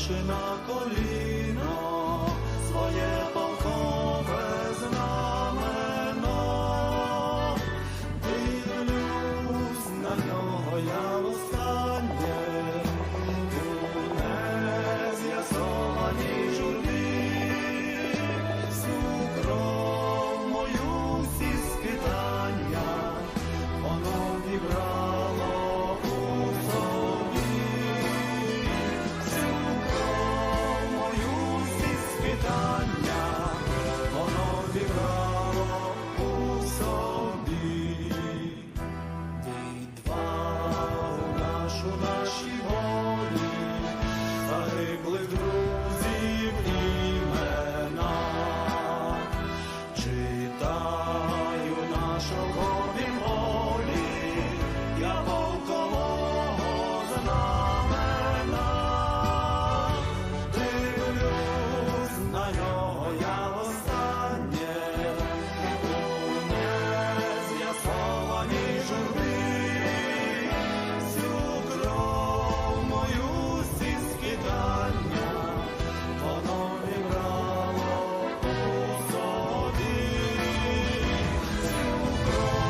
ставши на коліно, своє полкове знамено, дивлюсь на нього я востаннє, у нез'ясованій журбі, всю кров мою, всі скитання, воно вібрало у собі. Воно вібрало у собі, відвагу нашу наші волі, загиблих друзів імена, читаю на шовковій волі я полкового знамена. На нього я востаннє, у нез'ясованій журбі, всю кров мою, всі скитання, воно вібрало у собі, всю кров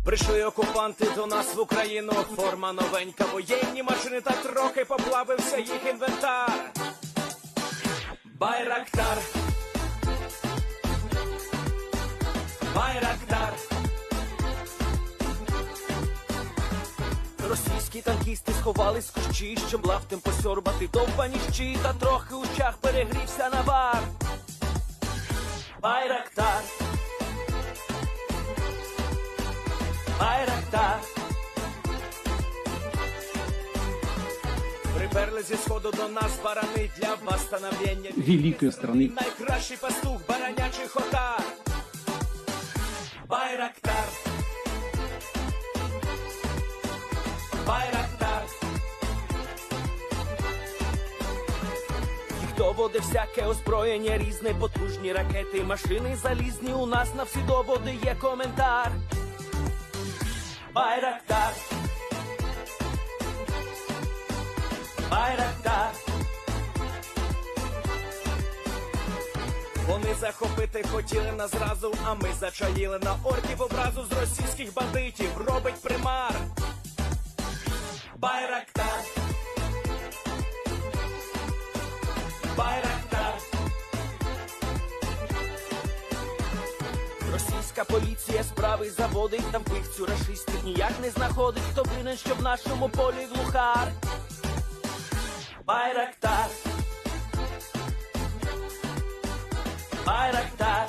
Прийшли окупанти до нас в Україну, форма новенька, воєнні машини, та трохи поплавився їх інвентар. Байрактар, Байрактар. Російські танкісти сховались в кущі, щоб лаптем посьорбати довбані щі, та трохи у щах перегрівся навар. Байрактар, Байрактар. Приперли зі сходу до нас барани для восстановлення великой страны. Найкращий пастух баранячих отар. Байрактар, Байрактар. Їх доводи всяке озброєння різне, потужні ракети, машини залізні. У нас на всі доводи є коментар. Байрактар, Байрактар. Вони захопити хотіли нас зразу, а ми зачаїли на орків образу з російських бандитів. Робить примар. Байрактар, Байрактар. Російська поліція справи заводить, та вбивцю рашистів ніяк не знаходить. Хто винен, що в нашому полі глухар? Байрактар, Байрактар.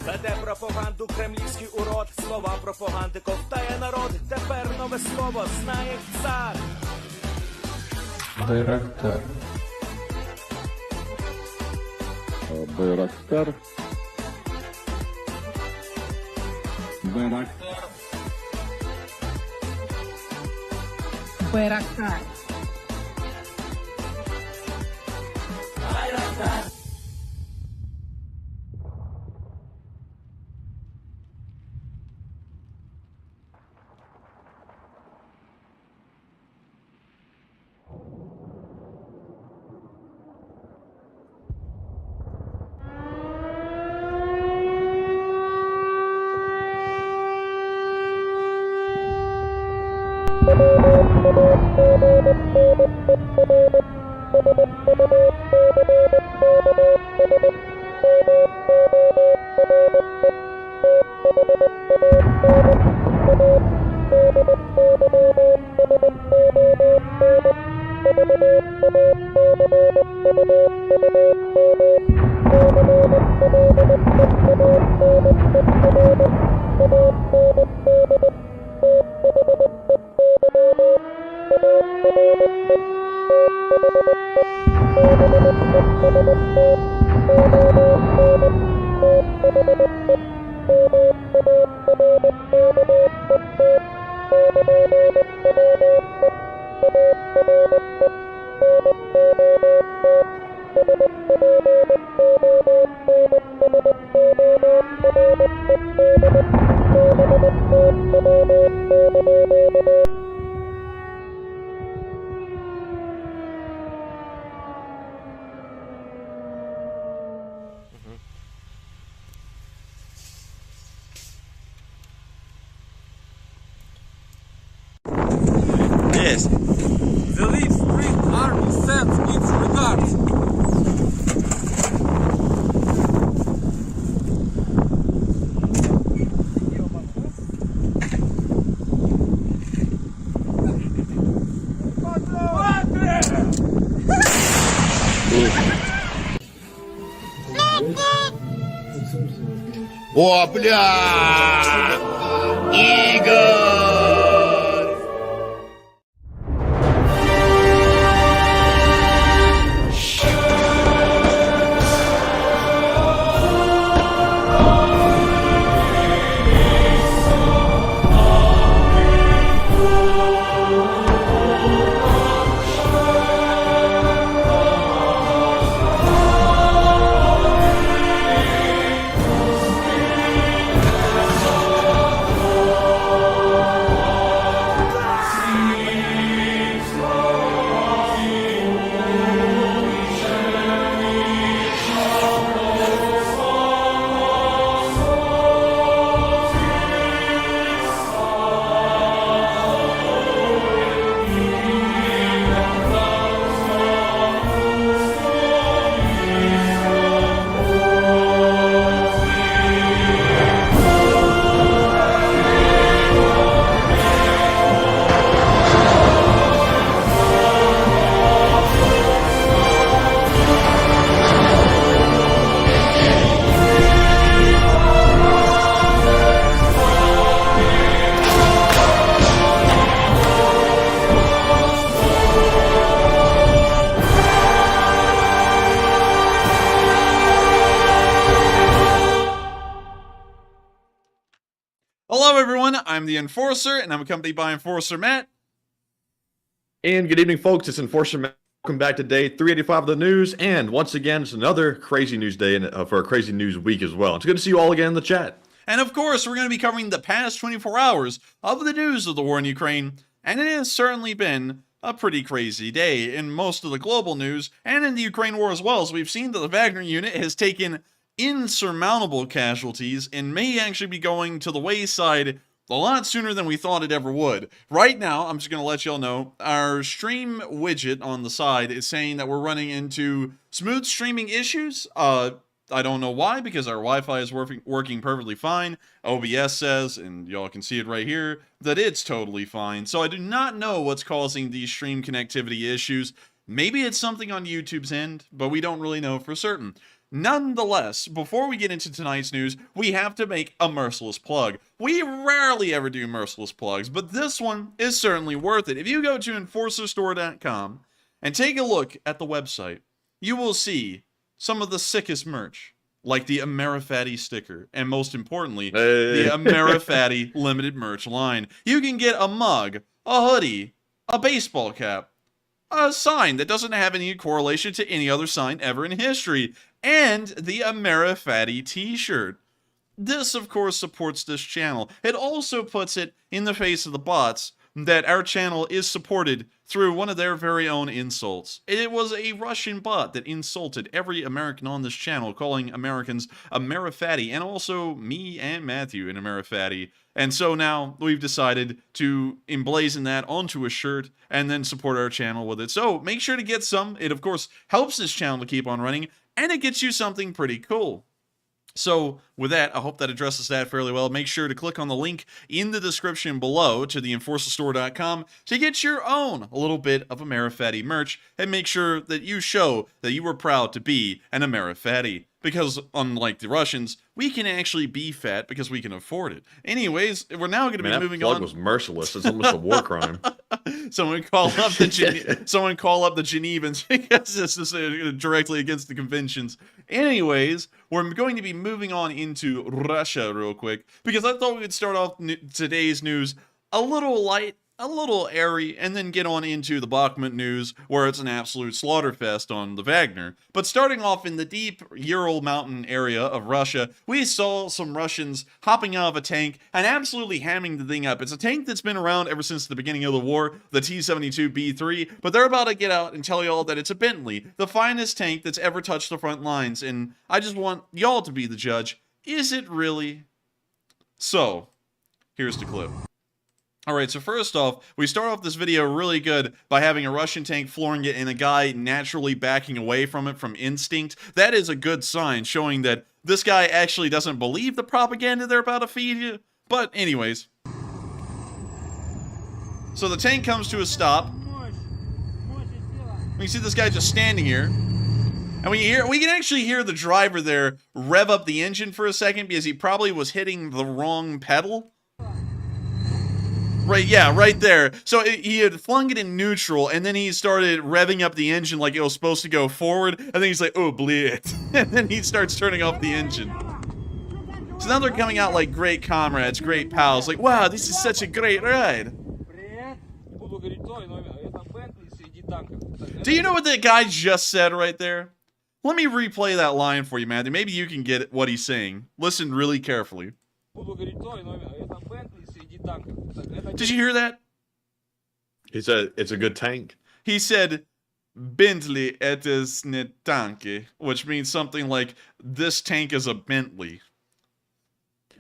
Веде пропаганду кремлівський урод, слова пропаганди ковтає народ. Тепер нове слово знає цар. Байрактар. Байрактар. Байрактар. Байрактар. Байрактар. Yes. The Leaf Spring Army sends its regards. О, бля! Игорь! I'm the Enforcer, and I'm accompanied by Enforcer Matt. And good evening, folks. It's Enforcer Matt. Welcome back to day 385 of the news. And once again, it's another crazy news day and for a crazy news week as well. It's good to see you all again in the chat. And of course, we're going to be covering the past 24 hours of the news of the war in Ukraine. And it has certainly been a pretty crazy day in most of the global news and in the Ukraine war as well, as we've seen that the Wagner unit has taken insurmountable casualties and may actually be going to the wayside a lot sooner than we thought it ever would. Right now, I'm just going to let y'all know, our stream widget on the side is saying that we're running into smooth streaming issues. I don't know why, because our Wi-Fi is working perfectly fine. OBS says, and y'all can see it right here, that it's totally fine. So I do not know what's causing these stream connectivity issues. Maybe it's something on YouTube's end, but we don't really know for certain. Nonetheless, before we get into tonight's news, we have to make a merciless plug. We rarely ever do merciless plugs, but this one is certainly worth it. If you go to enforcerstore.com and take a look at the website, you will see some of the sickest merch, like the Amerifatti sticker, and most importantly, the Amerifatti limited merch line. You can get a mug, a hoodie, a baseball cap, a sign that doesn't have any correlation to any other sign ever in history, and the Amerifatti t-shirt. This, of course, supports this channel. It also puts it in the face of the bots that our channel is supported through one of their very own insults. It was a Russian bot that insulted every American on this channel, calling Americans Amerifatti, and also me and Matthew an Amerifatti. And so now we've decided to emblazon that onto a shirt and then support our channel with it. So make sure to get some. It, of course, helps this channel to keep on running, and it gets you something pretty cool. So with that, I hope that addresses that fairly well. Make sure to click on the link in the description below to the enforcerstore.com to get your own a little bit of Amerifatti merch, and make sure that you show that you are proud to be an Amerifatti. Because unlike the Russians, we can actually be fat because we can afford it. Anyways, we're now going to be moving on. That plug was merciless. It's almost a war crime. Someone call up the Genevans, because this is directly against the conventions. Anyways, we're going to be moving on into Russia real quick, because I thought we would start off today's news a little light, a little airy, and then get on into the Bakhmut news, where it's an absolute slaughterfest on the Wagner. But starting off in the deep Ural mountain area of Russia, we saw some Russians hopping out of a tank and absolutely hamming the thing up. It's a tank that's been around ever since the beginning of the war, the T-72B3, but they're about to get out and tell y'all that it's a Bentley, the finest tank that's ever touched the front lines, and I just want y'all to be the judge. Is it really? So, here's the clip. Alright, so first off, we start off this video really good by having a Russian tank flooring it and a guy naturally backing away from it from instinct. That is a good sign, showing that this guy actually doesn't believe the propaganda they're about to feed you. But anyways. So the tank comes to a stop. We see this guy just standing here. And we can actually hear the driver there rev up the engine for a second, because he probably was hitting the wrong pedal. Right, yeah, right there. So he had flung it in neutral, and then he started revving up the engine like it was supposed to go forward, and then he's like, oh, bleed. And then he starts turning off the engine. So now they're coming out like great comrades, great pals, like, wow, this is such a great ride. Do you know what that guy just said right there? Let me replay that line for you, Matthew. Maybe you can get what he's saying. Listen really carefully. Did you hear that? He said it's a good tank. He said, Bentley it is ne tanki, which means something like, this tank is a Bentley.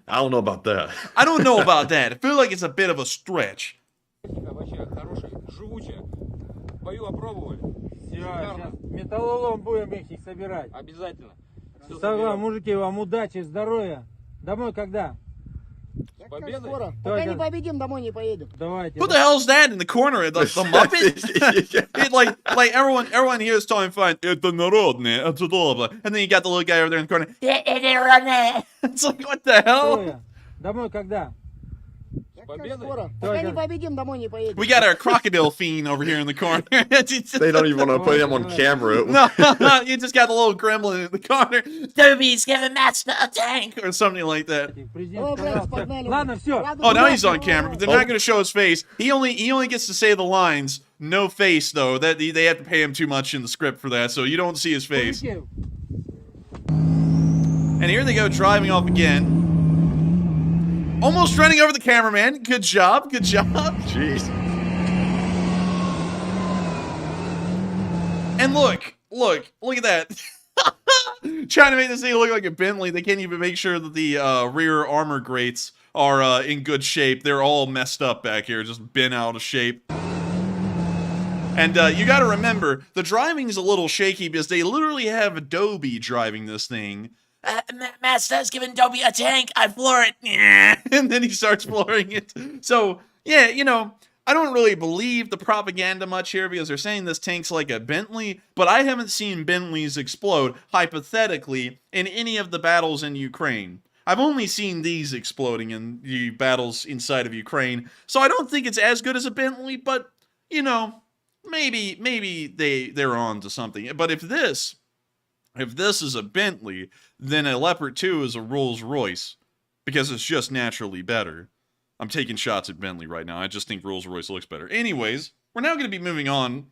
I don't know about that. I don't know about that. I feel like it's a bit of a stretch. Металлолом будем их собирать. Обязательно. Согласен, мужики, вам удачи, здоровья. Домой когда? Скоро. Пока не победим, домой не поедем. Давайте. What the hell's that in the corner? The Muppet? It, like everyone here is talking fine. Это народное, это добро. And then you got the little guy over there in the corner. It's like, what the hell? Домой когда? We got our crocodile fiend over here in the corner. They don't even want to put him on camera. No, you just got the little gremlin in the corner. Toby's giving Master a tank or something like that. Ладно, все. Oh, now he's on camera, but they're not going to show his face. He only gets to say the lines. No face though. That they have to pay him too much in the script for that, so you don't see his face. And here they go driving off again. Almost running over the cameraman. Good job. Good job. Jeez. And look at that. Trying to make this thing look like a Bentley. They can't even make sure that the rear armor grates are in good shape. They're all messed up back here, just bent out of shape. And you got to remember, the driving's a little shaky because they literally have Adobe driving this thing. Master's giving Adobe a tank. I floor it. And then he starts flooring it. So, yeah, you know, I don't really believe the propaganda much here because they're saying this tank's like a Bentley, but I haven't seen Bentleys explode, hypothetically, in any of the battles in Ukraine. I've only seen these exploding in the battles inside of Ukraine, so I don't think it's as good as a Bentley, but, you know, maybe they're on to something. But if this is a Bentley, then a Leopard 2 is a Rolls Royce, because it's just naturally better. I'm taking shots at Bentley right now. I just think Rolls Royce looks better. Anyways, we're now going to be moving on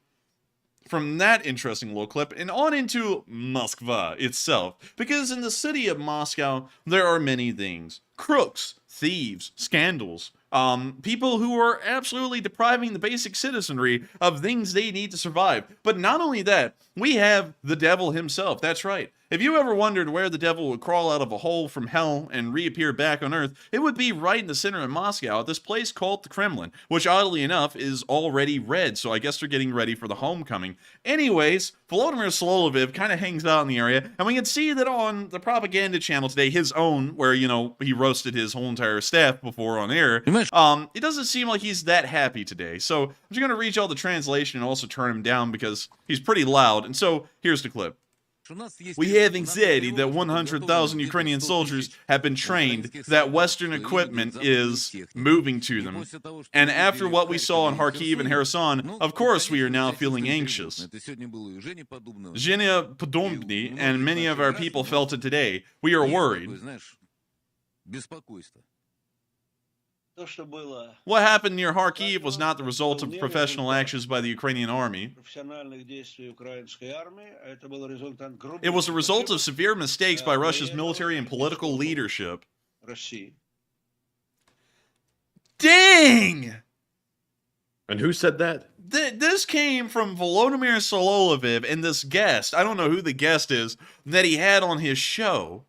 from that interesting little clip and on into Moskva itself. Because in the city of Moscow, there are many things. Crooks, thieves, scandals, people who are absolutely depriving the basic citizenry of things they need to survive. But not only that, we have the devil himself. That's right. If you ever wondered where the devil would crawl out of a hole from hell and reappear back on Earth, it would be right in the center of Moscow at this place called the Kremlin, which oddly enough is already red, so I guess they're getting ready for the homecoming. Anyways, Volodymyr Solovyev kind of hangs out in the area, and we can see that on the propaganda channel today, his own, where, you know, he roasted his whole entire staff before on air, it doesn't seem like he's that happy today. So I'm just going to reach all the translation and also turn him down because he's pretty loud. And so here's the clip. We have anxiety that 100,000 Ukrainian soldiers have been trained, that Western equipment is moving to them. And after what we saw in Kharkiv and Kherson, of course we are now feeling anxious. Zhenya Podobny and many of our people felt it today. We are worried. What happened near Kharkiv was not the result of professional actions by the Ukrainian army. It was a result of severe mistakes by Russia's military and political leadership. Dang! And who said that? This came from Volodymyr Solovyev and this guest, I don't know who the guest is, that he had on his show.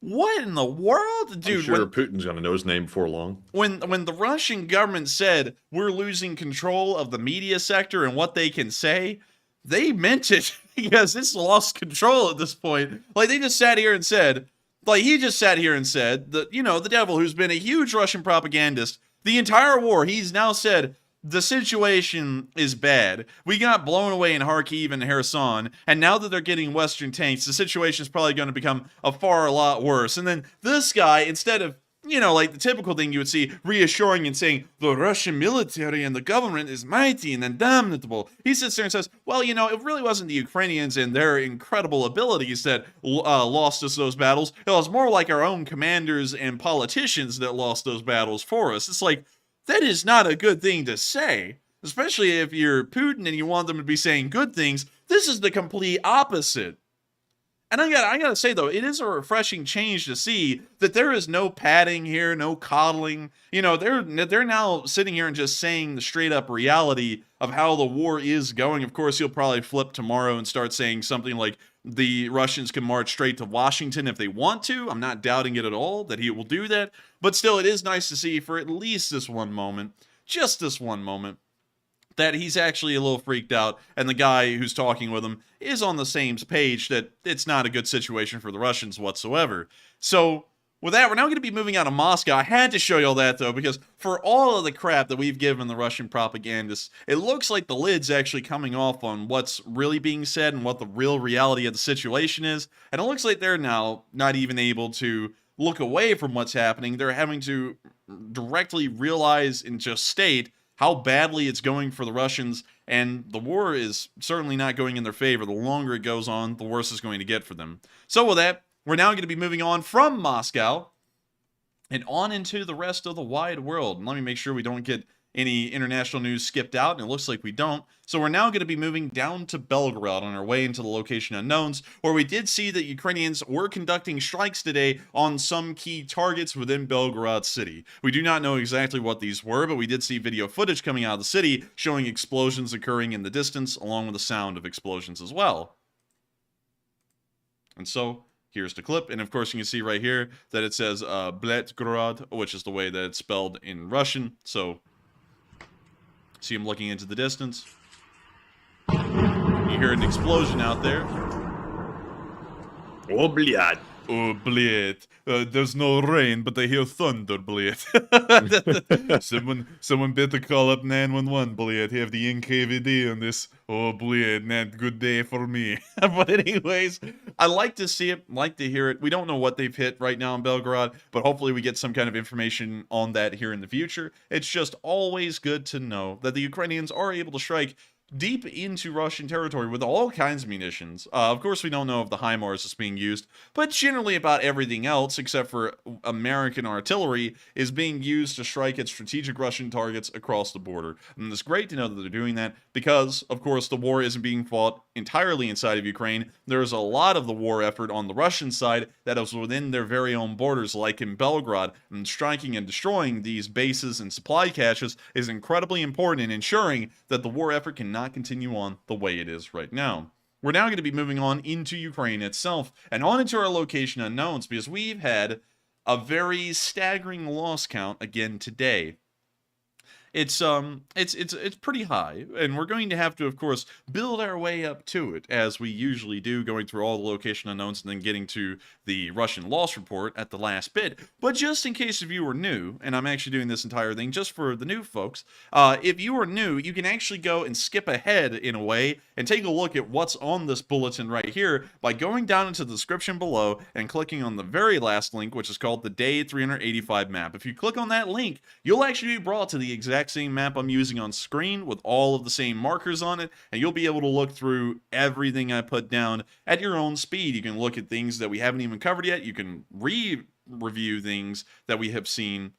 What in the world? Dude, I'm sure Putin's going to know his name before long. When the Russian government said we're losing control of the media sector and what they can say, they meant it because it's lost control at this point. Like, they just sat here and said, like, he just sat here and said that, you know, the devil, who's been a huge Russian propagandist the entire war, he's now said, the situation is bad. We got blown away in Kharkiv and Kherson, and now that they're getting Western tanks, the situation is probably going to become a lot worse. And then this guy, instead of, you know, like the typical thing you would see, reassuring and saying, the Russian military and the government is mighty and indomitable, he sits there and says, well, you know, it really wasn't the Ukrainians and their incredible abilities that lost us those battles. It was more like our own commanders and politicians that lost those battles for us. It's like, that is not a good thing to say, especially if you're Putin and you want them to be saying good things. This is the complete opposite. And I gotta say, though, it is a refreshing change to see that there is no padding here, no coddling. You know, they're now sitting here and just saying the straight-up reality of how the war is going. Of course, he'll probably flip tomorrow and start saying something like the Russians can march straight to Washington if they want to. I'm not doubting it at all that he will do that. But still, it is nice to see for at least this one moment, just this one moment, that he's actually a little freaked out, and the guy who's talking with him is on the same page that it's not a good situation for the Russians whatsoever. So, with that, we're now going to be moving out of Moscow. I had to show you all that, though, because for all of the crap that we've given the Russian propagandists, it looks like the lid's actually coming off on what's really being said and what the real reality of the situation is. And it looks like they're now not even able to look away from what's happening. They're having to directly realize and just state how badly it's going for the Russians, and the war is certainly not going in their favor. The longer it goes on, the worse it's going to get for them. So with that, we're now going to be moving on from Moscow and on into the rest of the wide world. And let me make sure we don't get any international news skipped out, and it looks like we don't. So we're now going to be moving down to Belgorod on our way into the location unknowns, where we did see that Ukrainians were conducting strikes today on some key targets within Belgorod city. We do not know exactly what these were, but we did see video footage coming out of the city showing explosions occurring in the distance, along with the sound of explosions as well. And so here's the clip, and of course you can see right here that it says Bletgorod, which is the way that it's spelled in Russian. So see him looking into the distance. You hear an explosion out there. Oh, блядь. Oh, bled. There's no rain, but I hear thunder, bled. Someone better call up 911, bled. Have the NKVD on this. Oh, bled, not good day for me. But anyways, I like to see it, like to hear it. We don't know what they've hit right now in Belgorod, but hopefully we get some kind of information on that here in the future. It's just always good to know that the Ukrainians are able to strike deep into Russian territory with all kinds of munitions. Of course, we don't know if the HIMARS is being used, but generally about everything else, except for American artillery, is being used to strike at strategic Russian targets across the border. And it's great to know that they're doing that because, of course, the war isn't being fought entirely inside of Ukraine. There's a lot of the war effort on the Russian side that is within their very own borders, like in Belgorod, and striking and destroying these bases and supply caches is incredibly important in ensuring that the war effort cannot continue on the way it is right now. We're now going to be moving on into Ukraine itself and on into our location unknowns because we've had a very staggering loss count again today. It's pretty high, and we're going to have to, of course, build our way up to it, as we usually do, going through all the location unknowns and then getting to the Russian loss report at the last bit. But just in case if you were new, and I'm actually doing this entire thing just for the new folks, if you are new, you can actually go and skip ahead in a way and take a look at what's on this bulletin right here by going down into the description below and clicking on the very last link, which is called the Day 385 map. If you click on that link, you'll actually be brought to the exact same map I'm using on screen with all of the same markers on it, and you'll be able to look through everything I put down at your own speed. You can look at things that we haven't even covered yet. You can review things that we have seen,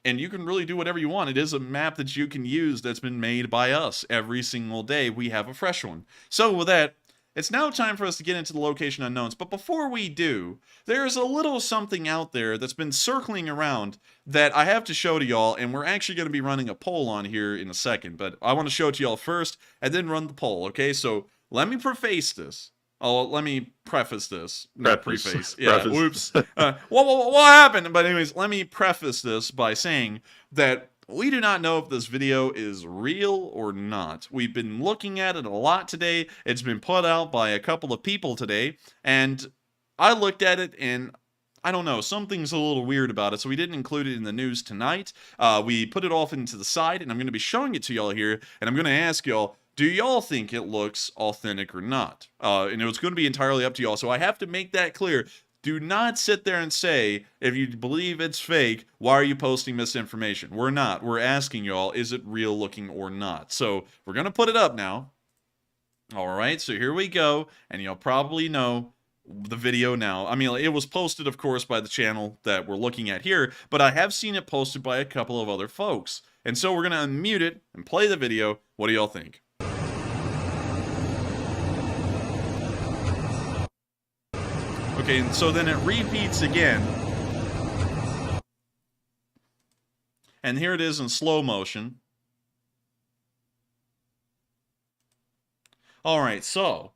and you can really do whatever you want. It is a map that you can use that's been made by us. Every single day we have a fresh one. So with that, it's now time for us to get into the location unknowns, but before we do, there's a little something out there that's been circling around that I have to show to y'all, and we're actually going to be running a poll on here in a second, but I want to show it to y'all first, and then run the poll, okay? So, let me preface this. Oh, let me preface this. Not preface. Yeah, whoops. What happened? But anyways, let me preface this by saying that we do not know if this video is real or not. We've been looking at it a lot today. It's been put out by a couple of people today, and I looked at it and I don't know, something's a little weird about it, so we didn't include it in the news tonight. We put it off into the side, and I'm going to be showing it to y'all here, and I'm going to ask y'all, do y'all think it looks authentic or not? And it's going to be entirely up to y'all, so I have to make that clear. Do not sit there and say, if you believe it's fake, why are you posting misinformation? We're not. We're asking y'all, is it real looking or not? So, we're going to put it up now. Alright, so here we go, and you'll probably know the video now. I mean, it was posted, of course, by the channel that we're looking at here, but I have seen it posted by a couple of other folks. And so we're going to unmute it and play the video. What do y'all think? Okay, and so then it repeats again. And here it is in slow motion. Alright, so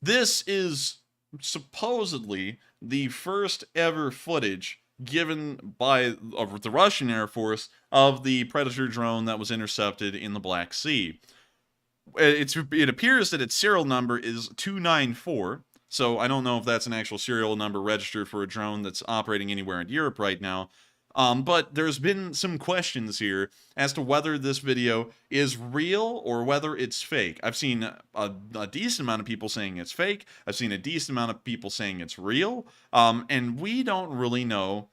this is supposedly the first ever footage given by the Russian Air Force of the Predator drone that was intercepted in the Black Sea. It appears that its serial number is 294. So I don't know if that's an actual serial number registered for a drone that's operating anywhere in Europe right now. But there's been some questions here as to whether this video is real or whether it's fake. I've seen a decent amount of people saying it's fake. I've seen a decent amount of people saying it's real. And we don't really know.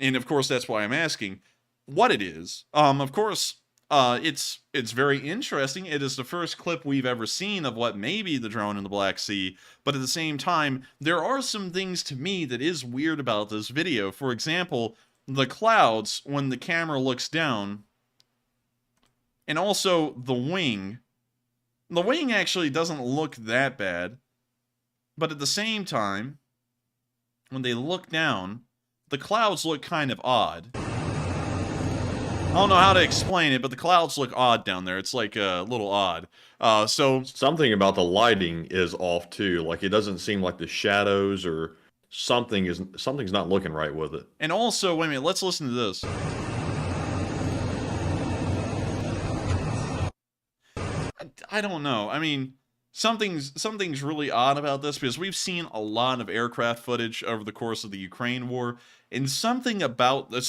And of course, that's why I'm asking. what it is. Of course, it's very interesting. It is the first clip we've ever seen of what may be the drone in the Black Sea, but at the same time, there are some things to me that is weird about this video. For example, the clouds when the camera looks down, and also the wing. The wing actually doesn't look that bad, but at the same time, when they look down, the clouds look kind of odd. I don't know how to explain it, but the clouds look odd down there. It's like a little odd. So Something about the lighting is off too. Like it doesn't seem like the shadows or something's not looking right with it. and also, wait a minute, let's listen to this. I don't know. I mean, something's really odd about this because we've seen a lot of aircraft footage over the course of the Ukraine war, and something about this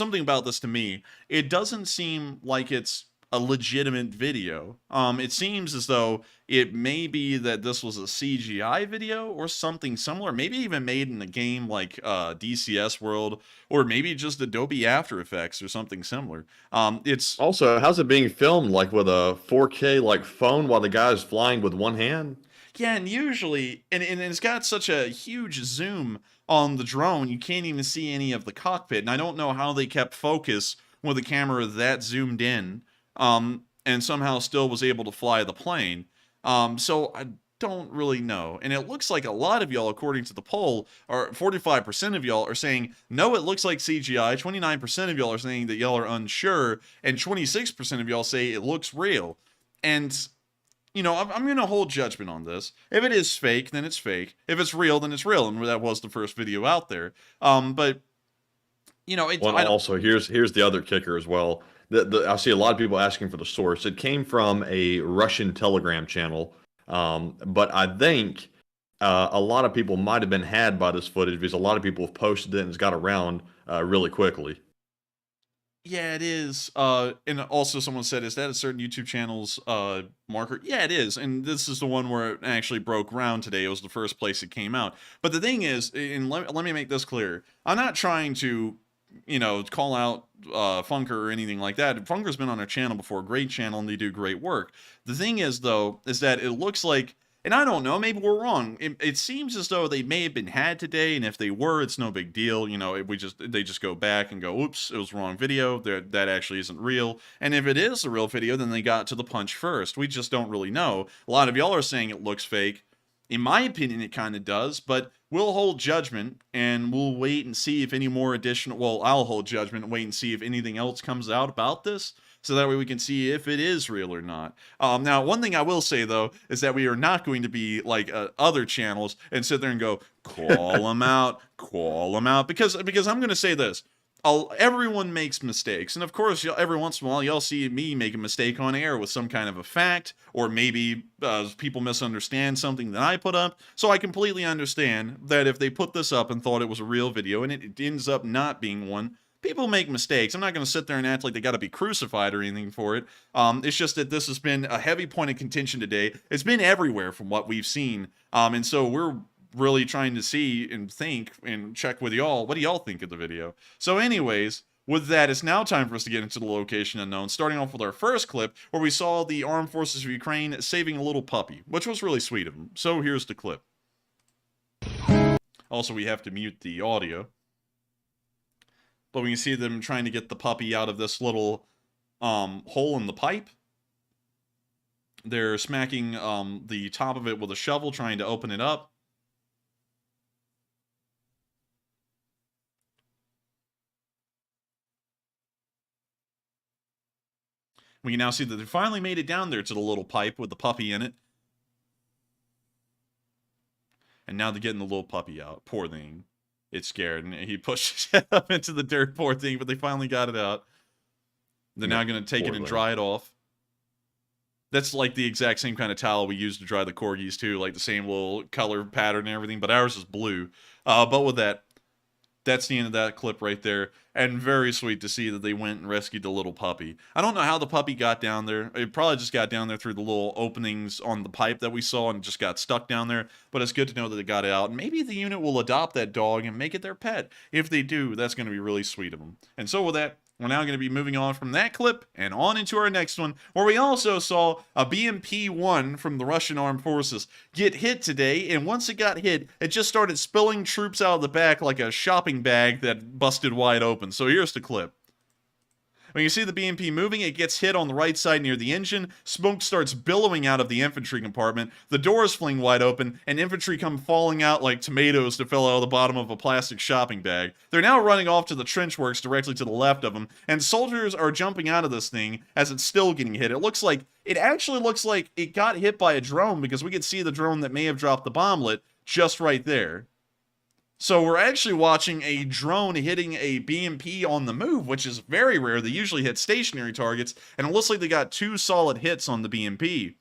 to me, it doesn't seem like it's a legitimate video. It seems as though it may be that this was a CGI video or something similar, maybe even made in a game like DCS World, or maybe just Adobe After Effects or something similar. It's Also, how's it being filmed like with a 4K like phone while the guy's flying with one hand? Yeah, and usually, and it's got such a huge zoom on the drone, you can't even see any of the cockpit. And I don't know how they kept focus with a camera that zoomed in, and somehow still was able to fly the plane. So I don't really know. And it looks like a lot of y'all, according to the poll, or 45% of y'all are saying, no, it looks like CGI. 29% of y'all are saying that y'all are unsure. And 26% of y'all say it looks real. And you know, I'm going to hold judgment on this. If it is fake, then it's fake. If it's real, then it's real. And that was the first video out there. But, you know, Well, also here's the other kicker as well. I see a lot of people asking for the source. It came from a Russian Telegram channel, but I think a lot of people might have been had by this footage because a lot of people have posted it and it's got around really quickly. yeah, it is. And also someone said, is that a certain YouTube channel's marker? Yeah, it is. And this is the one where it actually broke ground today. It was the first place it came out. But the thing is, and let me make this clear. I'm not trying to, you know, call out Funker or anything like that. Funker's been on our channel before, great channel, and they do great work. The thing is, though, is that it looks like, and I don't know, maybe we're wrong. It seems as though they may have been had today, and if they were, it's no big deal. You know, they just go back and go, oops, it was the wrong video. That actually isn't real. And if it is a real video, then they got to the punch first. We just don't really know. A lot of y'all are saying it looks fake. In my opinion, it kind of does, but we'll hold judgment, and we'll wait and see if any more additional, well, I'll hold judgment and wait and see if anything else comes out about this, so that way we can see if it is real or not. Now, one thing I will say, though, is that we are not going to be like other channels and sit there and go, call them out, because I'm going to say this. Everyone makes mistakes, and of course, every once in a while, y'all see me make a mistake on air with some kind of a fact, or maybe people misunderstand something that I put up. So I completely understand that if they put this up and thought it was a real video, and it ends up not being one, people make mistakes. I'm not going to sit there and act like they got to be crucified or anything for it. It's just that this has been a heavy point of contention today. It's been everywhere from what we've seen, and so we're really trying to see and think and check with y'all. What do y'all think of the video? So anyways, with that, it's now time for us to get into the location unknown, starting off with our first clip where we saw the armed forces of Ukraine saving a little puppy, which was really sweet of them. So here's the clip. Also, we have to mute the audio, but we can see them trying to get the puppy out of this little hole in the pipe. They're smacking the top of it with a shovel, trying to open it up. We can now see that they finally made it down there to the little pipe with the puppy in it. And now they're getting the little puppy out. Poor thing. It's scared, and he pushed it up into the dirt, poor thing, but they finally got it out. They're now going to take it and dry it off. That's like the exact same kind of towel we use to dry the corgis, too. Like the same little color pattern and everything, but ours is blue. But with that, that's the end of that clip right there. And very sweet to see that they went and rescued the little puppy. I don't know how the puppy got down there. It probably just got down there through the little openings on the pipe that we saw and just got stuck down there. But it's good to know that they got it out. And maybe the unit will adopt that dog and make it their pet. If they do, that's going to be really sweet of them. And so with that, We're now going to be moving on from that clip and on into our next one, where we also saw a BMP-1 from the Russian Armed Forces get hit today, and once it got hit, it just started spilling troops out of the back like a shopping bag that busted wide open. So here's the clip. When you see the BMP moving, it gets hit on the right side near the engine, smoke starts billowing out of the infantry compartment, the doors fling wide open, and infantry come falling out like tomatoes to fill out the bottom of a plastic shopping bag. They're now running off to the trench works directly to the left of them, and soldiers are jumping out of this thing as it's still getting hit. It actually looks like it got hit by a drone, because we could see the drone that may have dropped the bomblet just right there. So we're actually watching a drone hitting a BMP on the move, which is very rare. They usually hit stationary targets, and it looks like they got 2 solid hits on the BMP.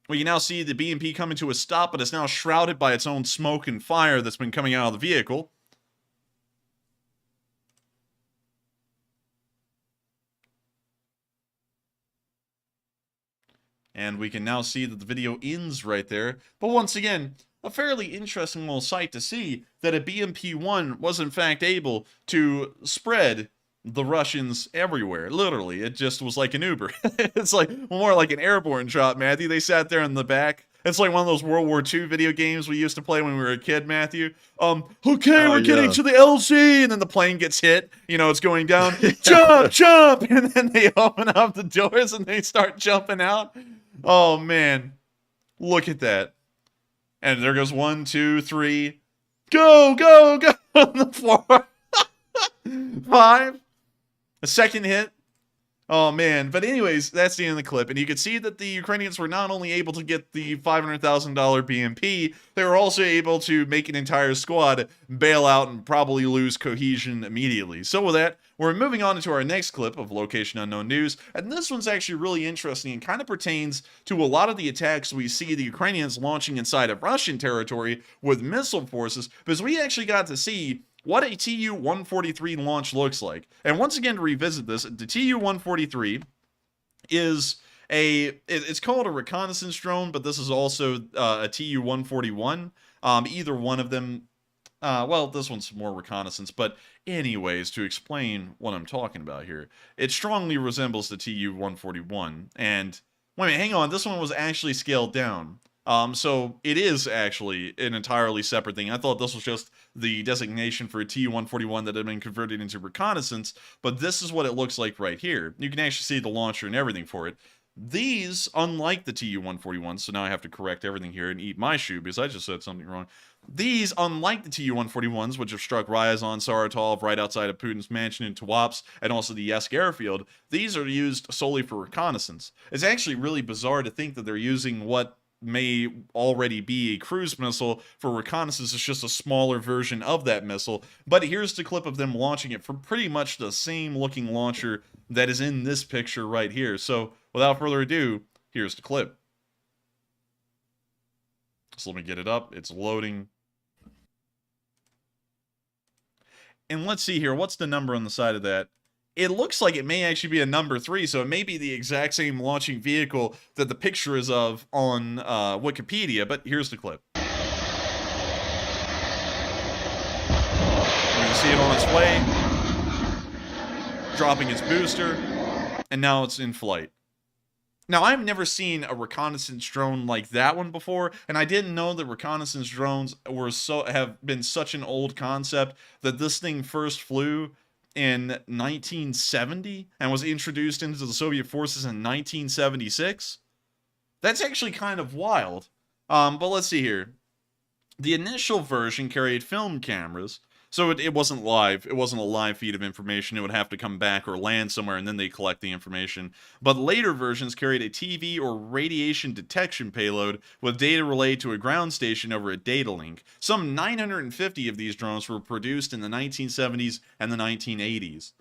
We can now see the BMP coming to a stop, but it's now shrouded by its own smoke and fire that's been coming out of the vehicle. And we can now see that the video ends right there. But once again, a fairly interesting little sight to see that a BMP-1 was in fact able to spread the Russians everywhere. Literally, it just was like an Uber. It's like more like an airborne drop, Matthew. They sat there in the back. It's like one of those World War II video games we used to play when we were a kid, Matthew. Okay, we're getting to the LZ, and then the plane gets hit. You know, it's going down. Jump, jump! And then they open up the doors and they start jumping out. Oh, man. Look at that. And there goes 1, 2, 3. Go, go, go on the floor. 5. A second hit. Oh, man. But anyways, that's the end of the clip. And you can see that the Ukrainians were not only able to get the $500,000 BMP, they were also able to make an entire squad bail out and probably lose cohesion immediately. So with that, we're moving on into our next clip of Location Unknown News. And this one's actually really interesting and kind of pertains to a lot of the attacks we see the Ukrainians launching inside of Russian territory with missile forces, because we actually got to see what a Tu-143 launch looks like. And once again, to revisit this, the Tu-143 is it's called a reconnaissance drone, but this is also a Tu-141. Either one of them, well, this one's more reconnaissance, but anyways, to explain what I'm talking about here, it strongly resembles the Tu-141. And, wait a minute, hang on, this one was actually scaled down. So it is actually an entirely separate thing. I thought this was just the designation for a Tu-141 that had been converted into reconnaissance, but this is what it looks like right here. You can actually see the launcher and everything for it. These, unlike the Tu-141, so now I have to correct everything here and eat my shoe because I just said something wrong. These, unlike the Tu-141s, which have struck Ryazan, Saratov, right outside of Putin's mansion in Tuapse, and also the Yesk airfield, these are used solely for reconnaissance. It's actually really bizarre to think that they're using what may already be a cruise missile for reconnaissance. It's just a smaller version of that missile. But here's the clip of them launching it from pretty much the same looking launcher that is in this picture right here. So without further ado, here's the clip. So let me get it up. It's loading. And let's see here. What's the number on the side of that? It looks like it may actually be a number 3, so it may be the exact same launching vehicle that the picture is of on Wikipedia, but here's the clip. You can see it on its way, dropping its booster, and now it's in flight. Now, I've never seen a reconnaissance drone like that one before, and I didn't know that reconnaissance drones have been such an old concept that this thing first flew in 1970 and was introduced into the Soviet forces in 1976. That's actually kind of wild. But let's see here. The initial version carried film cameras, so it wasn't live. It wasn't a live feed of information. It would have to come back or land somewhere, and then they collect the information. But later versions carried a TV or radiation detection payload with data relayed to a ground station over a data link. Some 950 of these drones were produced in the 1970s and the 1980s.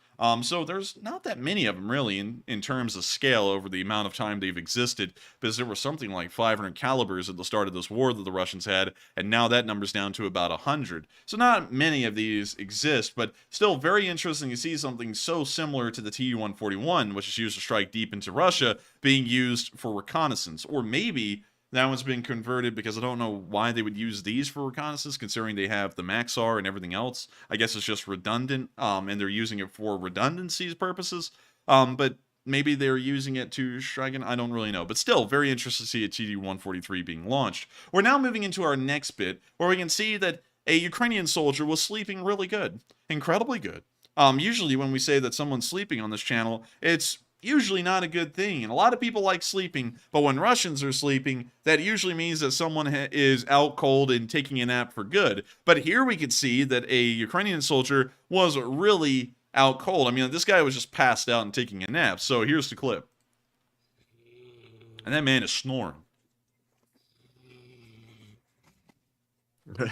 So there's not that many of them, really, in terms of scale over the amount of time they've existed, because there were something like 500 calibers at the start of this war that the Russians had, and now that number's down to about 100. So not many of these exist, but still very interesting to see something so similar to the Tu-141, which is used to strike deep into Russia, being used for reconnaissance. Or maybe That one's been converted because I don't know why they would use these for reconnaissance, considering they have the Maxar and everything else. I guess it's just redundant, and they're using it for redundancies purposes. But maybe they're using it to strike. I don't really know. But still, very interested to see a TD-143 being launched. We're now moving into our next bit, where we can see that a Ukrainian soldier was sleeping really good. Incredibly good. Usually when we say that someone's sleeping on this channel, it's usually not a good thing. And a lot of people like sleeping, but when Russians are sleeping, that usually means that someone is out cold and taking a nap for good. But here we could see that a Ukrainian soldier was really out cold. I mean, this guy was just passed out and taking a nap. So here's the clip. And that man is snoring. The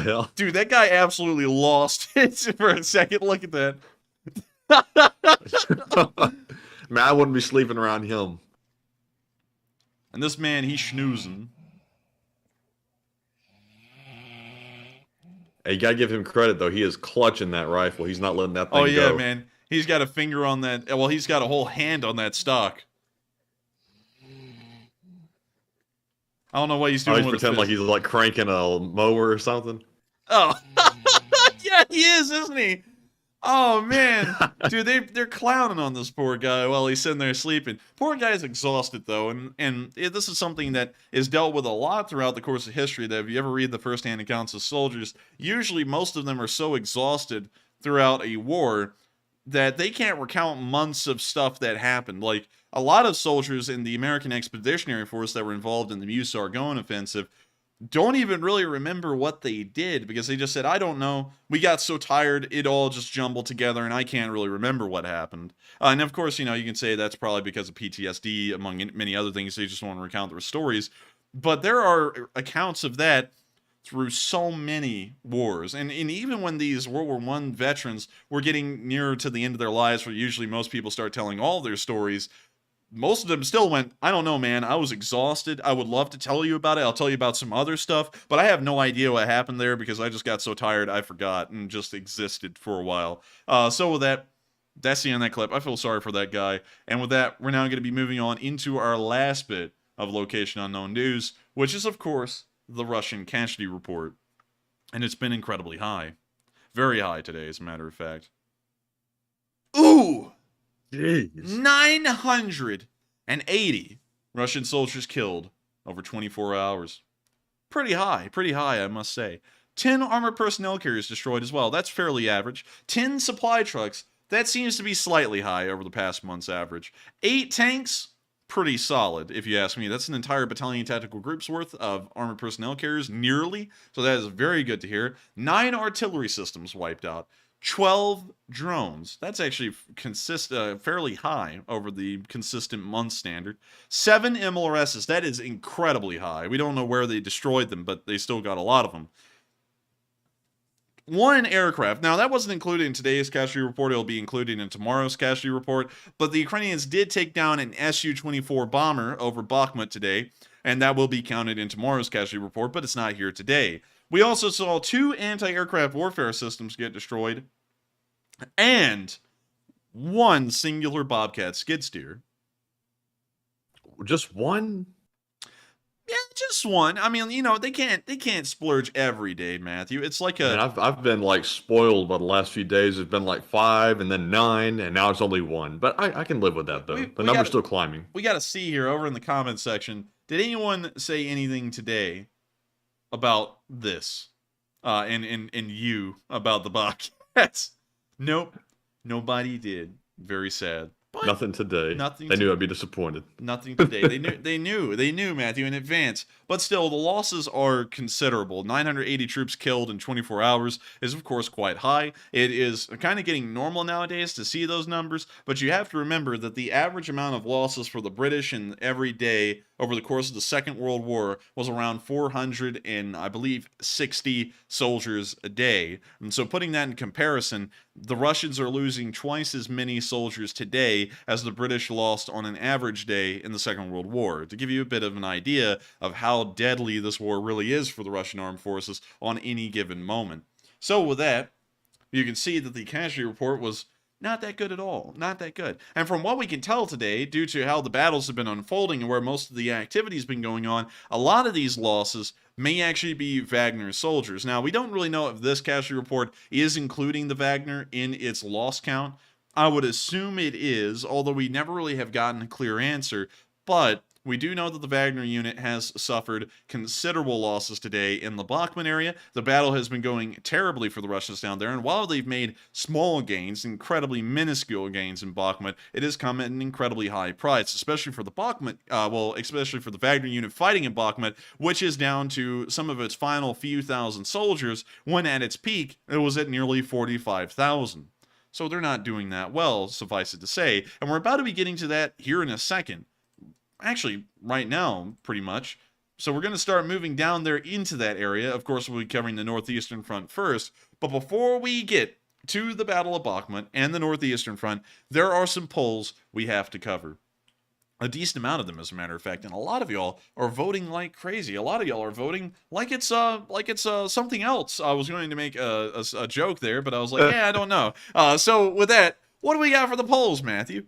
hell? Dude, that guy absolutely lost it for a second. Look at that. Man, I wouldn't be sleeping around him. And this man, he's schnoozing. Hey, you gotta give him credit, though. He is clutching that rifle. He's not letting that thing go. Oh, yeah, man. He's got a finger on that. Well, he's got a whole hand on that stock. I don't know what he's doing He's with pretending like he's like cranking a mower or something. Oh. Yeah, he is, isn't he? Oh, man. Dude, they're clowning on this poor guy while he's sitting there sleeping. Poor guy's exhausted, though, and this is something that is dealt with a lot throughout the course of history, that if you ever read the first-hand accounts of soldiers, usually most of them are so exhausted throughout a war that they can't recount months of stuff that happened. Like, a lot of soldiers in the American Expeditionary Force that were involved in the Meuse-Argonne offensive don't even really remember what they did, because they just said, I don't know, we got so tired, it all just jumbled together, and I can't really remember what happened. And of course, you can say that's probably because of PTSD, among many other things. They just want to recount their stories. But there are accounts of that through so many wars. And even when these World War I veterans were getting nearer to the end of their lives, where usually most people start telling all their stories, most of them still went, I don't know, man, I was exhausted. I would love to tell you about it. I'll tell you about some other stuff, but I have no idea what happened there because I just got so tired I forgot and just existed for a while. So with that, that's the end of that clip. I feel sorry for that guy. And with that, we're now going to be moving on into our last bit of Location Unknown news, which is, of course, the Russian casualty report. And it's been incredibly high. Very high today, as a matter of fact. Ooh! Jeez. 980 Russian soldiers killed over 24 hours. Pretty high, I must say. 10 armored personnel carriers destroyed as well. That's fairly average. 10 supply trucks. That seems to be slightly high over the past month's average. 8 tanks. Pretty solid, if you ask me. That's an entire battalion tactical group's worth of armored personnel carriers, nearly. So that is very good to hear. 9 artillery systems wiped out. 12 drones. That's actually fairly high over the consistent month standard. 7 MLRSs. That is incredibly high. We don't know where they destroyed them, but they still got a lot of them. 1 aircraft. Now, that wasn't included in today's casualty report. It'll be included in tomorrow's casualty report. But the Ukrainians did take down an Su-24 bomber over Bakhmut today, and that will be counted in tomorrow's casualty report, but it's not here today. We also saw 2 anti-aircraft warfare systems get destroyed, and 1 singular Bobcat skid steer. Just one? Yeah, just 1. I mean, they can't splurge every day, Matthew. It's like a... Man, I've been like spoiled by the last few days. It's been like 5 and then 9, and now it's only 1. But I can live with that, though. The number's still climbing. We got to see here over in the comments section. Did anyone say anything today about this? And you about the Bobcats? Nope. Nobody did. Very sad. But nothing today. They knew I'd be disappointed. Nothing today. They knew, Matthew, in advance. But still, the losses are considerable. 980 troops killed in 24 hours is, of course, quite high. It is kind of getting normal nowadays to see those numbers, but you have to remember that the average amount of losses for the British in every day over the course of the Second World War was around 400 and, I believe, 60 soldiers a day. And so putting that in comparison, the Russians are losing twice as many soldiers today as the British lost on an average day in the Second World War. To give you a bit of an idea of how deadly this war really is for the Russian armed forces on any given moment. So with that, you can see that the casualty report was Not that good at all. Not that good. And from what we can tell today, due to how the battles have been unfolding and where most of the activity has been going on, a lot of these losses may actually be Wagner's soldiers. Now, we don't really know if this casualty report is including the Wagner in its loss count. I would assume it is, although we never really have gotten a clear answer. But we do know that the Wagner unit has suffered considerable losses today in the Bakhmut area. The battle has been going terribly for the Russians down there, and while they've made small gains, incredibly minuscule gains in Bakhmut, it has come at an incredibly high price, especially for the Bakhmut, especially for the Wagner unit fighting in Bakhmut, which is down to some of its final few thousand soldiers, when at its peak, it was at nearly 45,000. So they're not doing that well, suffice it to say, and we're about to be getting to that here in a second. Actually, right now, pretty much. So we're going to start moving down there into that area. Of course, we'll be covering the Northeastern Front first. But before we get to the Battle of Bakhmut and the Northeastern Front, there are some polls we have to cover. A decent amount of them, as a matter of fact, and a lot of y'all are voting like crazy. A lot of y'all are voting like it's something else. I was going to make a joke there, but I was like, yeah, I don't know. So with that, what do we got for the polls, Matthew?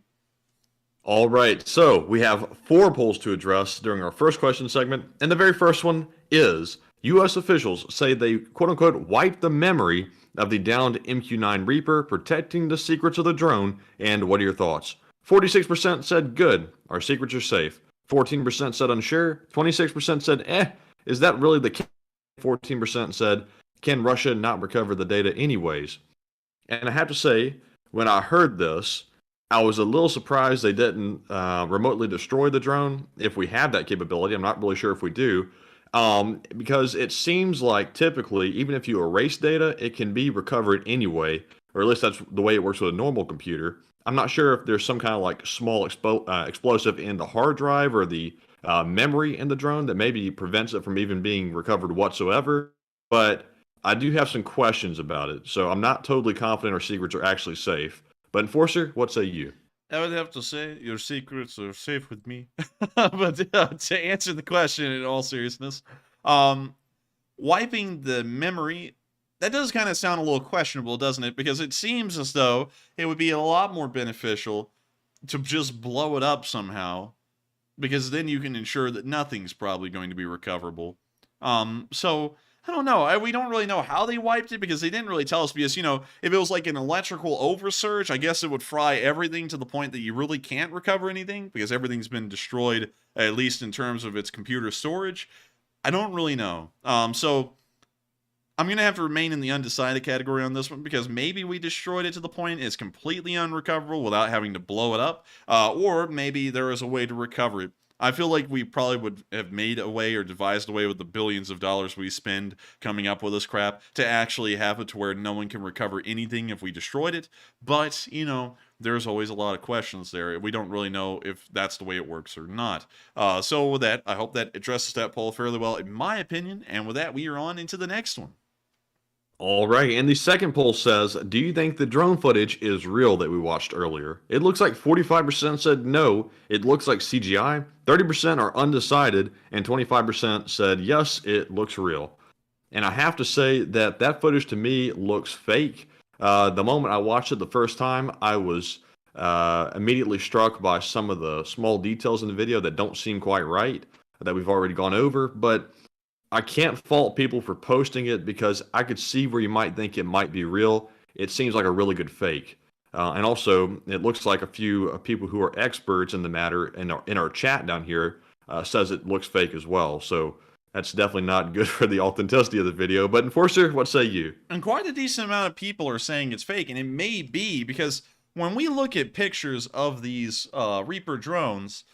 All right, so we have 4 polls to address during our first question segment, and the very first one is, U.S. officials say they quote-unquote wiped the memory of the downed MQ-9 Reaper, protecting the secrets of the drone, and what are your thoughts? 46% said good, our secrets are safe. 14% said unsure, 26% said is that really the case? 14% said, can Russia not recover the data anyways? And I have to say, when I heard this, I was a little surprised they didn't remotely destroy the drone. If we have that capability, I'm not really sure if we do, because it seems like typically, even if you erase data, it can be recovered anyway, or at least that's the way it works with a normal computer. I'm not sure if there's some kind of like small explosive in the hard drive or the memory in the drone that maybe prevents it from even being recovered whatsoever, but I do have some questions about it, so I'm not totally confident our secrets are actually safe. But Enforcer, what say you? I would have to say your secrets are safe with me. But to answer the question in all seriousness, wiping the memory, that does kind of sound a little questionable, doesn't it? Because it seems as though it would be a lot more beneficial to just blow it up somehow, because then you can ensure that nothing's probably going to be recoverable. So I don't know. We don't really know how they wiped it, because they didn't really tell us, because, you know, if it was like an electrical oversurge, I guess it would fry everything to the point that you really can't recover anything, because everything's been destroyed, at least in terms of its computer storage. I don't really know. So I'm going to have to remain in the undecided category on this one, because maybe we destroyed it to the point it's completely unrecoverable without having to blow it up, or maybe there is a way to recover it. I feel like we probably would have made a way or devised a way with the billions of dollars we spend coming up with this crap to actually have it to where no one can recover anything if we destroyed it. But, you know, there's always a lot of questions there. We don't really know if that's the way it works or not. So with that, I hope that addresses that poll fairly well, in my opinion. And with that, we are on into the next one. All right, and the second poll says, do you think the drone footage is real that we watched earlier? It looks like 45% said no, it looks like CGI, 30% are undecided, and 25% said yes, it looks real. And I have to say that that footage to me looks fake. The moment I watched it the first time, I was immediately struck by some of the small details in the video that don't seem quite right, that we've already gone over, but I can't fault people for posting it, because I could see where you might think it might be real. It seems like a really good fake. And also, it looks like a few people who are experts in the matter in our chat down here says it looks fake as well. So that's definitely not good for the authenticity of the video. But Enforcer, what say you? And quite a decent amount of people are saying it's fake, and it may be, because when we look at pictures of these Reaper drones,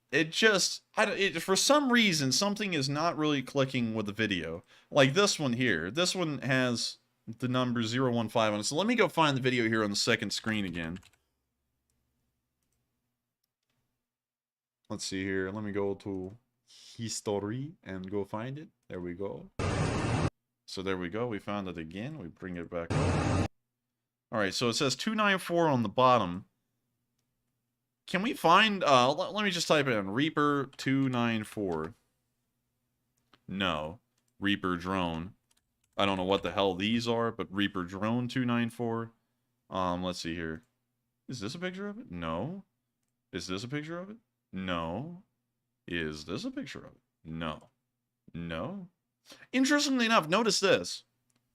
it just, for some reason, something is not really clicking with the video. Like this one here. This one has the number 015 on it. So let me go find the video here on the second screen again. Let's see here. Let me go to history and go find it. There we go. So there we go. We found it again. We bring it back up. All right, so it says 294 on the bottom. Can we find, let me just type in Reaper 294. No. Reaper drone. I don't know what the hell these are, but Reaper drone 294. Let's see here. Is this a picture of it? No. Is this a picture of it? No. Is this a picture of it? No. No. Interestingly enough, notice this.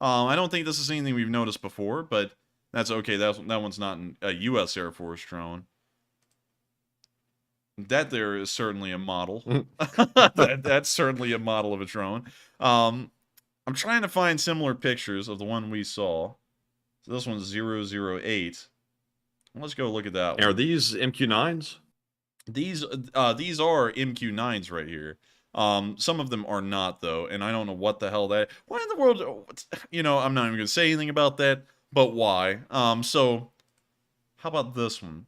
I don't think this is anything we've noticed before, but that's okay. That one's not a U.S. Air Force drone. That there is certainly a model. That's certainly a model of a drone. I'm trying to find similar pictures of the one we saw. So this one's 008. Let's go look at that one. Are these MQ-9s? These are MQ-9s right here. Some of them are not, though, and I don't know what the hell that... Why in the world... You know, I'm not even going to say anything about that, but why? So, how about this one?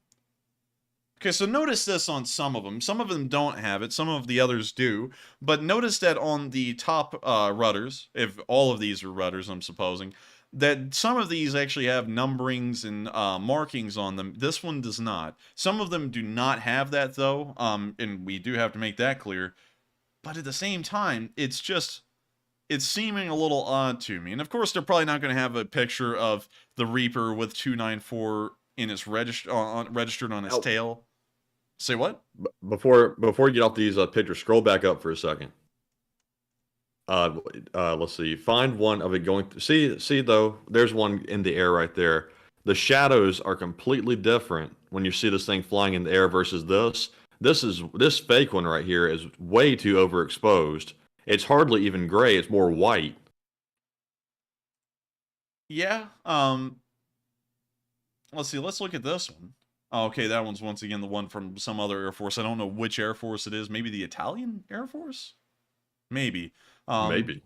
Okay, so notice this on some of them. Some of them don't have it, some of the others do, but notice that on the top rudders, if all of these are rudders, I'm supposing, that some of these actually have numberings and markings on them. This one does not. Some of them do not have that, though, and we do have to make that clear. But at the same time, it's seeming a little odd to me. And of course, they're probably not going to have a picture of the Reaper with 294 in its registered on its tail. Say what? Before you get off these pictures, scroll back up for a second. Let's see. Find one of it going. See though, there's one in the air right there. The shadows are completely different when you see this thing flying in the air versus this. This fake one right here is way too overexposed. It's hardly even gray. It's more white. Yeah. Let's see. Let's look at this one. Oh, okay, that one's once again the one from some other Air Force. I don't know which Air Force it is. Maybe the Italian Air Force? Maybe. Maybe.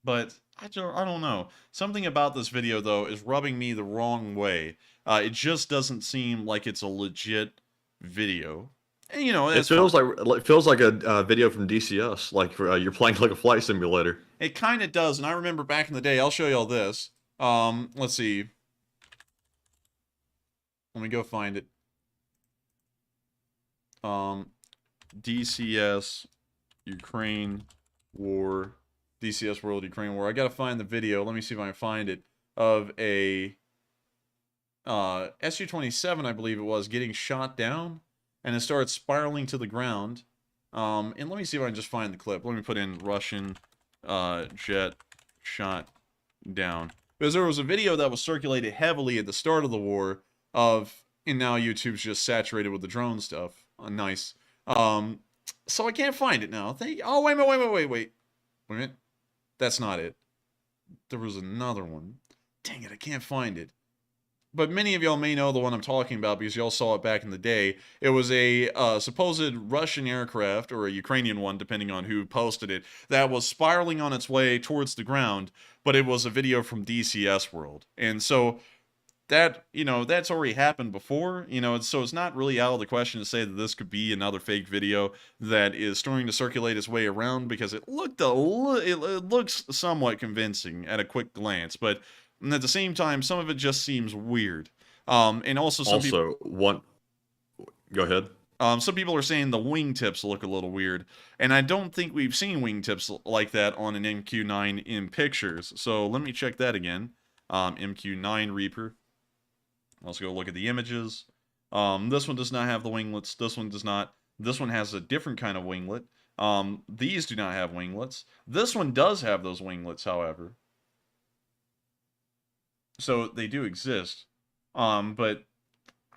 But I don't know. Something about this video, though, is rubbing me the wrong way. It just doesn't seem like it's a legit video. And, you know, it feels like a video from DCS, like you're playing like a flight simulator. It kind of does, and I remember back in the day. I'll show you all this. Let's see. Let me go find it. DCS Ukraine War, DCS World Ukraine War. I gotta find the video. Let me see if I can find it of a Su-27, I believe it was, getting shot down. And it starts spiraling to the ground. And let me see if I can just find the clip. Let me put in Russian jet shot down. Because there was a video that was circulated heavily at the start of the war of, and now YouTube's just saturated with the drone stuff. Nice. So I can't find it now. Oh, wait a minute. Wait a minute. That's not it. There was another one. Dang it, I can't find it. But many of y'all may know the one I'm talking about because y'all saw it back in the day. It was a supposed Russian aircraft, or a Ukrainian one, depending on who posted it, that was spiraling on its way towards the ground, but it was a video from DCS World. And so that, you know, that's already happened before, you know, so it's not really out of the question to say that this could be another fake video that is starting to circulate its way around, because it looks somewhat convincing at a quick glance, but and at the same time, some of it just seems weird. And also some people... Go ahead. Some people are saying the wingtips look a little weird. And I don't think we've seen wingtips like that on an MQ-9 in pictures. So let me check that again. MQ-9 Reaper. Let's go look at the images. This one does not have the winglets. This one does not. This one has a different kind of winglet. These do not have winglets. This one does have those winglets, however. So they do exist, but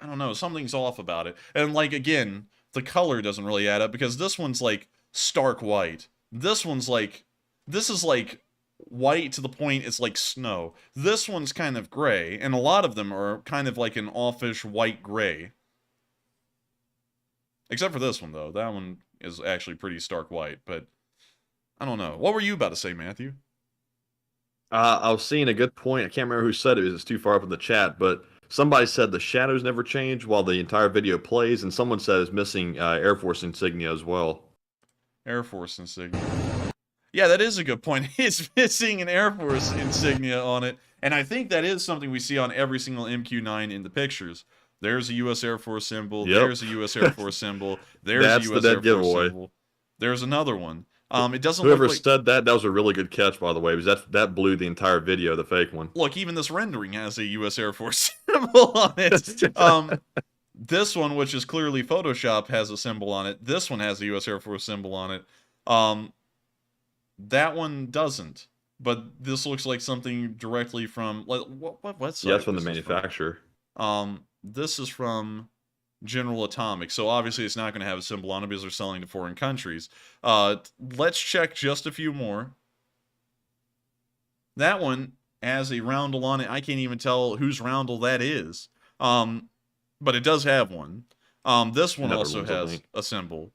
I don't know, something's off about it. And like, again, the color doesn't really add up, because this one's like stark white. This one's like, this is like white to the point it's like snow. This one's kind of gray, and a lot of them are kind of like an offish white gray. Except for this one, though. That one is actually pretty stark white, but I don't know. What were you about to say, Matthew? I was seeing a good point. I can't remember who said it because it's too far up in the chat, but somebody said the shadows never change while the entire video plays, and someone said it's missing Air Force insignia as well. Air Force insignia. Yeah, that is a good point. It's missing an Air Force insignia on it, and I think that is something we see on every single MQ-9 in the pictures. There's a U.S. Air Force symbol. Yep. There's a U.S. Air Force symbol. There's a U.S. Air Force symbol. There's another one. It doesn't Whoever look like... said that was a really good catch, by the way, because that blew the entire video, the fake one. Look, even this rendering has a U.S. Air Force symbol on it. This one, which is clearly Photoshop, has a symbol on it. This one has a U.S. Air Force symbol on it. That one doesn't. But this looks like something directly from... What site? Yeah, that's from the manufacturer. This is from General Atomics. So obviously it's not going to have a symbol on it because they're selling to foreign countries. Let's check just a few more. That one has a roundel on it. I can't even tell whose roundel that is. But it does have one. This one also has a symbol.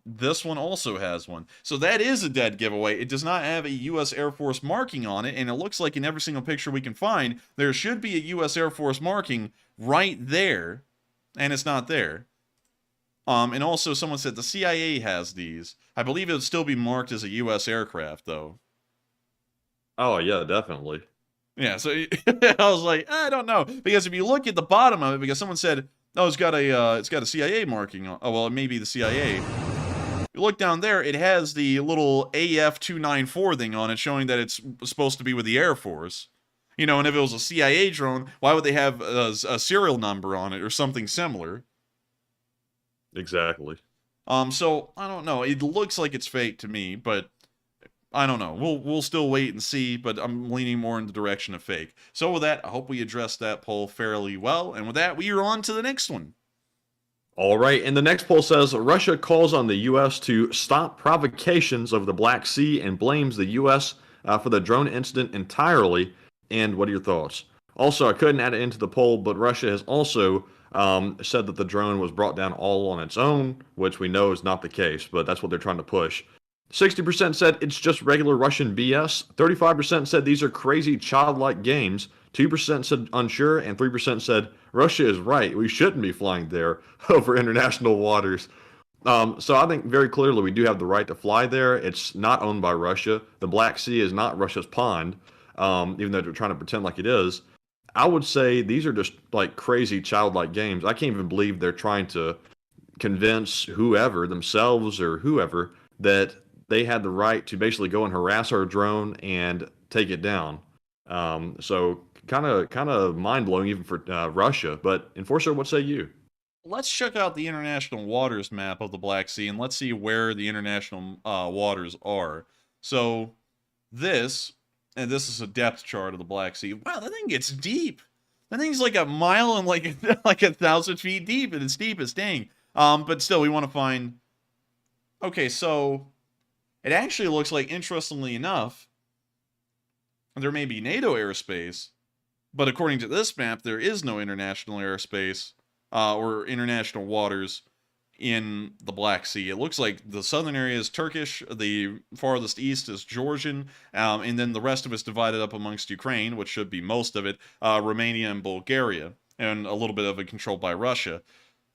This one also has one. So that is a dead giveaway. It does not have a U.S. Air Force marking on it, and it looks like in every single picture we can find, there should be a U.S. Air Force marking right there, and it's not there. And also someone said the CIA has these. I believe it would still be marked as a U.S. aircraft, though. Oh, yeah, definitely. Yeah, so I was like, I don't know. Because if you look at the bottom of it, because someone said, oh, it's got a CIA marking on. Oh, well, it may be the CIA. You look down there, it has the little AF-294 thing on it, showing that it's supposed to be with the Air Force. You know, and if it was a CIA drone, why would they have a serial number on it or something similar? Exactly. So I don't know. It looks like it's fake to me, but I don't know. We'll still wait and see, but I'm leaning more in the direction of fake. So with that, I hope we addressed that poll fairly well. And with that, we are on to the next one. All right, and the next poll says, Russia calls on the U.S. to stop provocations over the Black Sea and blames the U.S. For the drone incident entirely. And what are your thoughts? Also, I couldn't add it into the poll, but Russia has also said that the drone was brought down all on its own, which we know is not the case, but that's what they're trying to push. 60% said it's just regular Russian BS. 35% said these are crazy childlike games. 2% said unsure, and 3% said Russia is right. We shouldn't be flying there over international waters. So I think very clearly we do have the right to fly there. It's not owned by Russia. The Black Sea is not Russia's pond, even though they're trying to pretend like it is. I would say these are just like crazy childlike games. I can't even believe they're trying to convince whoever, themselves or whoever, that they had the right to basically go and harass our drone and take it down. So kind of mind-blowing even for Russia. But Enforcer, what say you? Let's check out the international waters map of the Black Sea, and let's see where the international waters are. So this is a depth chart of the Black Sea. Wow, that thing gets deep. That thing's like a mile and like 1,000 feet deep, and it's deep as dang. But still, we want to find... Okay, so... It actually looks like, interestingly enough, there may be NATO airspace, but according to this map, there is no international airspace or international waters in the Black Sea. It looks like the southern area is Turkish, the farthest east is Georgian, and then the rest of it's divided up amongst Ukraine, which should be most of it, Romania and Bulgaria, and a little bit of it controlled by Russia.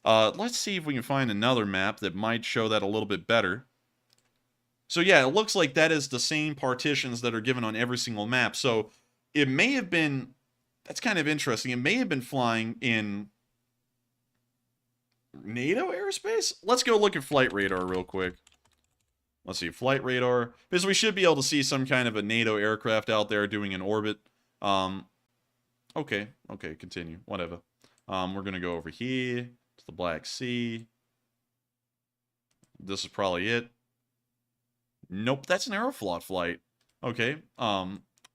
Let's see if we can find another map that might show that a little bit better. So yeah, it looks like that is the same partitions that are given on every single map. So it may have been, that's kind of interesting, it may have been flying in NATO airspace? Let's go look at flight radar real quick. Let's see, flight radar, because we should be able to see some kind of a NATO aircraft out there doing an orbit. Okay, continue, whatever. We're going to go over here to the Black Sea. This is probably it. Nope, that's an Aeroflot flight. Okay,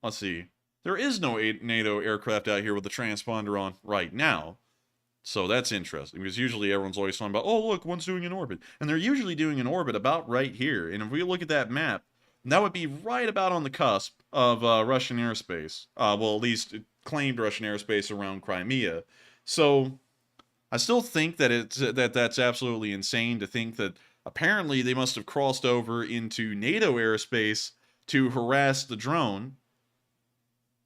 let's see. There is no NATO aircraft out here with a transponder on right now. So that's interesting, because usually everyone's always talking about, oh, look, one's doing an orbit. And they're usually doing an orbit about right here. And if we look at that map, that would be right about on the cusp of Russian airspace. Well, at least claimed Russian airspace around Crimea. So I still think that that's absolutely insane to think that apparently they must have crossed over into NATO airspace to harass the drone.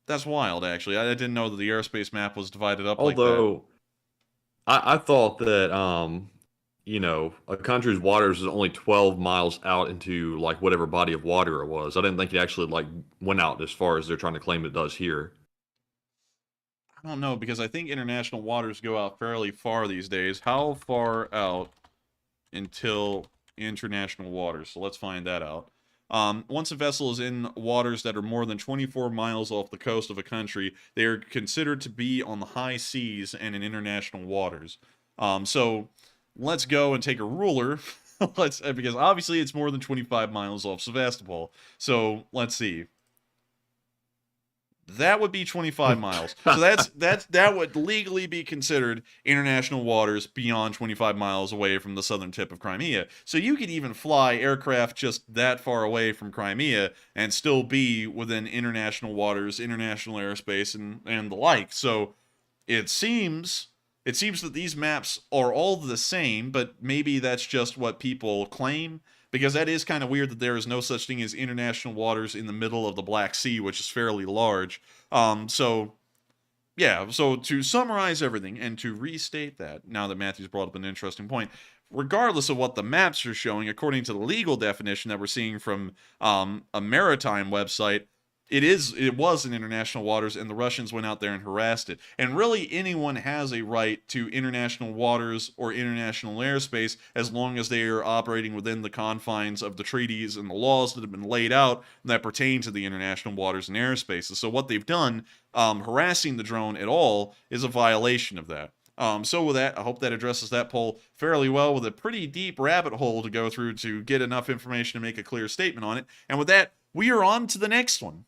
That's wild, actually. I didn't know that the airspace map was divided up like that. Although, I thought that, you know, a country's waters is only 12 miles out into, like, whatever body of water it was. I didn't think it actually, like, went out as far as they're trying to claim it does here. I don't know, because I think international waters go out fairly far these days. How far out until international waters. So let's find that out. Once a vessel is in waters that are more than 24 miles off the coast of a country, they are considered to be on the high seas and in international waters. So let's go and take a ruler. Because obviously it's more than 25 miles off Sevastopol. So let's see. That would be 25 miles. So that would legally be considered international waters beyond 25 miles away from the southern tip of Crimea. So you could even fly aircraft just that far away from Crimea and still be within international waters, international airspace, and the like. So it seems that these maps are all the same, but maybe that's just what people claim. Because that is kind of weird that there is no such thing as international waters in the middle of the Black Sea, which is fairly large. So to summarize everything and to restate that, now that Matthew's brought up an interesting point, regardless of what the maps are showing, according to the legal definition that we're seeing from a maritime website, it was in international waters, and the Russians went out there and harassed it. And really, anyone has a right to international waters or international airspace as long as they are operating within the confines of the treaties and the laws that have been laid out that pertain to the international waters and airspaces. So what they've done, harassing the drone at all, is a violation of that. So with that, I hope that addresses that poll fairly well, with a pretty deep rabbit hole to go through to get enough information to make a clear statement on it. And with that, we are on to the next one.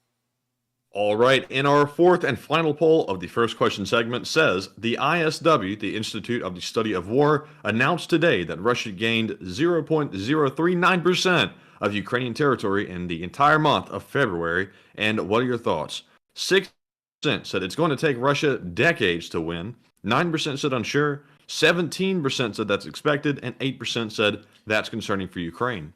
All right, in our fourth and final poll of the first question segment says, the ISW, the Institute of the Study of War, announced today that Russia gained 0.039% of Ukrainian territory in the entire month of February. And what are your thoughts? 6% said it's going to take Russia decades to win, 9% said unsure, 17% said that's expected, and 8% said that's concerning for Ukraine.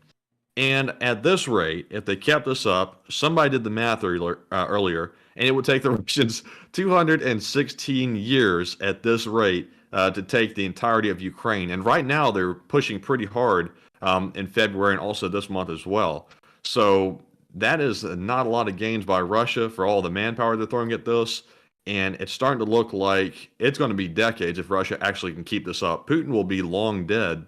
And at this rate, if they kept this up, somebody did the math earlier, and it would take the Russians 216 years at this rate to take the entirety of Ukraine. And right now, they're pushing pretty hard in February and also this month as well. So that is not a lot of gains by Russia for all the manpower they're throwing at this. And it's starting to look like it's going to be decades if Russia actually can keep this up. Putin will be long dead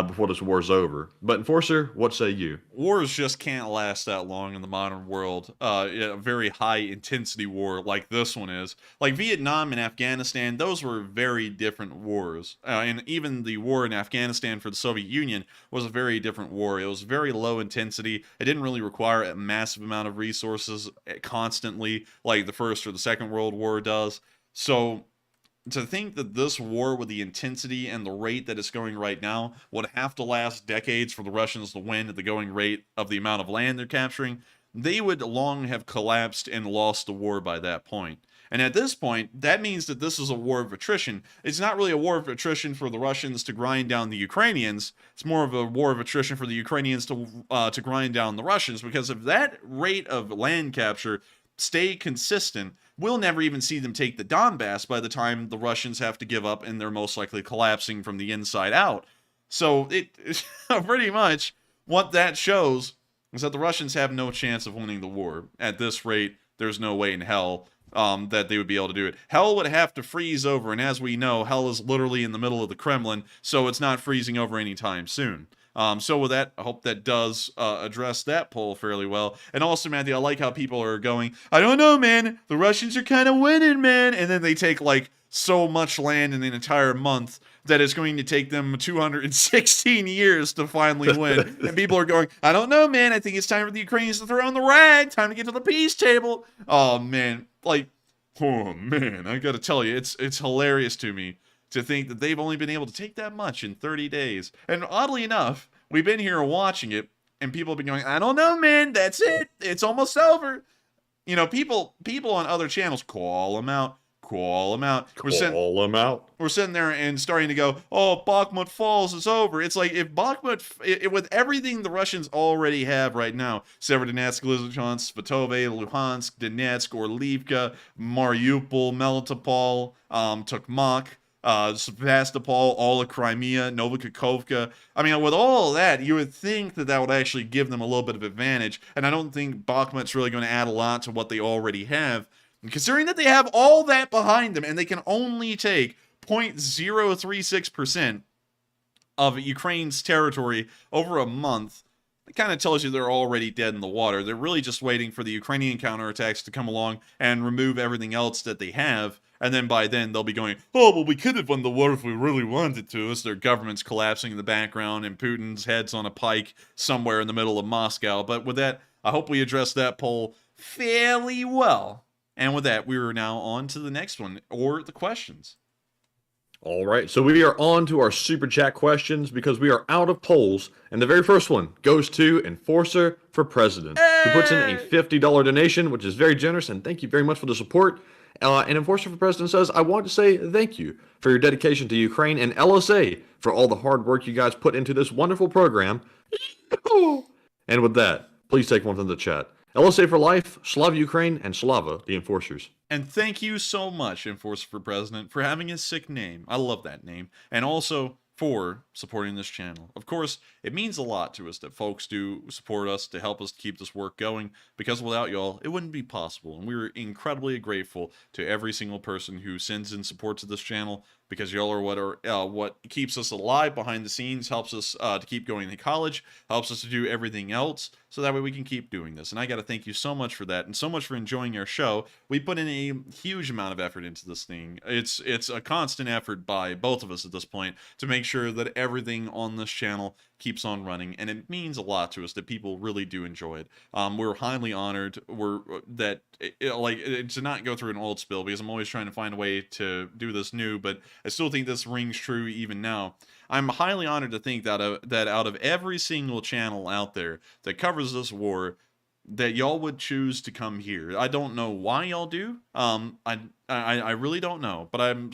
before this war's over. But Enforcer, what say you? Wars just can't last that long in the modern world. A very high intensity war like this one is. Like Vietnam and Afghanistan, those were very different wars. And even the war in Afghanistan for the Soviet Union was a very different war. It was very low intensity. It didn't really require a massive amount of resources constantly like the First or the Second World War does. So to think that this war, with the intensity and the rate that it's going right now, would have to last decades for the Russians to win at the going rate of the amount of land they're capturing, they would long have collapsed and lost the war by that point. And at this point, that means that this is a war of attrition. It's not really a war of attrition for the Russians to grind down the Ukrainians. It's more of a war of attrition for the Ukrainians to grind down the Russians, because if that rate of land capture stay consistent, we'll never even see them take the Donbass by the time the Russians have to give up and they're most likely collapsing from the inside out. So it pretty much what that shows is that the Russians have no chance of winning the war. At this rate, there's no way in hell that they would be able to do it. Hell would have to freeze over, and as we know, hell is literally in the middle of the Kremlin, so it's not freezing over anytime soon. So with that, I hope that does address that poll fairly well. And also, Matthew, I like how people are going, I don't know, man, the Russians are kind of winning, man. And then they take, like, so much land in an entire month that it's going to take them 216 years to finally win. And people are going, I don't know, man, I think it's time for the Ukrainians to throw in the rag, time to get to the peace table. Oh, man, like, oh, man, I gotta tell you, it's hilarious to me to think that they've only been able to take that much in 30 days. And oddly enough, we've been here watching it, and people have been going, I don't know, man, that's it. It's almost over. You know, people on other channels call them out. We're sitting there and starting to go, oh, Bakhmut falls, it's over. It's like, if Bakhmut, with everything the Russians already have right now, Severodonetsk, Lysychansk, Svatove, Luhansk, Donetsk, Orlivka, Mariupol, Melitopol, Tokmak, Sevastopol, all of Crimea, Novokakhovka. I mean, with all that, you would think that that would actually give them a little bit of advantage, and I don't think Bakhmut's really going to add a lot to what they already have. And considering that they have all that behind them, and they can only take 0.036% of Ukraine's territory over a month, it kind of tells you they're already dead in the water. They're really just waiting for the Ukrainian counterattacks to come along and remove everything else that they have. And then by then, they'll be going, oh, well, we could have won the war if we really wanted to. As their government's collapsing in the background and Putin's head's on a pike somewhere in the middle of Moscow. But with that, I hope we addressed that poll fairly well. And with that, we are now on to the next one, or the questions. All right, so we are on to our super chat questions because we are out of polls. And the very first one goes to Enforcer for President, who puts in a $50 donation, which is very generous, and thank you very much for the support. And Enforcer for President says, I want to say thank you for your dedication to Ukraine and LSA for all the hard work you guys put into this wonderful program. And with that, please take one from the chat. LSA for life, Slava Ukraine, and Slava the Enforcers. And thank you so much, Enforcer for President, for having a sick name. I love that name. And also for supporting this channel. Of course, it means a lot to us that folks do support us to help us keep this work going, because without y'all, it wouldn't be possible. And we're incredibly grateful to every single person who sends in support to this channel, because y'all are what keeps us alive behind the scenes, helps us to keep going to college, helps us to do everything else, so that way we can keep doing this. And I got to thank you so much for that, and so much for enjoying our show. We put in a huge amount of effort into this thing. It's a constant effort by both of us at this point to make sure that everything on this channel keeps on running, and it means a lot to us that people really do enjoy it. We're highly honored to not go through an old spill, because I'm always trying to find a way to do this new, but I still think this rings true even now. I'm highly honored to think that out of every single channel out there that covers this war, that y'all would choose to come here. I don't know why y'all do. I really don't know, but I'm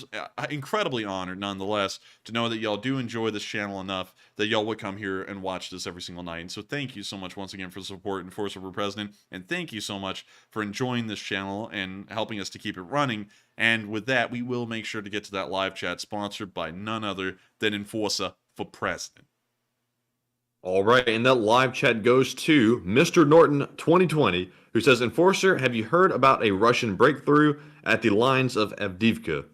incredibly honored nonetheless to know that y'all do enjoy this channel enough that y'all would come here and watch this every single night. And so thank you so much once again for the support, Enforcer for President, and thank you so much for enjoying this channel and helping us to keep it running. And with that, we will make sure to get to that live chat sponsored by none other than Enforcer for President. All right, and that live chat goes to Mr. Norton 2020, who says, Enforcer, have you heard about a Russian breakthrough at the lines of Avdiivka?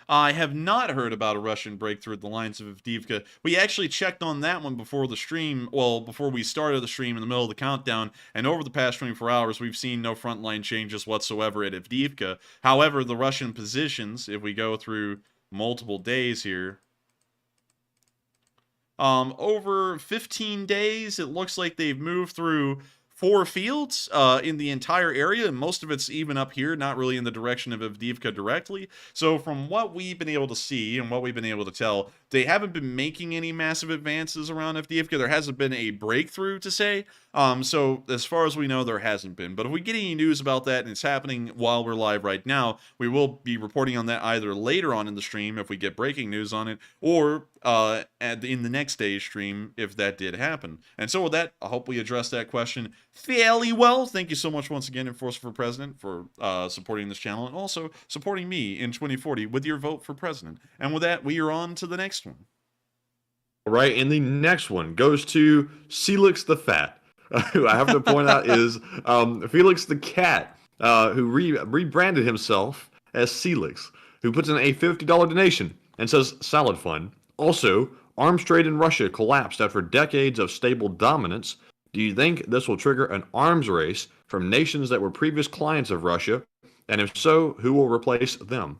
I have not heard about a Russian breakthrough at the lines of Avdiivka. We actually checked on that one before the stream, well, before we started the stream in the middle of the countdown, and over the past 24 hours, we've seen no frontline changes whatsoever at Avdiivka. However, the Russian positions, if we go through multiple days here, over 15 days, it looks like they've moved through 4 fields in the entire area, and most of it's even up here, not really in the direction of Avdiivka directly. So from what we've been able to see and what we've been able to tell, they haven't been making any massive advances around Avdiivka. There hasn't been a breakthrough to say. So as far as we know, there hasn't been. But if we get any news about that, and it's happening while we're live right now, we will be reporting on that either later on in the stream if we get breaking news on it, or in the next day's stream if that did happen. And so with that, I hope we addressed that question fairly well. Thank you so much once again, Enforcer for President, for supporting this channel, and also supporting me in 2040 with your vote for president. And with that, we are on to the next one. All right, and the next one goes to Felix the Fat, who I have to point out is Felix the Cat, who rebranded himself as Felix, who puts in a $50 donation and says, Salad Fund. Also, arms trade in Russia collapsed after decades of stable dominance. Do you think this will trigger an arms race from nations that were previous clients of Russia? And if so, who will replace them?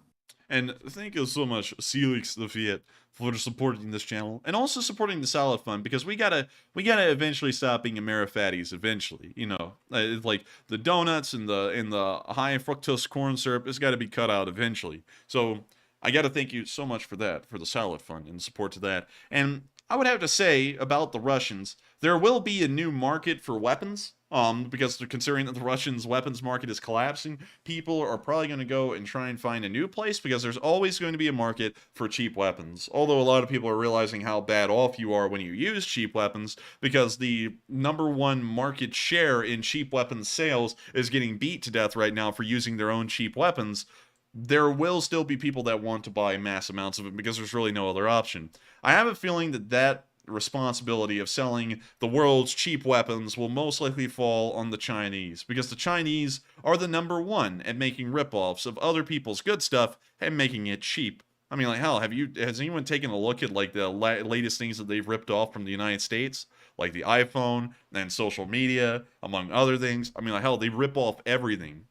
And thank you so much, Felix the Fiat, for supporting this channel, and also supporting the Salad Fund, because we gotta eventually stop being Amerifatties eventually. You know, like the donuts and the high fructose corn syrup has got to be cut out eventually. So I got to thank you so much for that, for the Salad Fund and support to that. And I would have to say about the Russians, there will be a new market for weapons. Because they're considering that the Russians' weapons market is collapsing, people are probably going to go and try and find a new place, because there's always going to be a market for cheap weapons. Although a lot of people are realizing how bad off you are when you use cheap weapons, because the #1 market share in cheap weapons sales is getting beat to death right now for using their own cheap weapons. There will still be people that want to buy mass amounts of it, because there's really no other option. I have a feeling that responsibility of selling the world's cheap weapons will most likely fall on the Chinese, because the Chinese are the #1 at making ripoffs of other people's good stuff and making it cheap. I mean, like, hell, has anyone taken a look at like the latest things that they've ripped off from the United States, like the iPhone and social media, among other things? I mean, like, hell, they rip off everything.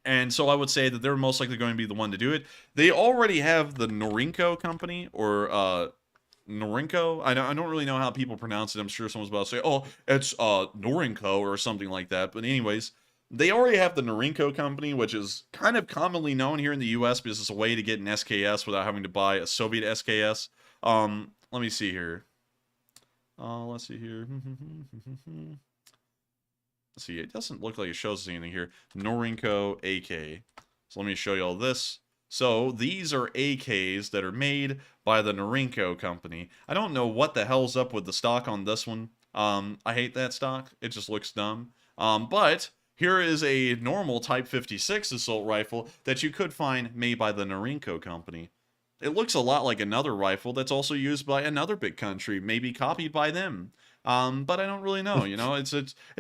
And so I would say that they're most likely going to be the one to do it. They already have the Norinco company, or Norinco. I don't really know how people pronounce it. I'm sure someone's about to say, "Oh, it's Norinco" or something like that. But anyways, they already have the Norinco company, which is kind of commonly known here in the U.S. because it's a way to get an SKS without having to buy a Soviet SKS. Let me see here. Let's see here. Let's see, it doesn't look like it shows us anything here. Norinco AK. So let me show you all this. So these are AKs that are made by the Norinco company. I don't know what the hell's up with the stock on this one. I hate that stock. It just looks dumb. But here is a normal Type 56 assault rifle that you could find made by the Norinco company. It looks a lot like another rifle that's also used by another big country, maybe copied by them. But I don't really know, you know, it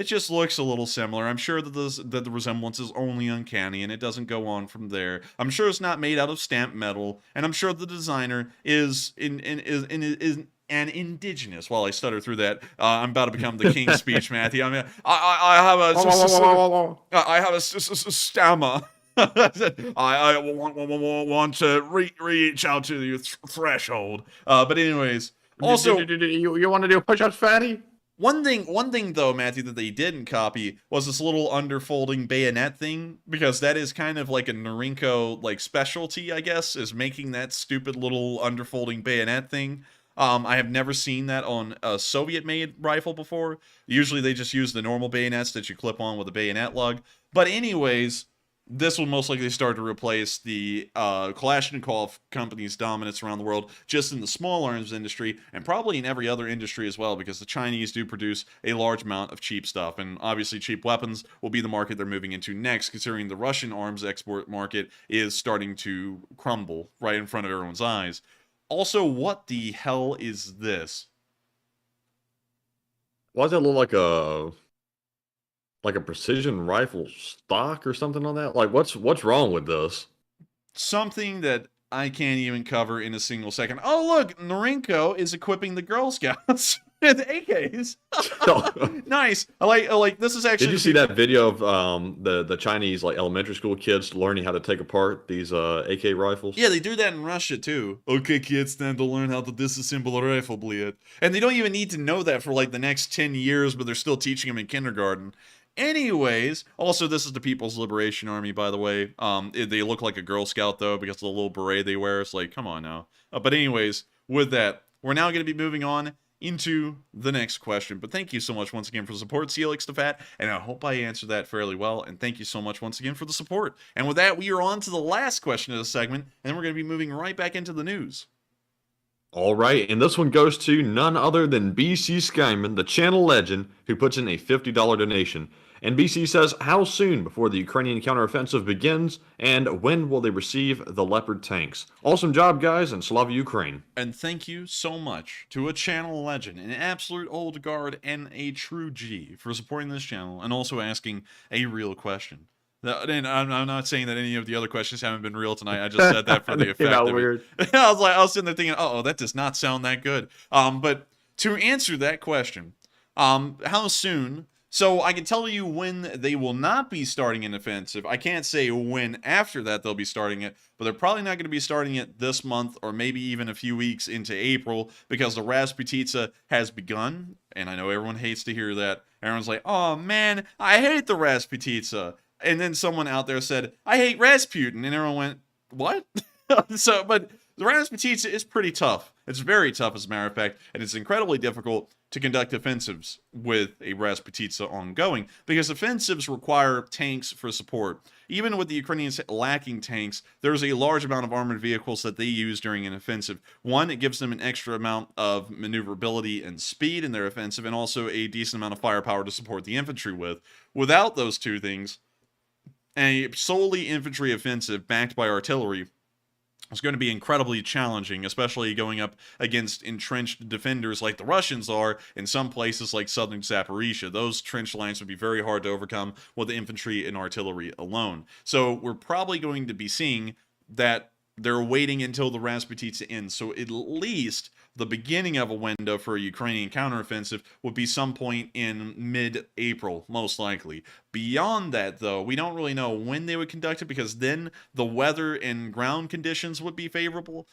just looks a little similar. I'm sure that the resemblance is only uncanny and it doesn't go on from there. I'm sure it's not made out of stamped metal, and I'm sure the designer is an indigenous. While I stutter through that, I'm about to become the King's Speech, Matthew. I mean, I have a stammer. I want to reach out to your threshold. But anyways. Also, you want to do push-ups, fatty? One thing though, Matthew, that they didn't copy was this little underfolding bayonet thing, because that is kind of like a Norinco like specialty, I guess, is making that stupid little underfolding bayonet thing. I have never seen that on a Soviet-made rifle before. Usually they just use the normal bayonets that you clip on with a bayonet lug. But anyways, this will most likely start to replace the Kalashnikov company's dominance around the world, just in the small arms industry, and probably in every other industry as well, because the Chinese do produce a large amount of cheap stuff, and obviously cheap weapons will be the market they're moving into next, considering the Russian arms export market is starting to crumble right in front of everyone's eyes. Also, what the hell is this? Why does that look like a precision rifle stock or something on that? Like, what's wrong with this? Something that I can't even cover in a single second. Oh, look, Norinco is equipping the Girl Scouts with AKs. Nice. I like this is actually. Did you see that video of the Chinese like elementary school kids learning how to take apart these AK rifles? Yeah, they do that in Russia too. Okay, kids, time to learn how to disassemble a rifle blade. And they don't even need to know that for like the next 10 years, but they're still teaching them in kindergarten. Anyways, also this is the People's Liberation Army, by the way. They look like a Girl Scout though because of the little beret they wear. It's like, come on now. But anyways, with that, we're now going to be moving on into the next question. But thank you so much once again for the support, Celix the Fat, and I hope I answered that fairly well. And thank you so much once again for the support. And with that, we are on to the last question of the segment, and then we're going to be moving right back into the news. All right, and this one goes to none other than BC Skyman, the channel legend, who puts in a $50 donation. And BC says, how soon before the Ukrainian counteroffensive begins, and when will they receive the Leopard tanks? Awesome job, guys, and Slava Ukraine. And thank you so much to a channel legend, an absolute old guard, and a true G for supporting this channel, and also asking a real question. And I'm not saying that any of the other questions haven't been real tonight. I just said that for the effect of weird. it. I was sitting there thinking, oh, that does not sound that good. But to answer that question, how soon? So I can tell you when they will not be starting an offensive. I can't say when after that they'll be starting it, but they're probably not going to be starting it this month or maybe even a few weeks into April, because the Rasputitsa has begun. And I know everyone hates to hear that. Everyone's like, oh man, I hate the Rasputitsa. And then someone out there said, I hate Rasputin. And everyone went, what? But the Rasputitsa is pretty tough. It's very tough, as a matter of fact, and it's incredibly difficult to conduct offensives with a Rasputitsa ongoing, because offensives require tanks for support. Even with the Ukrainians lacking tanks, there's a large amount of armored vehicles that they use during an offensive. One, it gives them an extra amount of maneuverability and speed in their offensive, and also a decent amount of firepower to support the infantry with. Without those two things, a solely infantry offensive backed by artillery is going to be incredibly challenging, especially going up against entrenched defenders like the Russians are in some places like southern Zaporizhia. Those trench lines would be very hard to overcome with the infantry and artillery alone. So we're probably going to be seeing that they're waiting until the Rasputitsa ends. So at least the beginning of a window for a Ukrainian counteroffensive would be some point in mid-April, most likely. Beyond that, though, we don't really know when they would conduct it, because then the weather and ground conditions would be favorable.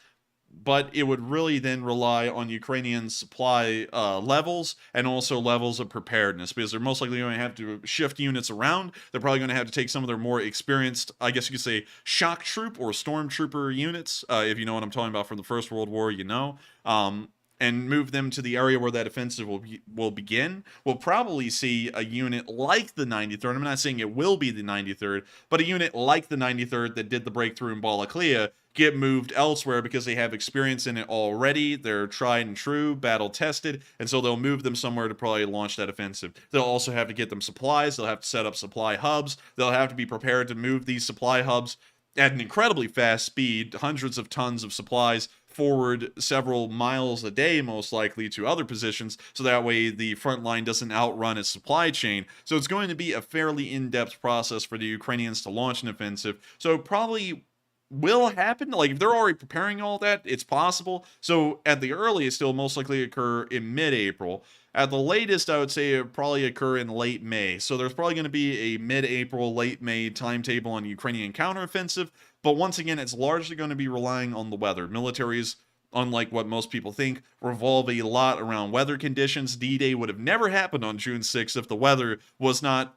But it would really then rely on Ukrainian supply levels and also levels of preparedness, because they're most likely going to have to shift units around. They're probably going to have to take some of their more experienced, I guess you could say, shock troop or stormtrooper units, if you know what I'm talking about from the First World War, you know, and move them to the area where that offensive will begin. We'll probably see a unit like the 93rd. I'm not saying it will be the 93rd, but a unit like the 93rd that did the breakthrough in Balaklia get moved elsewhere because they have experience in it already. They're tried and true, battle tested, and so they'll move them somewhere to probably launch that offensive. They'll also have to get them supplies. They'll have to set up supply hubs. They'll have to be prepared to move these supply hubs at an incredibly fast speed, hundreds of tons of supplies forward several miles a day, most likely, to other positions, so that way the front line doesn't outrun its supply chain. So it's going to be a fairly in-depth process for the Ukrainians to launch an offensive. So probably will happen. Like, if they're already preparing all that, it's possible. So at the earliest, it'll most likely occur in mid-April. At the latest, I would say it would probably occur in late May. So there's probably going to be a mid-April, late May timetable on Ukrainian counteroffensive. But once again, it's largely going to be relying on the weather. Militaries, unlike what most people think, revolve a lot around weather conditions. D-Day would have never happened on June 6th if the weather was not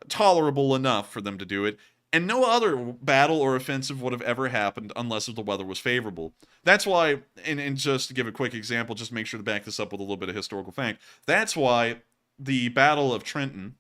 tolerable enough for them to do it. And no other battle or offensive would have ever happened unless if the weather was favorable. That's why, and just to give a quick example, just make sure to back this up with a little bit of historical fact, that's why the Battle of Trenton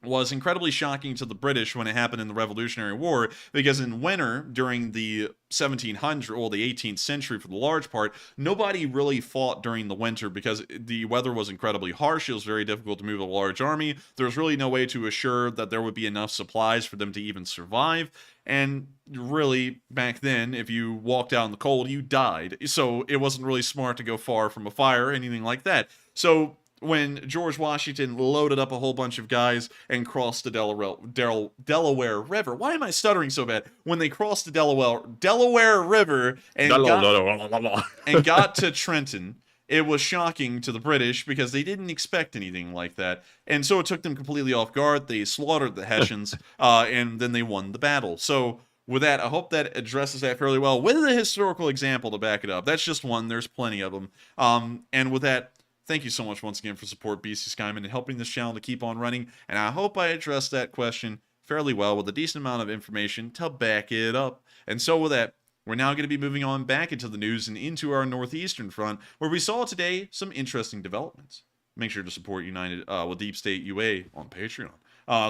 was incredibly shocking to the British when it happened in the Revolutionary War, because in winter, during the 1700s, or the 18th century for the large part, nobody really fought during the winter because the weather was incredibly harsh. It was very difficult to move a large army. There was really no way to assure that there would be enough supplies for them to even survive. And really, back then, if you walked out in the cold, you died. So it wasn't really smart to go far from a fire or anything like that. So when George Washington loaded up a whole bunch of guys and crossed the Delaware River. Why am I stuttering so bad? When they crossed the Delaware River and got to Trenton, it was shocking to the British because they didn't expect anything like that. And so it took them completely off guard. They slaughtered the Hessians, and then they won the battle. So with that, I hope that addresses that fairly well, with a historical example to back it up. That's just one. There's plenty of them. And with that, thank you so much once again for support, BC Skyman, and helping this channel to keep on running. And I hope I addressed that question fairly well with a decent amount of information to back it up. And so with that, we're now going to be moving on back into the news and into our northeastern front, where we saw today some interesting developments. Make sure to support United with Deep State UA on Patreon.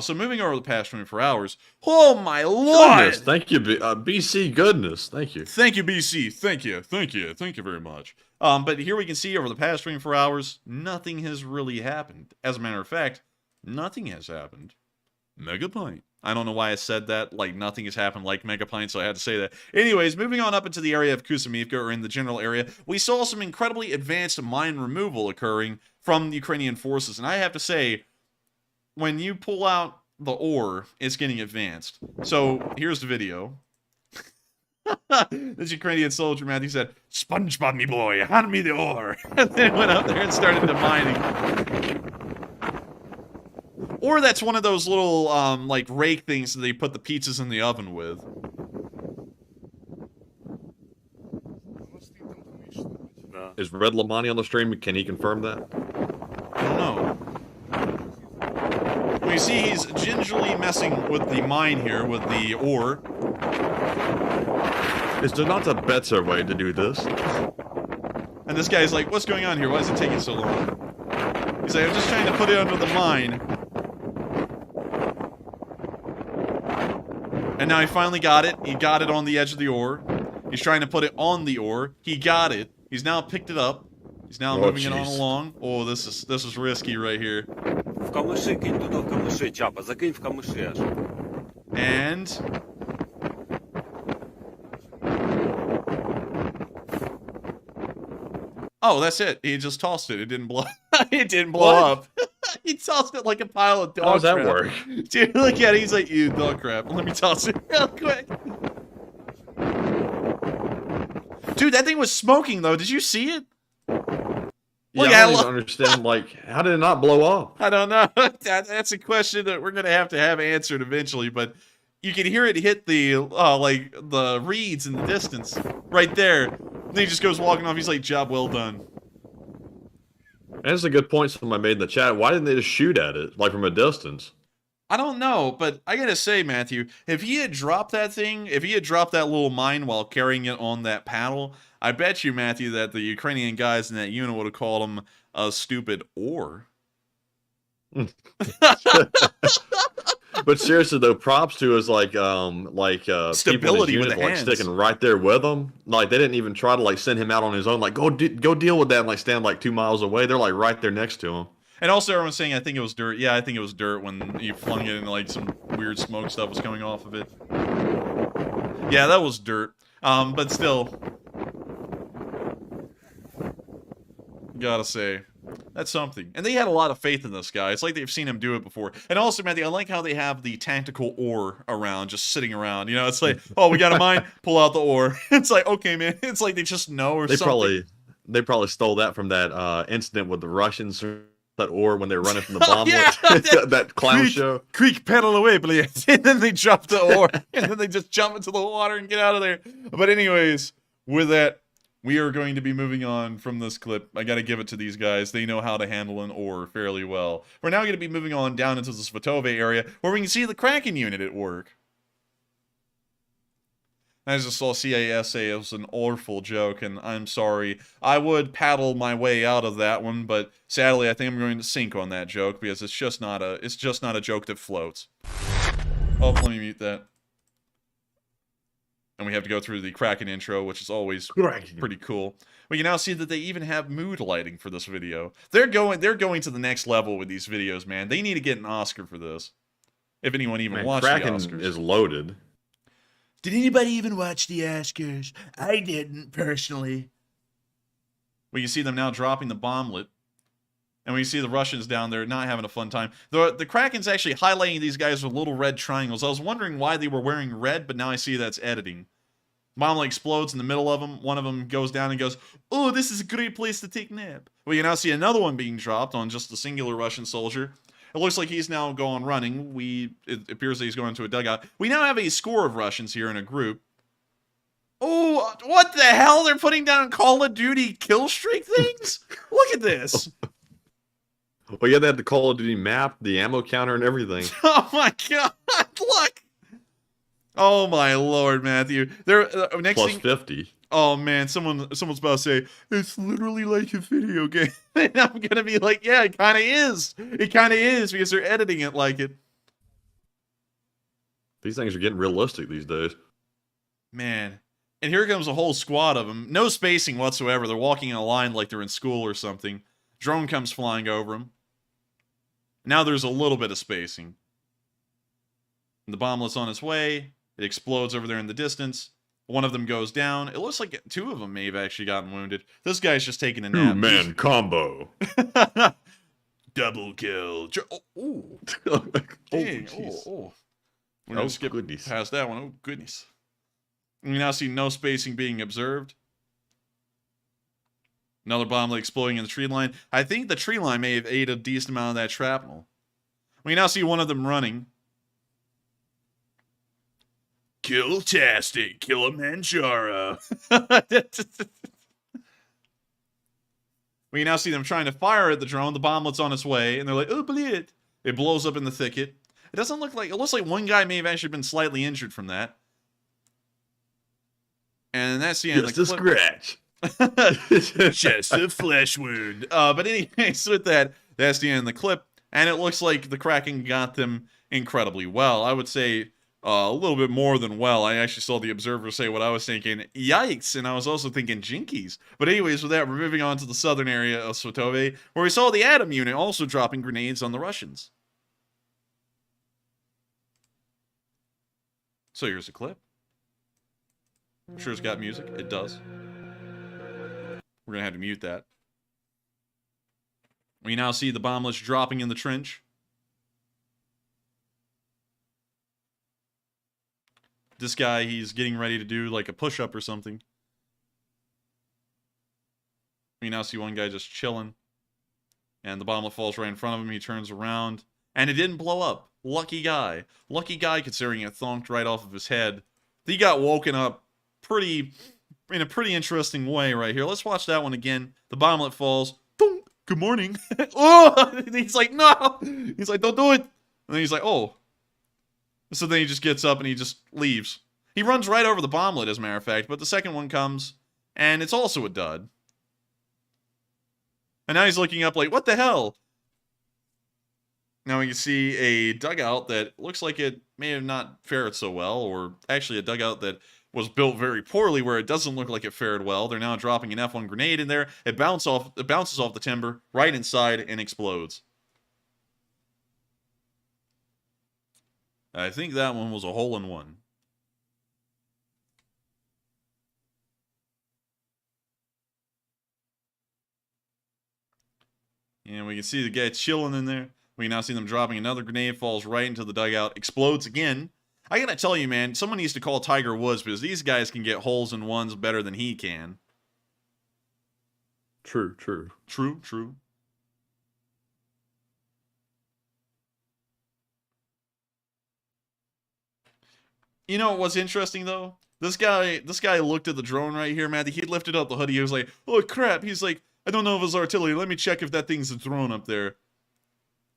So moving over the past 24 hours. Oh my lord! Goodness, thank you, BC. Goodness, thank you. Thank you, BC. Thank you very much. But here we can see over the past 24 hours, nothing has really happened. As a matter of fact, nothing has happened. Megapint. I don't know why I said that, like nothing has happened like Megapint, so I had to say that. Anyways, moving on up into the area of Kusumivka, or in the general area, we saw some incredibly advanced mine removal occurring from the Ukrainian forces. And I have to say, when you pull out the ore, it's getting advanced. So, here's the video. This Ukrainian soldier, Matthew, said, "SpongeBob, me boy, hand me the ore." And then went up there and started the mining. Or that's one of those little, like, rake things that they put the pizzas in the oven with. Is Red Lamani on the stream? Can he confirm that? I don't know. Well, you see, he's gingerly messing with the mine here, with the ore. Is there not a better way to do this? And this guy's like, what's going on here? Why is it taking so long? He's like, I'm just trying to put it under the mine. And now he finally got it. He got it on the edge of the ore. He's trying to put it on the ore. He got it. He's now picked it up. He's now moving it on along. Oh, this is risky right here. В камыши кинь туда, в камыши, Чапа, закинь в камыши аж. And oh, that's it. He just tossed it. It didn't blow. It didn't blow up. He tossed it like a pile of dog crap. How does that work? Dude, look at it. He's like, "You dog crap. Let me toss it real quick." Dude, that thing was smoking, though. Did you see it? Yeah, Look, I don't even understand, like, how did it not blow up? I don't know. That's a question that we're going to have answered eventually, but you can hear it hit the, like, the reeds in the distance. Right there. And he just goes walking off. He's like, job well done. That's a good point somebody made in the chat. Why didn't they just shoot at it, like, from a distance? I don't know, but I gotta say, Matthew, if he had dropped that thing, if he had dropped that little mine while carrying it on that paddle, I bet you, Matthew, that the Ukrainian guys in that unit would have called him a stupid ore. But seriously though, props to his Stability people with in his unit the like hands. sticking right there with him. Like they didn't even try to like send him out on his own. Like go deal with that and like stand like 2 miles away. They're like right there next to him. And also everyone's saying I think it was dirt. Yeah, I think it was dirt when you flung it and like some weird smoke stuff was coming off of it. Yeah, that was dirt. But still, gotta say, that's something. And they had a lot of faith in this guy. It's like they've seen him do it before. And also, Matthew, I like how they have the tactical ore around, just sitting around. You know, it's like, oh, we got a mine, pull out the ore. It's like, okay, man. It's like they just know or something. They probably stole that from that incident with the Russians. That ore when they were running from the bomb. Yeah, that clown show. Creek, pedal away, please. And then they drop the ore. And then they just jump into the water and get out of there. But anyways, with that, we are going to be moving on from this clip. I got to give it to these guys. They know how to handle an ore fairly well. We're now going to be moving on down into the Svatove area where we can see the Kraken unit at work. I just saw CAS say it was an awful joke, and I'm sorry. I would paddle my way out of that one, but sadly, I think I'm going to sink on that joke because it's just not a joke that floats. Oh, let me mute that. And we have to go through the Kraken intro, which is always pretty cool. We can now see that they even have mood lighting for this video. They're going to the next level with these videos, man. They need to get an Oscar for this. If anyone even watched Kraken the Oscars. is loaded. Did anybody even watch the Oscars? I didn't, personally. We can see them now dropping the bomblet. And we see the Russians down there not having a fun time. The Kraken's actually highlighting these guys with little red triangles. I was wondering why they were wearing red, but now I see that's editing. Bomblet explodes in the middle of them. One of them goes down and goes, oh, this is a great place to take a nap. We can now see another one being dropped on just a singular Russian soldier. It looks like he's now going running. It appears that he's going to a dugout. We now have a score of Russians here in a group. Oh, what the hell? They're putting down Call of Duty kill streak things? Look at this. Well, yeah, they had the Call of Duty map, the ammo counter, and everything. Oh my god, look. Oh my lord, Matthew. They're next Plus thing, 50. Oh man, someone's about to say, it's literally like a video game. And I'm gonna be like, yeah, it kinda is. It kinda is, because they're editing it like it. These things are getting realistic these days. Man. And here comes a whole squad of them. No spacing whatsoever. They're walking in a line like they're in school or something. Drone comes flying over them. Now there's a little bit of spacing. And the bomblet's on its way. It explodes over there in the distance. One of them goes down. It looks like two of them may have actually gotten wounded. This guy's just taking a nap. Two-man combo. Double kill. Oh, dang. Oh. We're going to skip past that one. Oh, goodness. We now see no spacing being observed. Another bomblet exploding in the tree line. I think the tree line may have ate a decent amount of that shrapnel. We now see one of them running. Kill-tastic. Kilimanjaro. We now see them trying to fire at the drone. The bomblet's on its way, and they're like, oh, bleed. It blows up in the thicket. It doesn't look like... It looks like one guy may have actually been slightly injured from that. And that's the end of the clip. Scratch. Just a flesh wound. But anyways, with that, that's the end of the clip. And it looks like the Kraken got them incredibly well. I would say a little bit more than well. I actually saw the observer say what I was thinking. Yikes. And I was also thinking jinkies. But anyways, with that, we're moving on to the southern area of Svatove, where we saw the Atom unit also dropping grenades on the Russians. So here's a clip. I'm sure it's got music. It does. We're going to have to mute that. We now see the bomblets dropping in the trench. This guy, he's getting ready to do like a push-up or something. We now see one guy just chilling. And the bomblet falls right in front of him. He turns around. And it didn't blow up. Lucky guy. Lucky guy considering it thonked right off of his head. He got woken up in a pretty interesting way right here. Let's watch that one again. The bomblet falls. Boom. Good morning. Oh! He's like, no! He's like, don't do it! And then he's like, oh. So then he just gets up and he just leaves. He runs right over the bomblet, as a matter of fact, but the second one comes, and it's also a dud. And now he's looking up like, what the hell? Now we can see a dugout that looks like it may have not fared so well, or actually a dugout that was built very poorly where it doesn't look like it fared well. They're now dropping an F1 grenade in there. It bounces off the timber right inside and explodes. I think that one was a hole-in-one. And we can see the guy chilling in there. We can now see them dropping another grenade, falls right into the dugout, explodes again. I gotta tell you, man, someone needs to call Tiger Woods because these guys can get holes in ones better than he can. True, true. True, true. You know what's interesting, though? This guy looked at the drone right here, man. He lifted up the hoodie. He was like, oh, crap. He's like, I don't know if it's artillery. Let me check if that thing's a drone up there.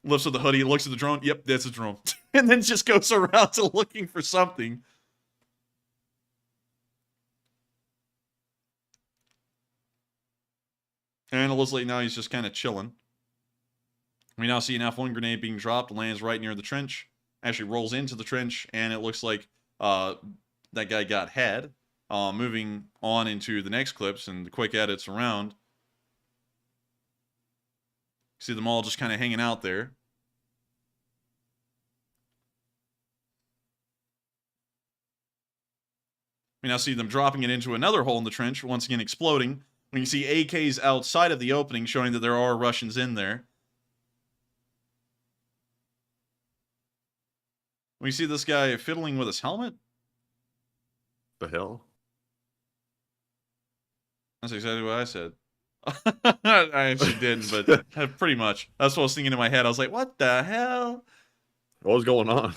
Lifts up the hoodie, looks at the drone. Yep, that's a drone. And then just goes around to looking for something. And it looks like now he's just kind of chilling. We now see an F1 grenade being dropped, lands right near the trench. Actually rolls into the trench, and it looks like that guy got head. Moving on into the next clips and the quick edits around. See them all just kind of hanging out there. We now see them dropping it into another hole in the trench, once again exploding. We can see AKs outside of the opening, showing that there are Russians in there. We see this guy fiddling with his helmet. The hell? That's exactly what I said. I actually didn't, but pretty much. That's what I was thinking in my head. I was like, what the hell? What was going on?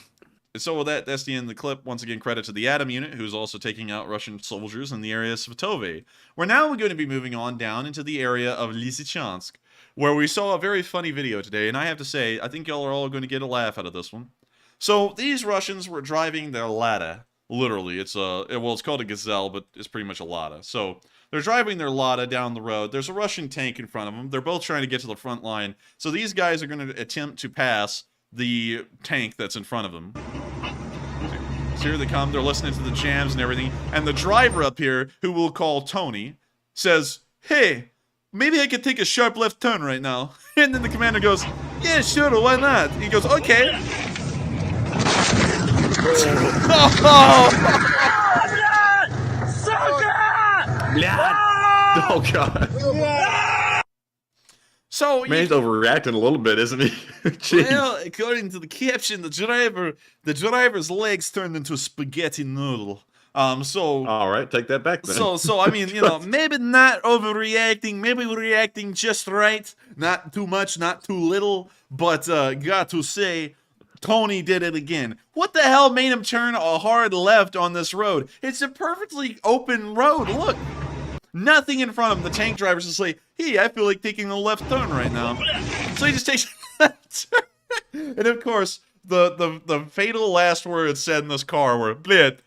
So with that's the end of the clip. Once again, credit to the Atom unit, who's also taking out Russian soldiers in the area of Svatove. We're now going to be moving on down into the area of Lysychansk, where we saw a very funny video today, and I have to say, I think y'all are all going to get a laugh out of this one. So these Russians were driving their Lada. Literally, it's called a Gazelle, but it's pretty much a Lada. So they're driving their Lada down the road. There's a Russian tank in front of them. They're both trying to get to the front line. So these guys are going to attempt to pass the tank that's in front of them. So here they come. They're listening to the jams and everything. And the driver up here, who we'll call Tony, says, hey, maybe I could take a sharp left turn right now. And then the commander goes, yeah, sure, why not? He goes, okay. Oh, God. So Man, he's overreacting a little bit, isn't he? Jeez. Well, according to the caption, the driver's legs turned into a spaghetti noodle. So all right, take that back then. So I mean, you know, maybe not overreacting, maybe reacting just right, not too much, not too little, but got to say, Tony did it again. What the hell made him turn a hard left on this road? It's a perfectly open road. Look. Nothing in front of him. The tank driver's just like, hey, I feel like taking a left turn right now. So he just takes a left turn. And of course, the fatal last words said in this car were, bled.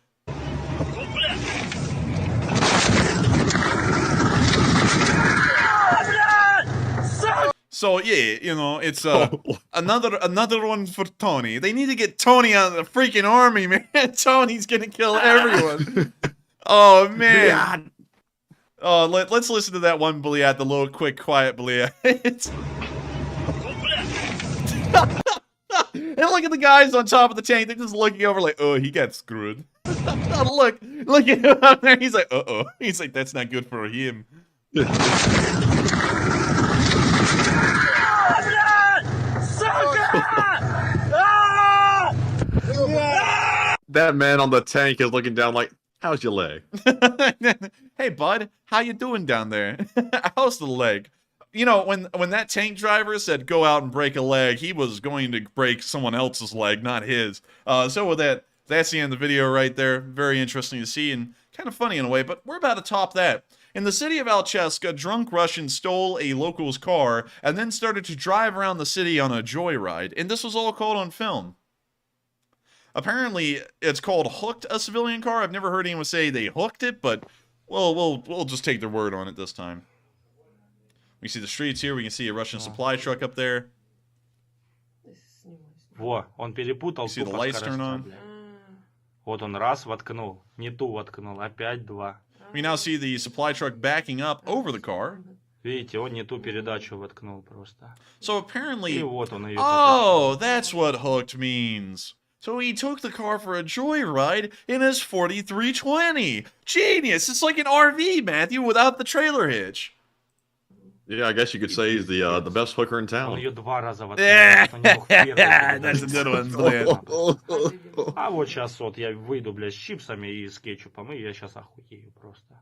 So yeah, you know, it's another one for Tony. They need to get Tony out of the freaking army, man. Tony's gonna kill everyone. Oh man. Oh, let's listen to that one Bliat, the little quick, quiet Bliat. And look at the guys on top of the tank. They're just looking over like, oh, he got screwed. look at him out there. He's like, uh-oh. He's like, that's not good for him. That man on the tank is looking down like, How's your leg? Hey, bud, how you doing down there? How's the leg? You know, when that tank driver said go out and break a leg, he was going to break someone else's leg, not his. So with that, that's the end of the video right there. Very interesting to see and kind of funny in a way, but we're about to top that. In the city of Alcheska, drunk Russians stole a local's car and then started to drive around the city on a joyride, and this was all caught on film. Apparently, it's called hooked a civilian car. I've never heard anyone say they hooked it, but we'll just take their word on it this time. We see the streets here. We can see a Russian supply truck up there. Во, он перепутал. You see the lights turn on. Вот он раз воткнул, не ту воткнул, опять два. We now see the supply truck backing up over the car. Видите, он не ту передачу воткнул просто. So apparently, И вот он ее. oh, that's what hooked means. So he took the car for a joyride in his 4320. Genius! It's like an RV, Matthew, without the trailer hitch. Yeah, I guess you could say he's the best hooker in Он town. ее два раза воткнул. что не мог первый That's a передать. good one, Glenn. А вот сейчас вот я выйду, блядь, с чипсами и с кетчупом, и я сейчас охуею просто.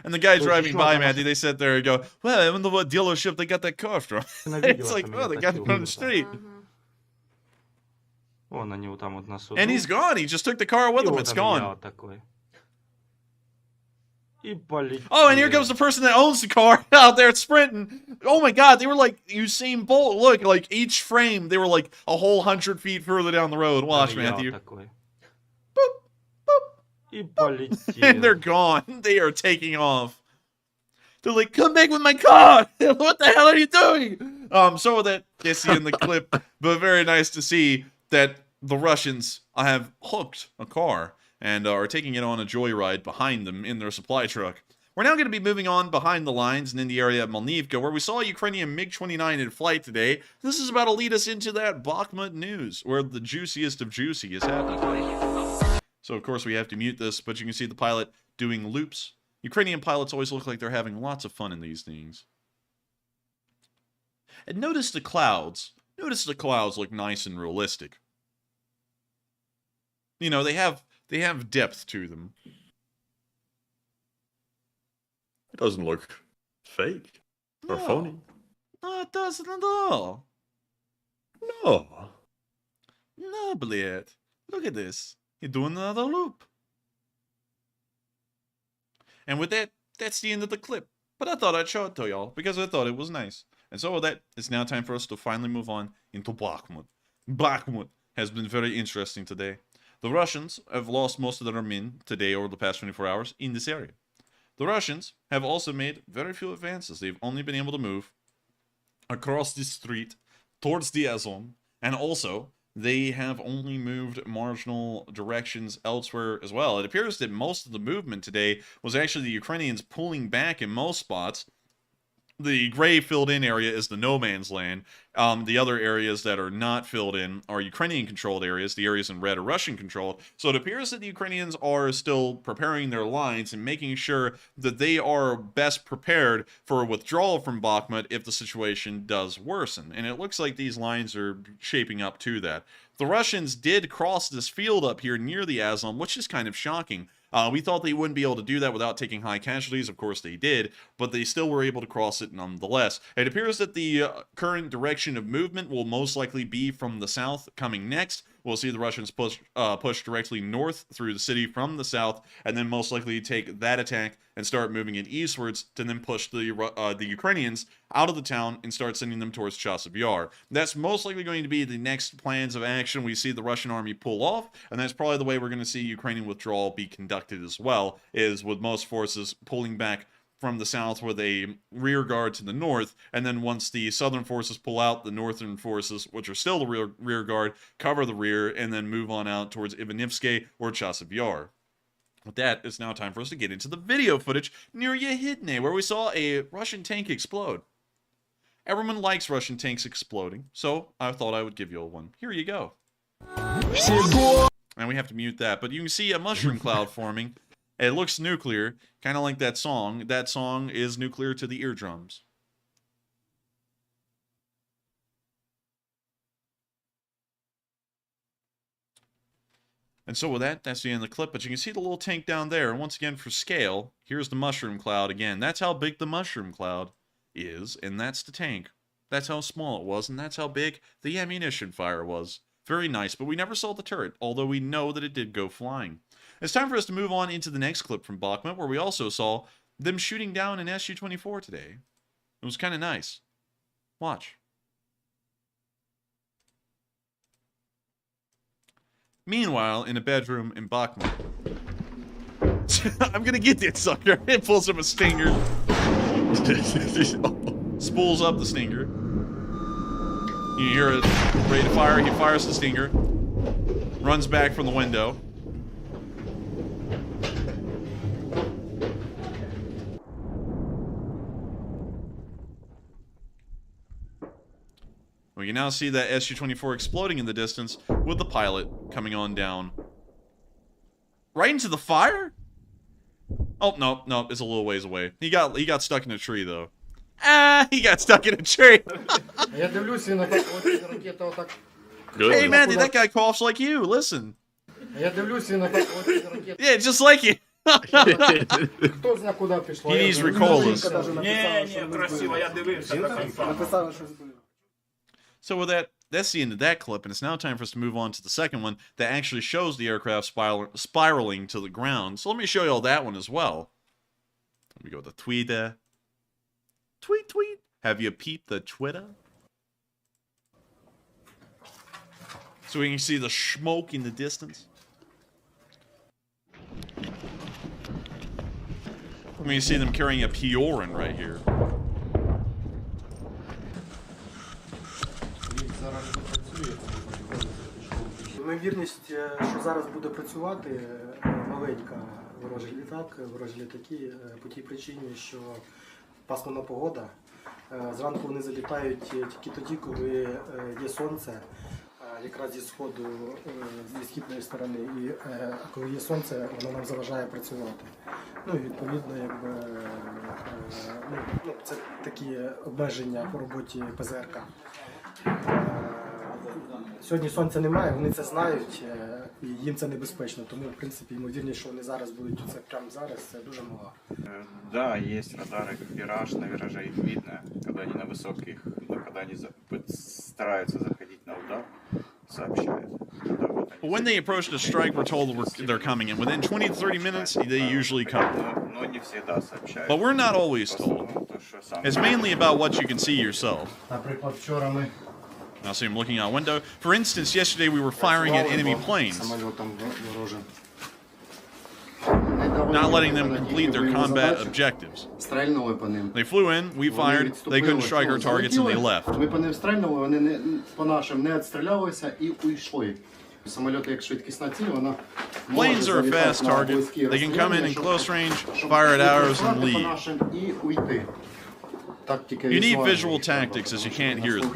And the guy So driving you by, showed Matthew, they sit there and go, well, I wonder what dealership they got that car from. It's like, oh, they got it on the street. Вон они вот там вот на суду. And he's gone. He just took the car with И him. вот It's он gone. я вот такой. И полетел. Oh, and here comes the person that owns the car out there sprinting. Oh my God, they were like Usain Bolt. Look, like each frame, they were like a whole 100 feet further down the road. Watch, И я Matthew. вот такой. Boop, boop. И полетел. And they're gone. They are taking off. They're like, come back with my car. What the hell are you doing? So that you see in the clip, but very nice to see that the Russians have hooked a car and are taking it on a joyride behind them in their supply truck. We're now going to be moving on behind the lines and in the area of Malnivka, where we saw a Ukrainian MiG-29 in flight today. This is about to lead us into that Bakhmut news, where the juiciest of juicy is happening. So, of course, we have to mute this, but you can see the pilot doing loops. Ukrainian pilots always look like they're having lots of fun in these things. And notice the clouds. Notice the clouds look nice and realistic. You know, they have depth to them. It doesn't look fake or No. phony. No, it doesn't at all. No. No, Bled. Look at this. You're doing another loop. And with that, that's the end of the clip. But I thought I'd show it to y'all because I thought it was nice. And so with that, it's now time for us to finally move on into Bakhmut. Bakhmut has been very interesting today. The Russians have lost most of their men today over the past 24 hours in this area. The Russians have also made very few advances. They've only been able to move across the street towards the Azov, and also they have only moved marginal directions elsewhere as well. It appears that most of the movement today was actually the Ukrainians pulling back in most spots. The gray filled in area is the no man's land. The other areas that are not filled in are Ukrainian controlled areas. The areas in red are Russian controlled. So it appears that the Ukrainians are still preparing their lines and making sure that they are best prepared for a withdrawal from Bakhmut if the situation does worsen. And it looks like these lines are shaping up to that. The Russians did cross this field up here near the Azov, which is kind of shocking. We thought they wouldn't be able to do that without taking high casualties. Of course they did, but they still were able to cross it nonetheless. It appears that the current direction of movement will most likely be from the south coming next. We'll see the Russians push directly north through the city from the south, and then most likely take that attack and start moving it eastwards to then push the Ukrainians out of the town and start sending them towards Chasiv Yar. That's most likely going to be the next plans of action we see the Russian army pull off, and that's probably the way we're going to see Ukrainian withdrawal be conducted as well, is with most forces pulling back from the south with a rear guard to the north, and then once the southern forces pull out, the northern forces, which are still the rear guard, cover the rear, and then move on out towards Ivanivske or Chasiv Yar. With that, it's now time for us to get into the video footage near Yehidne, where we saw a Russian tank explode. Everyone likes Russian tanks exploding, so I thought I would give you all one. Here you go. And we have to mute that, but you can see a mushroom cloud forming. It looks nuclear, kind of like that song. That song is nuclear to the eardrums. And so with that, that's the end of the clip. But you can see the little tank down there. And once again, for scale, here's the mushroom cloud again. That's how big the mushroom cloud is, and that's the tank. That's how small it was, and that's how big the ammunition fire was. Very nice, but we never saw the turret, although we know that it did go flying. It's time for us to move on into the next clip from Bakhmut, where we also saw them shooting down an Su-24 today. It was kind of nice. Watch. Meanwhile, in a bedroom in Bakhmut. I'm gonna get that sucker. It pulls up a stinger. Spools up the stinger. You hear it ready to fire. He fires the stinger. Runs back from the window. We can now see that Su-24 exploding in the distance with the pilot coming on down. Right into the fire? Oh, no, it's a little ways away. He got stuck in a tree, though. He got stuck in a tree. Good. Hey, man, that guy coughs like you. Listen. Yeah, just like you. He needs recoilless. So with that, that's the end of that clip, and it's now time for us to move on to the second one that actually shows the aircraft spiraling to the ground. So let me show you all that one as well. Let me go to Twitter. Tweet. Have you peeped the Twitter? So we can see the smoke in the distance. We can see them carrying a Piorin right here. Ймовірність, що зараз буде працювати маленька ворожий літак, ворожі літаки, по тій причині, що пасмурна погода. Зранку вони залітають тільки тоді, коли є сонце, якраз зі сходу, зі східної сторони. І коли є сонце, воно нам заважає працювати. Ну і відповідно, це такі обмеження по роботі ПЗРК. Сьогодні сонця немає, вони це знають, і їм це небезпечно, тому, в принципі, ймовірність, що вони зараз будуть це прямо зараз, це дуже мало. Да, есть радары, как вираж, на вираже их видно, когда они на высоких, когда они стараются заходить на удар, сообщают. But when they approach the strike, we're told they're coming in. Within 20 to 30 minutes, they usually come. Но не всегда сообщают. But we're not always told. It's mainly about what you can see yourself. Наприклад, вчора ми Now see him looking out a window. For instance, yesterday we were firing at enemy planes, not letting them complete their combat objectives. Стрельнули по ним. They flew in, we fired, they couldn't strike our targets, and they left. Ми по ним стрельнули, вони по нашим не відстрілялися і уйшли. Самоліт як швидкісна ціль, вона Planes are a fast target. They can come in close range, fire at ours, and leave. І уйти. You need visual tactics, as you can't hear them.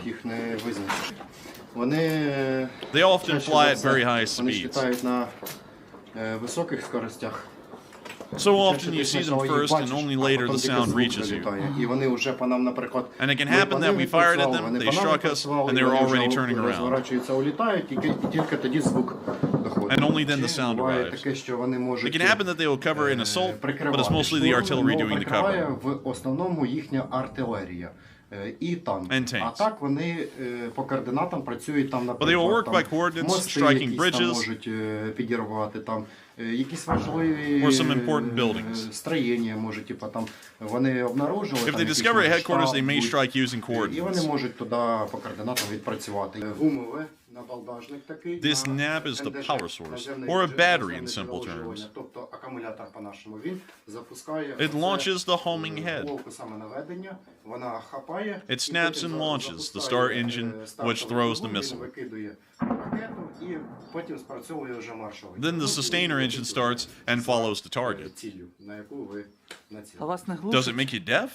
They often fly at very high speeds. So often you see them first, and only later the sound reaches you. And it can happen that we fired at them, they struck us, and they were already turning around. And only then the sound arrives. It can happen that they will cover an assault, but it's mostly the artillery doing the cover. В основному їхня артилерія. І танки. А так вони по координатам працюють там, наприклад, мости, якісь там можуть підірвати, там якісь важливі строєння, може, типу, там вони обнаружили. If they discover a headquarters, they may strike using coordinates. І вони можуть туди по координатам відпрацювати. Гумове. This nab is the power source, or a battery in simple terms. It launches the homing head. It snaps and launches the start engine, which throws the missile. Then the sustainer engine starts and follows the target. Does it make you deaf?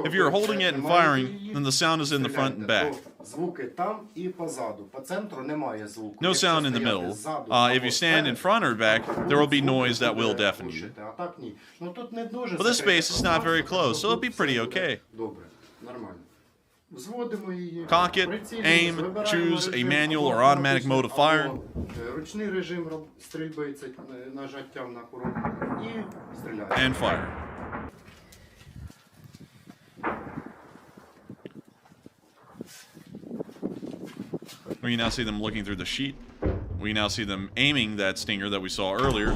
If you're holding it and firing, then the sound is in the front and back. No sound in the middle. If you stand in front or back, there will be noise that will deafen you. But this space is not very close, so it'll be pretty okay. Зводимо її. Cock it, Прицілюємось, aim, вибираємо choose a режим manual or або automatic mode of fire. або, ручний режим стрільби, це нажаттям на курок, і стріляємо. And fire. We can now see them looking through the sheet. We can now see them aiming that stinger that we saw earlier.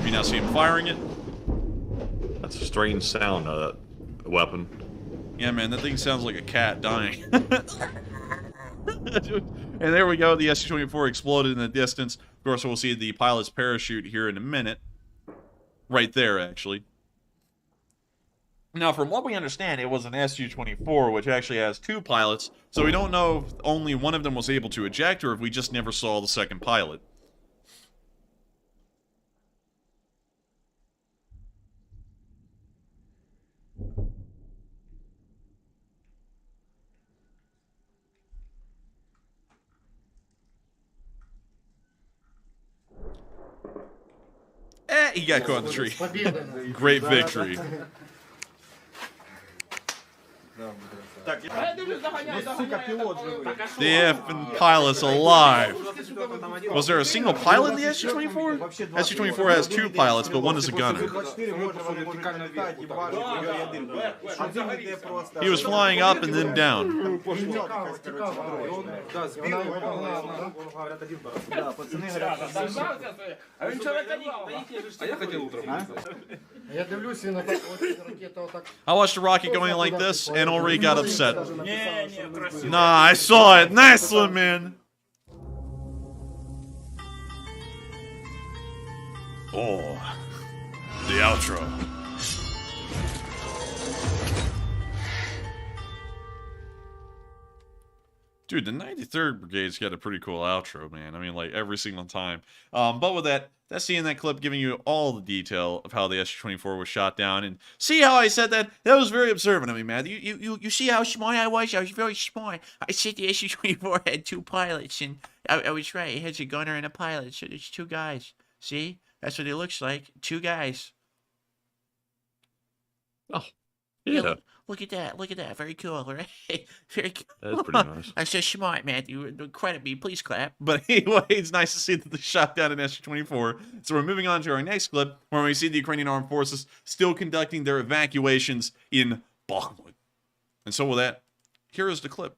We now see him firing it. That's a strange sound, that weapon. Yeah, man, that thing sounds like a cat dying. And there we go, the SU-24 exploded in the distance. Of course, we'll see the pilot's parachute here in a minute. Right there, actually. Now, from what we understand, it was an SU-24, which actually has 2 pilots, so we don't know if only one of them was able to eject, or if we just never saw the second pilot. He got caught in the tree. Great victory. The effing pilot's alive. Was there a single pilot in the SU-24? SU-24 has 2 pilots, but one is a gunner. He was flying up and then down. I watched a rocket going like this, and already got upset. Nah, I saw it. Nice one, man. Oh, the outro. Dude, the 93rd Brigade's got a pretty cool outro, man. I mean, like, every single time. But with that, that's the end of that clip, giving you all the detail of how the SU-24 was shot down. And see how I said that? That was very observant of me, man. You see how smart I was? I was very smart. I said the SU-24 had 2 pilots, and I was right. It has a gunner and a pilot, so there's 2 guys. See? That's what it looks like. 2 guys. Oh, yeah. Look at that. Look at that. Very cool, right? Very cool. That's pretty nice. I'm so smart, Matthew. Credit me. Please clap. But anyway, it's nice to see that they shot down an SU-24. So we're moving on to our next clip, where we see the Ukrainian Armed Forces still conducting their evacuations in Bakhmut. And so with that, here is the clip.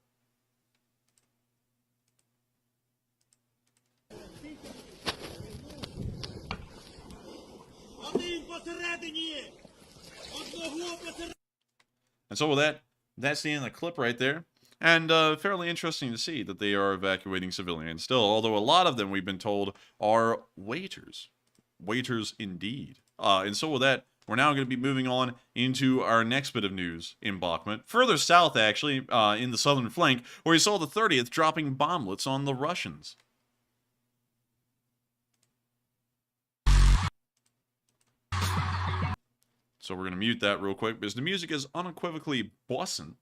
And so with that, that's the end of the clip right there. And fairly interesting to see that they are evacuating civilians still, although a lot of them, we've been told, are waiters. Waiters indeed. And so with that, we're now going to be moving on into our next bit of news in Bakhmut. Further south, actually, in the southern flank, where we saw the 30th dropping bomblets on the Russians. So we're going to mute that real quick, because the music is unequivocally bossing.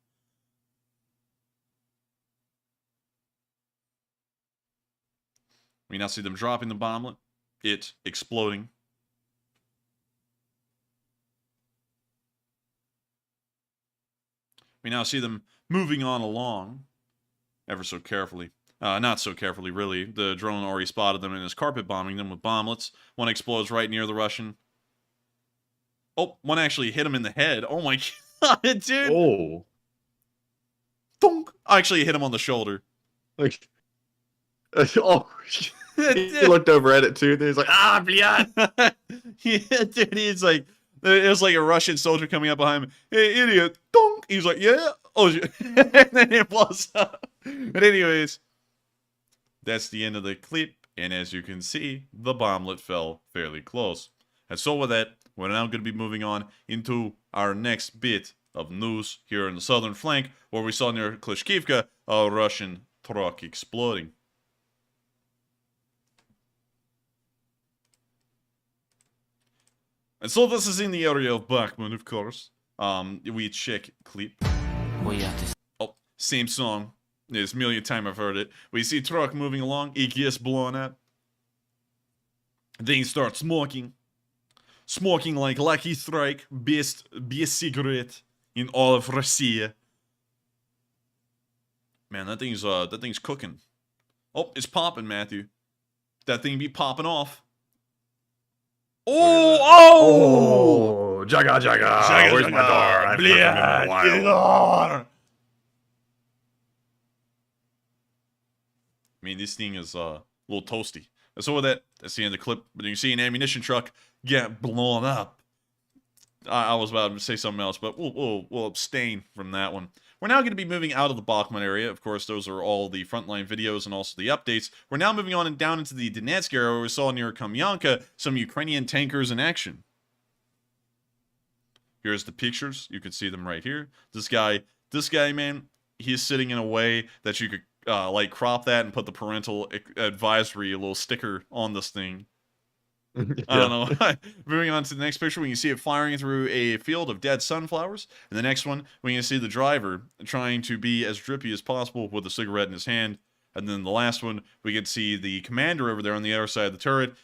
We now see them dropping the bomblet, it exploding. We now see them moving on along, ever so carefully. Not so carefully, really. The drone already spotted them and is carpet bombing them with bomblets. One explodes right near the Russian. Oh, one actually hit him in the head. Oh my god, dude. Oh. Thunk. I actually hit him on the shoulder. Like, oh, he looked over at it too. And he's like, ah, bleh. Yeah, dude, he's like, it was like a Russian soldier coming up behind him. Hey, idiot. Thunk. He's like, yeah. Oh, and then it blows up. But anyways, that's the end of the clip. And as you can see, the bomblet fell fairly close. And so with that, we're now going to be moving on into our next bit of news here in the southern flank, where we saw near Klishkivka a Russian truck exploding. And so this is in the area of Bakhmut, of course. We check clip. Oh, same song. There's a million times I've heard it. We see truck moving along, it gets blown up. Things start smoking. smoking like Lucky Strike, best cigarette in all of Russia. Man, that thing's cooking. Oh, it's popping, Matthew. That thing be popping off. Oh! Jaga, jaga. Where's my door? I've been in a while. I mean, this thing is a little toasty. So with that, that's the end of the clip. But you see an ammunition truck get blown up. I was about to say something else, but we'll abstain from that one. We're now going to be moving out of the Bakhmut area. Of course, those are all the frontline videos and also the updates. We're now moving on and down into the Donetsk area where we saw near Kamyanka some Ukrainian tankers in action. Here's the pictures. You can see them right here. This guy, man, he's sitting in a way that you could like crop that and put the parental advisory little sticker on this thing. I don't know. Moving on to the next picture, we can see it firing through a field of dead sunflowers. And the next one, we can see the driver trying to be as drippy as possible with a cigarette in his hand. And then the last one, we can see the commander over there on the other side of the turret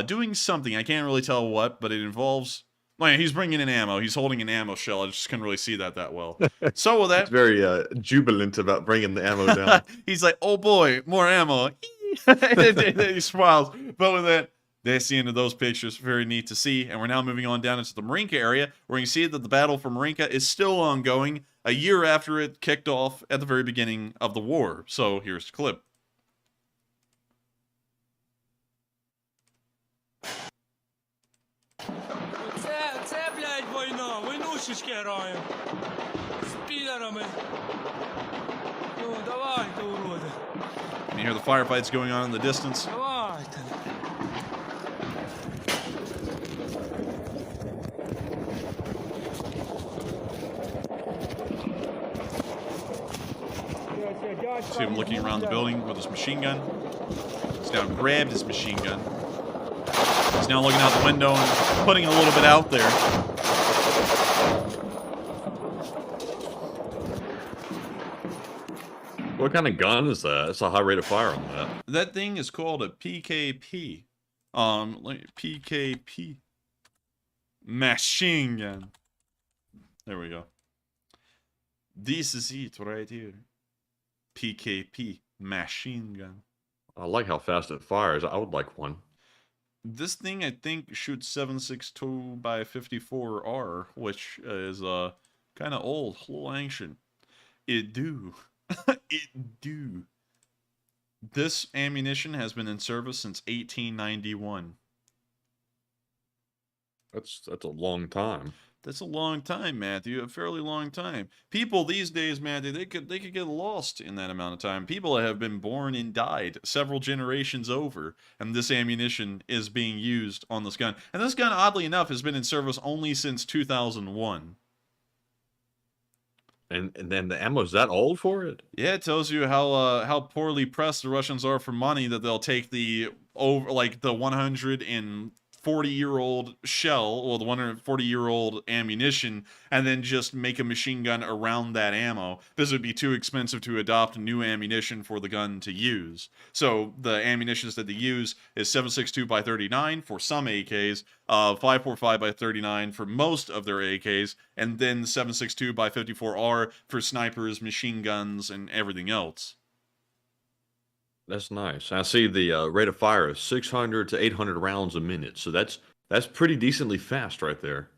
doing something. I can't really tell what, but it involves... Oh, yeah, he's bringing in ammo. He's holding an ammo shell. I just couldn't really see that well. So with that... He's very jubilant about bringing the ammo down. He's like, oh boy, more ammo. He smiles. But with that... That's the end of those pictures. Very neat to see. And we're now moving on down into the Marinka area, where you can see that the battle for Marinka is still ongoing a year after it kicked off at the very beginning of the war. So here's the clip. Це, блядь, війна. Войнушечки граємо. З підарами. Ну, давайте, уроди. You hear the firefights going on in the distance. Давайте. See him looking around the building with his machine gun. He's now grabbed his machine gun. He's now looking out the window and putting a little bit out there. What kind of gun is that? It's a high rate of fire on that. That thing is called a PKP. PKP. Machine gun. There we go. This is it right here. PKP machine gun. I like how fast it fires. I would like one. This thing, I think, shoots 7.62 by 54R, which is kind of old, a little ancient. It do. It do. This ammunition has been in service since 1891. That's a long time. That's a long time, Matthew. A fairly long time. People these days, Matthew, they could get lost in that amount of time. People have been born and died several generations over, and this ammunition is being used on this gun. And this gun, oddly enough, has been in service only since 2001. And then the ammo's that old for it? Yeah, it tells you how poorly pressed the Russians are for money that they'll take the 140-year-old shell, or the 140-year-old ammunition, and then just make a machine gun around that ammo. This would be too expensive to adopt new ammunition for the gun to use. So the ammunitions that they use is 7.62 by 39 for some AKs, 5.45 by 39 for most of their AKs, and then 7.62 by 54R for snipers, machine guns, and everything else. That's nice. I see the rate of fire is 600 to 800 rounds a minute. So that's pretty decently fast right there.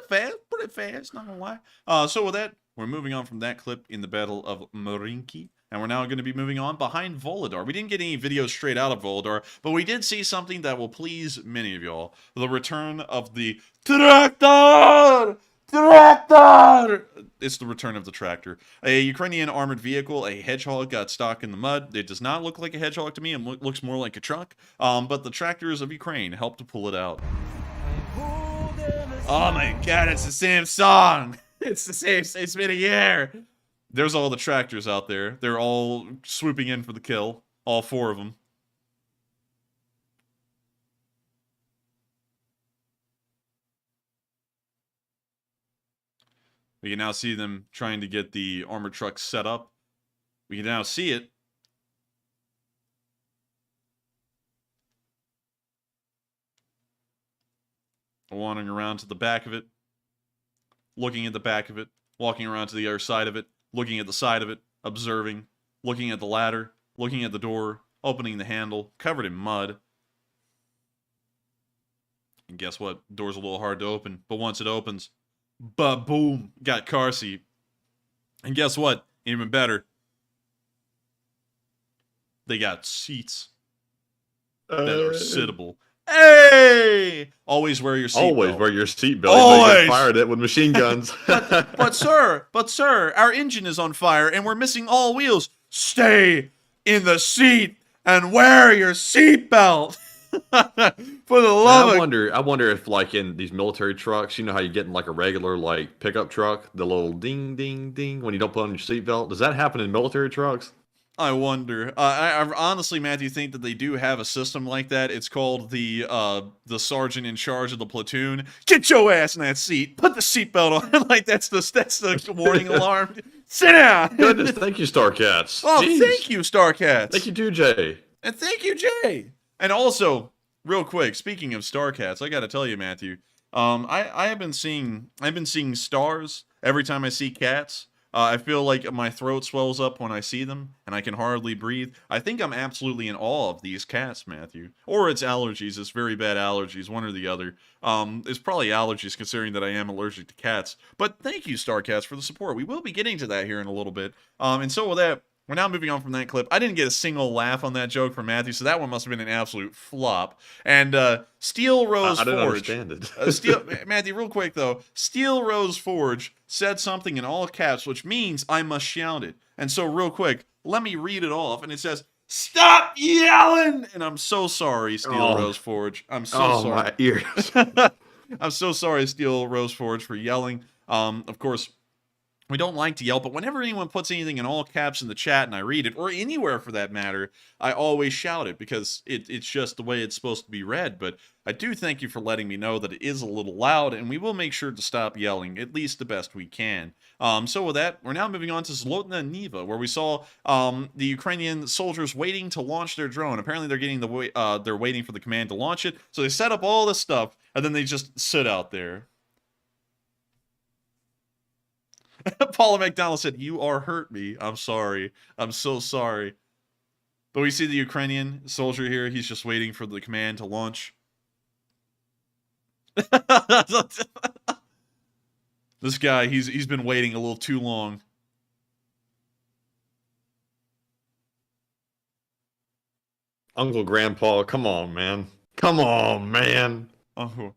Pretty fast, not gonna lie. So with that, we're moving on from that clip in the Battle of Marinki, and we're now going to be moving on behind Volodar. We didn't get any videos straight out of Volodar, but we did see something that will please many of y'all. The return of the tractor! Tractor! It's the return of the tractor. A Ukrainian armored vehicle, a hedgehog, got stuck in the mud. It does not look like a hedgehog to me. It looks more like a truck. But the tractors of Ukraine helped to pull it out. Oh my god, it's the same song! It's the same, it's been a year! There's all the tractors out there. They're all swooping in for the kill. All four of them. We can now see them trying to get the armored truck set up. We can now see it. Wandering around to the back of it. Looking at the back of it. Walking around to the other side of it. Looking at the side of it. Observing. Looking at the ladder. Looking at the door. Opening the handle. Covered in mud. And guess what? Door's a little hard to open. But once it opens, ba-boom, got car seat. And guess what? Even better. They got seats that are sittable. Hey! Always wear your seatbelt. Always wear your seatbelt. Always! They get fired at with machine guns. but sir, our engine is on fire and we're missing all wheels. Stay in the seat and wear your seatbelt. For the love of... I wonder if, like, in these military trucks, you know how you get in like a regular like pickup truck, the little ding ding ding when you don't put on your seatbelt. Does that happen in military trucks? I wonder. I honestly, Matthew, think that they do have a system like that. It's called the sergeant in charge of the platoon. Get your ass in that seat. Put the seatbelt on. Like that's the warning alarm. Sit down. Goodness, thank you, Starcats. Oh, Jeez. thank you, Starcats. Thank you, too, Jay. And thank you, Jay. And also, real quick, speaking of Starcats, I got to tell you, Matthew, I've been seeing stars every time I see cats. I feel like my throat swells up when I see them, and I can hardly breathe. I think I'm absolutely in awe of these cats, Matthew. Or it's allergies. It's very bad allergies, one or the other. It's probably allergies, considering that I am allergic to cats. But thank you, Starcats, for the support. We will be getting to that here in a little bit. And so with that, we're now moving on from that clip. I didn't get a single laugh on that joke from Matthew, so that one must have been an absolute flop. And Steel Rose Forge. I didn't understand it. Matthew, real quick though, Steel Rose Forge said something in all caps, which means I must shout it. And so, real quick, let me read it off. And it says, "Stop yelling!" And I'm so sorry, Steel Rose Forge. I'm so sorry. My ears. I'm so sorry, Steel Rose Forge, for yelling. Of course, we don't like to yell, but whenever anyone puts anything in all caps in the chat and I read it, or anywhere for that matter, I always shout it because it's just the way it's supposed to be read. But I do thank you for letting me know that it is a little loud, and we will make sure to stop yelling, at least the best we can. So with that, we're now moving on to Zlotna Niva, where we saw the Ukrainian soldiers waiting to launch their drone. Apparently they're waiting for the command to launch it, so they set up all this stuff, and then they just sit out there. Paula McDonald said, "You are hurt me. I'm sorry. I'm so sorry." But we see the Ukrainian soldier here. He's just waiting for the command to launch. This guy, he's been waiting a little too long. Uncle Grandpa, come on, man. Come on, man. Oh,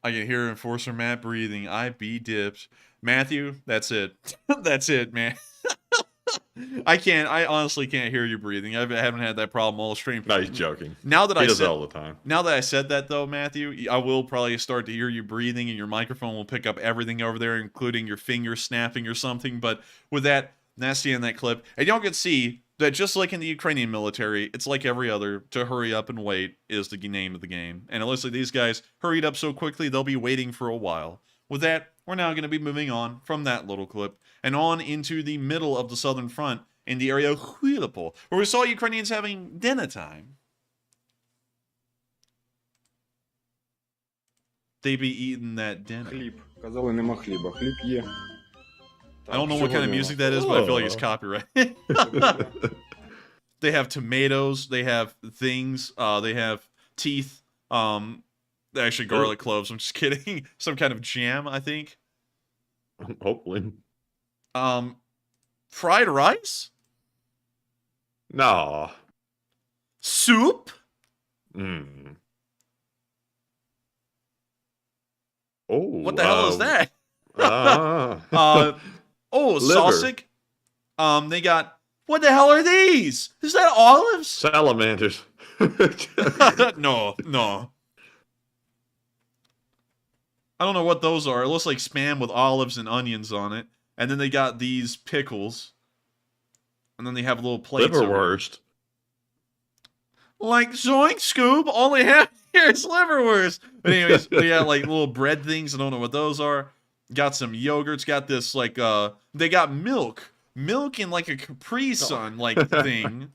I can hear Enforcer Matt breathing. I be dipped. Matthew, that's it. That's it, man. I honestly can't hear you breathing. I haven't had that problem all stream. No, he's joking. Now that he does that all the time. Now that I said that, though, Matthew, I will probably start to hear you breathing, and your microphone will pick up everything over there, including your fingers snapping or something. But with that, that's the end of that clip. And y'all can see that just like in the Ukrainian military, it's like every other. To hurry up and wait is the name of the game. And it looks like these guys hurried up so quickly, they'll be waiting for a while. With that, we're now going to be moving on from that little clip and on into the middle of the southern front in the area of Huilopol, where we saw Ukrainians having dinner time. They be eating that dinner. I don't know what kind of music that is, but I feel like it's copyright. They have tomatoes, they have things, they have teeth, actually garlic cloves, I'm just kidding. Some kind of jam, I think. Hopefully. Fried rice? No. Soup? Mm. Oh. What the hell is that? Sausage? They got, what the hell are these? Is that olives? Salamanders. No. I don't know what those are. It looks like Spam with olives and onions on it. And then they got these pickles. And then they have little plates. Liverwurst. Like Zoink Scoop, all they have here is liverwurst. But anyways, they got like little bread things. I don't know what those are. Got some yogurts. Got this like, they got milk. Milk in like a Capri Sun like thing.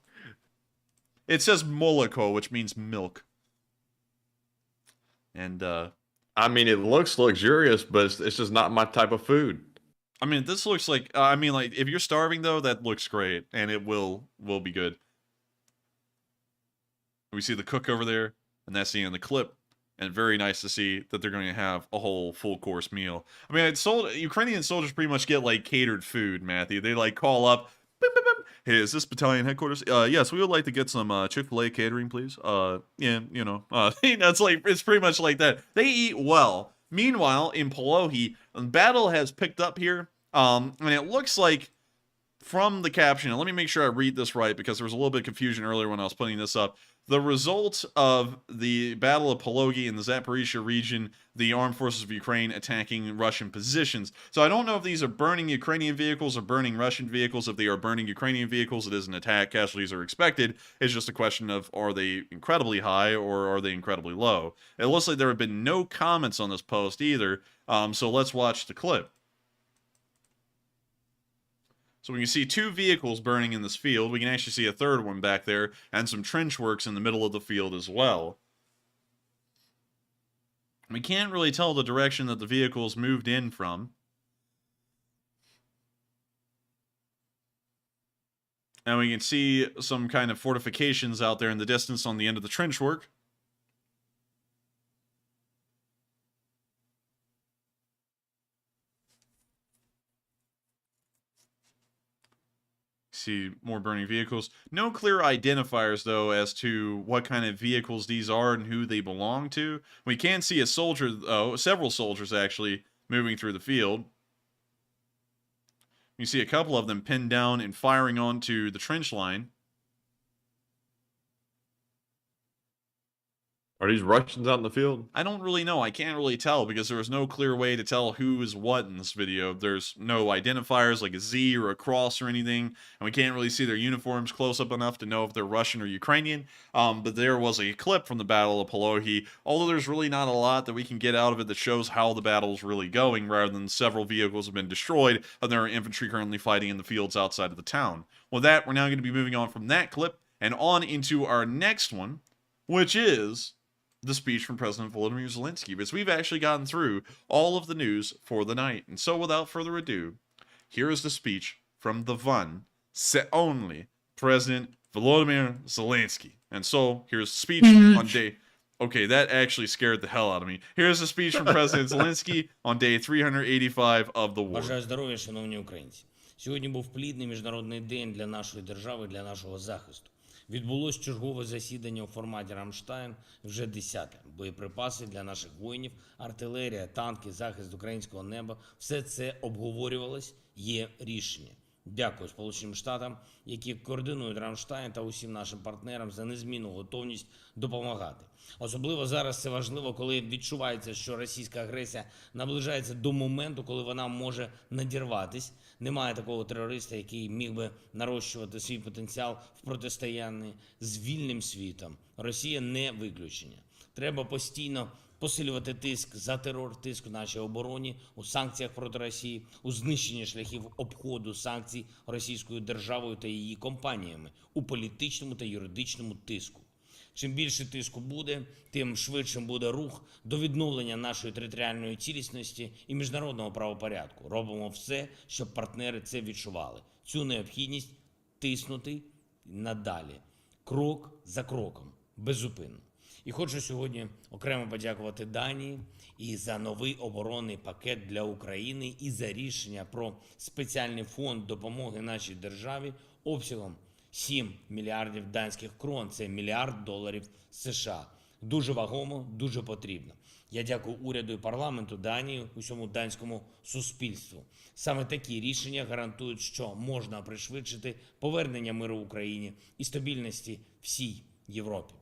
It says moloko, which means milk. And, I mean, it looks luxurious, but it's just not my type of food. I mean, this looks like, I mean, like, if you're starving, though, that looks great, and it will be good. We see the cook over there, and that's the end of the clip, and very nice to see that they're going to have a whole full-course meal. I mean, Ukrainian soldiers pretty much get, like, catered food, Matthew. They, like, call up, beep, beep, beep. Hey, is this battalion headquarters? Yes, we would like to get some Chick-fil-A catering, please. Yeah, you know, that's like, it's pretty much like that. They eat well. Meanwhile, in Polohi, battle has picked up here, and it looks like from the caption, and let me make sure I read this right because there was a little bit of confusion earlier when I was putting this up. The result of the Battle of Pologi in the Zaporizhia region, the armed forces of Ukraine attacking Russian positions. So I don't know if these are burning Ukrainian vehicles or burning Russian vehicles. If they are burning Ukrainian vehicles, it is an attack. Casualties are expected. It's just a question of, are they incredibly high or are they incredibly low? It looks like there have been no comments on this post either. So let's watch the clip. So we can see 2 vehicles burning in this field. We can actually see a third one back there, and some trench works in the middle of the field as well. We can't really tell the direction that the vehicles moved in from. And we can see some kind of fortifications out there in the distance on the end of the trench work. See more burning vehicles. No clear identifiers, though, as to what kind of vehicles these are and who they belong to. We can see a soldier, though, several soldiers actually moving through the field. You see a couple of them pinned down and firing onto the trench line. Are these Russians out in the field? I don't really know. I can't really tell because there was no clear way to tell who is what in this video. There's no identifiers like a Z or a cross or anything, and we can't really see their uniforms close up enough to know if they're Russian or Ukrainian. But there was a clip from the Battle of Polohi, although there's really not a lot that we can get out of it that shows how the battle is really going, rather than several vehicles have been destroyed and there are infantry currently fighting in the fields outside of the town. With that, we're now going to be moving on from that clip and on into our next one, which is the speech from President Volodymyr Zelensky, because we've actually gotten through all of the news for the night. And so without further ado, here is the speech from the one, the only President Volodymyr Zelensky. And so here's the speech on day... Okay, that actually scared the hell out of me. Here's the speech from President Zelensky on day 385 of the war. Бажаю здоров'я, шановні українці. Сьогодні був плідний міжнародний день для нашої держави, для нашого захисту. Відбулось чергове засідання у форматі «Рамштайн», вже 10-те. Боєприпаси для наших воїнів, артилерія, танки, захист українського неба – все це обговорювалось, є рішення. Дякую Сполученим Штатам, які координують «Рамштайн» та усім нашим партнерам за незмінну готовність допомагати. Особливо зараз це важливо, коли відчувається, що російська агресія наближається до моменту, коли вона може надірватись. Немає такого терориста, який міг би нарощувати свій потенціал в протистоянні з вільним світом. Росія не виключення. Треба постійно посилювати тиск за терор, тиск в нашій обороні, у санкціях проти Росії, у знищенні шляхів обходу санкцій російською державою та її компаніями, у політичному та юридичному тиску. Чим більше тиску буде, тим швидшим буде рух до відновлення нашої територіальної цілісності і міжнародного правопорядку. Робимо все, щоб партнери це відчували. Цю необхідність тиснути надалі, крок за кроком, беззупинно. І хочу сьогодні окремо подякувати Данії і за новий оборонний пакет для України, і за рішення про спеціальний фонд допомоги нашій державі обсягом 7 мільярдів данських крон, це $1 мільярд США. Дуже вагомо, дуже потрібно. Я дякую уряду і парламенту Данії, усьому данському суспільству. Саме такі рішення гарантують, що можна пришвидшити повернення миру в Україні і стабільності всій Європі.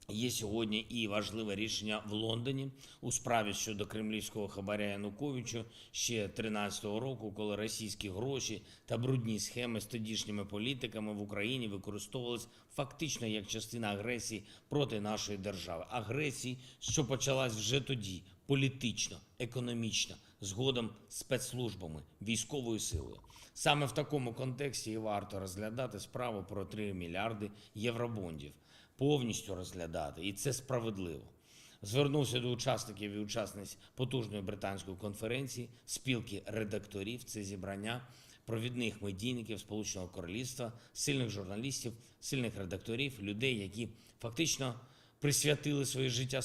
Є сьогодні і важливе рішення в Лондоні у справі щодо кремлівського хабаря Януковичу ще 13-го року, коли російські гроші та брудні схеми з тодішніми політиками в Україні використовувались фактично як частина агресії проти нашої держави. Агресії, що почалась вже тоді, політично, економічно, згодом спецслужбами, військовою силою. Саме в такому контексті і варто розглядати справу про 3 мільярди євробондів. Повністю розглядати, і це справедливо. Звернувся до учасників і учасниць потужної британської конференції, спілки редакторів. Це зібрання провідних медійників Сполученого Королівства, сильних журналістів, сильних редакторів, людей, які фактично присвятили своє життя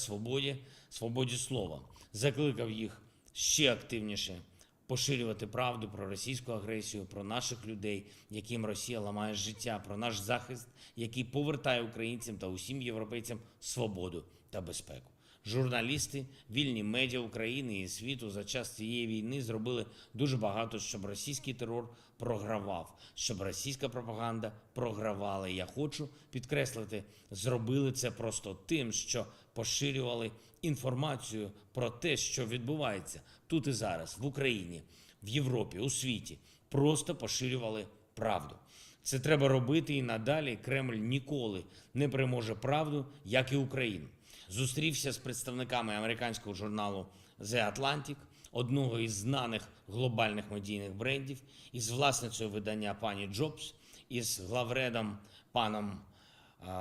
свободі слова. Закликав їх ще активніше поширювати правду про російську агресію, про наших людей, яким Росія ламає життя, про наш захист, який повертає українцям та усім європейцям свободу та безпеку. Журналісти, вільні медіа України і світу за час цієї війни зробили дуже багато, щоб російський терор програвав, щоб російська пропаганда програвала. І я хочу підкреслити, зробили це просто тим, що поширювали інформацію про те, що відбувається тут і зараз, в Україні, в Європі, у світі. Просто поширювали правду. Це треба робити і надалі. Кремль ніколи не переможе правду, як і Україну. Зустрівся з представниками американського журналу The Atlantic, одного із знаних глобальних медійних брендів, із власницею видання пані Джобс, із главредом паном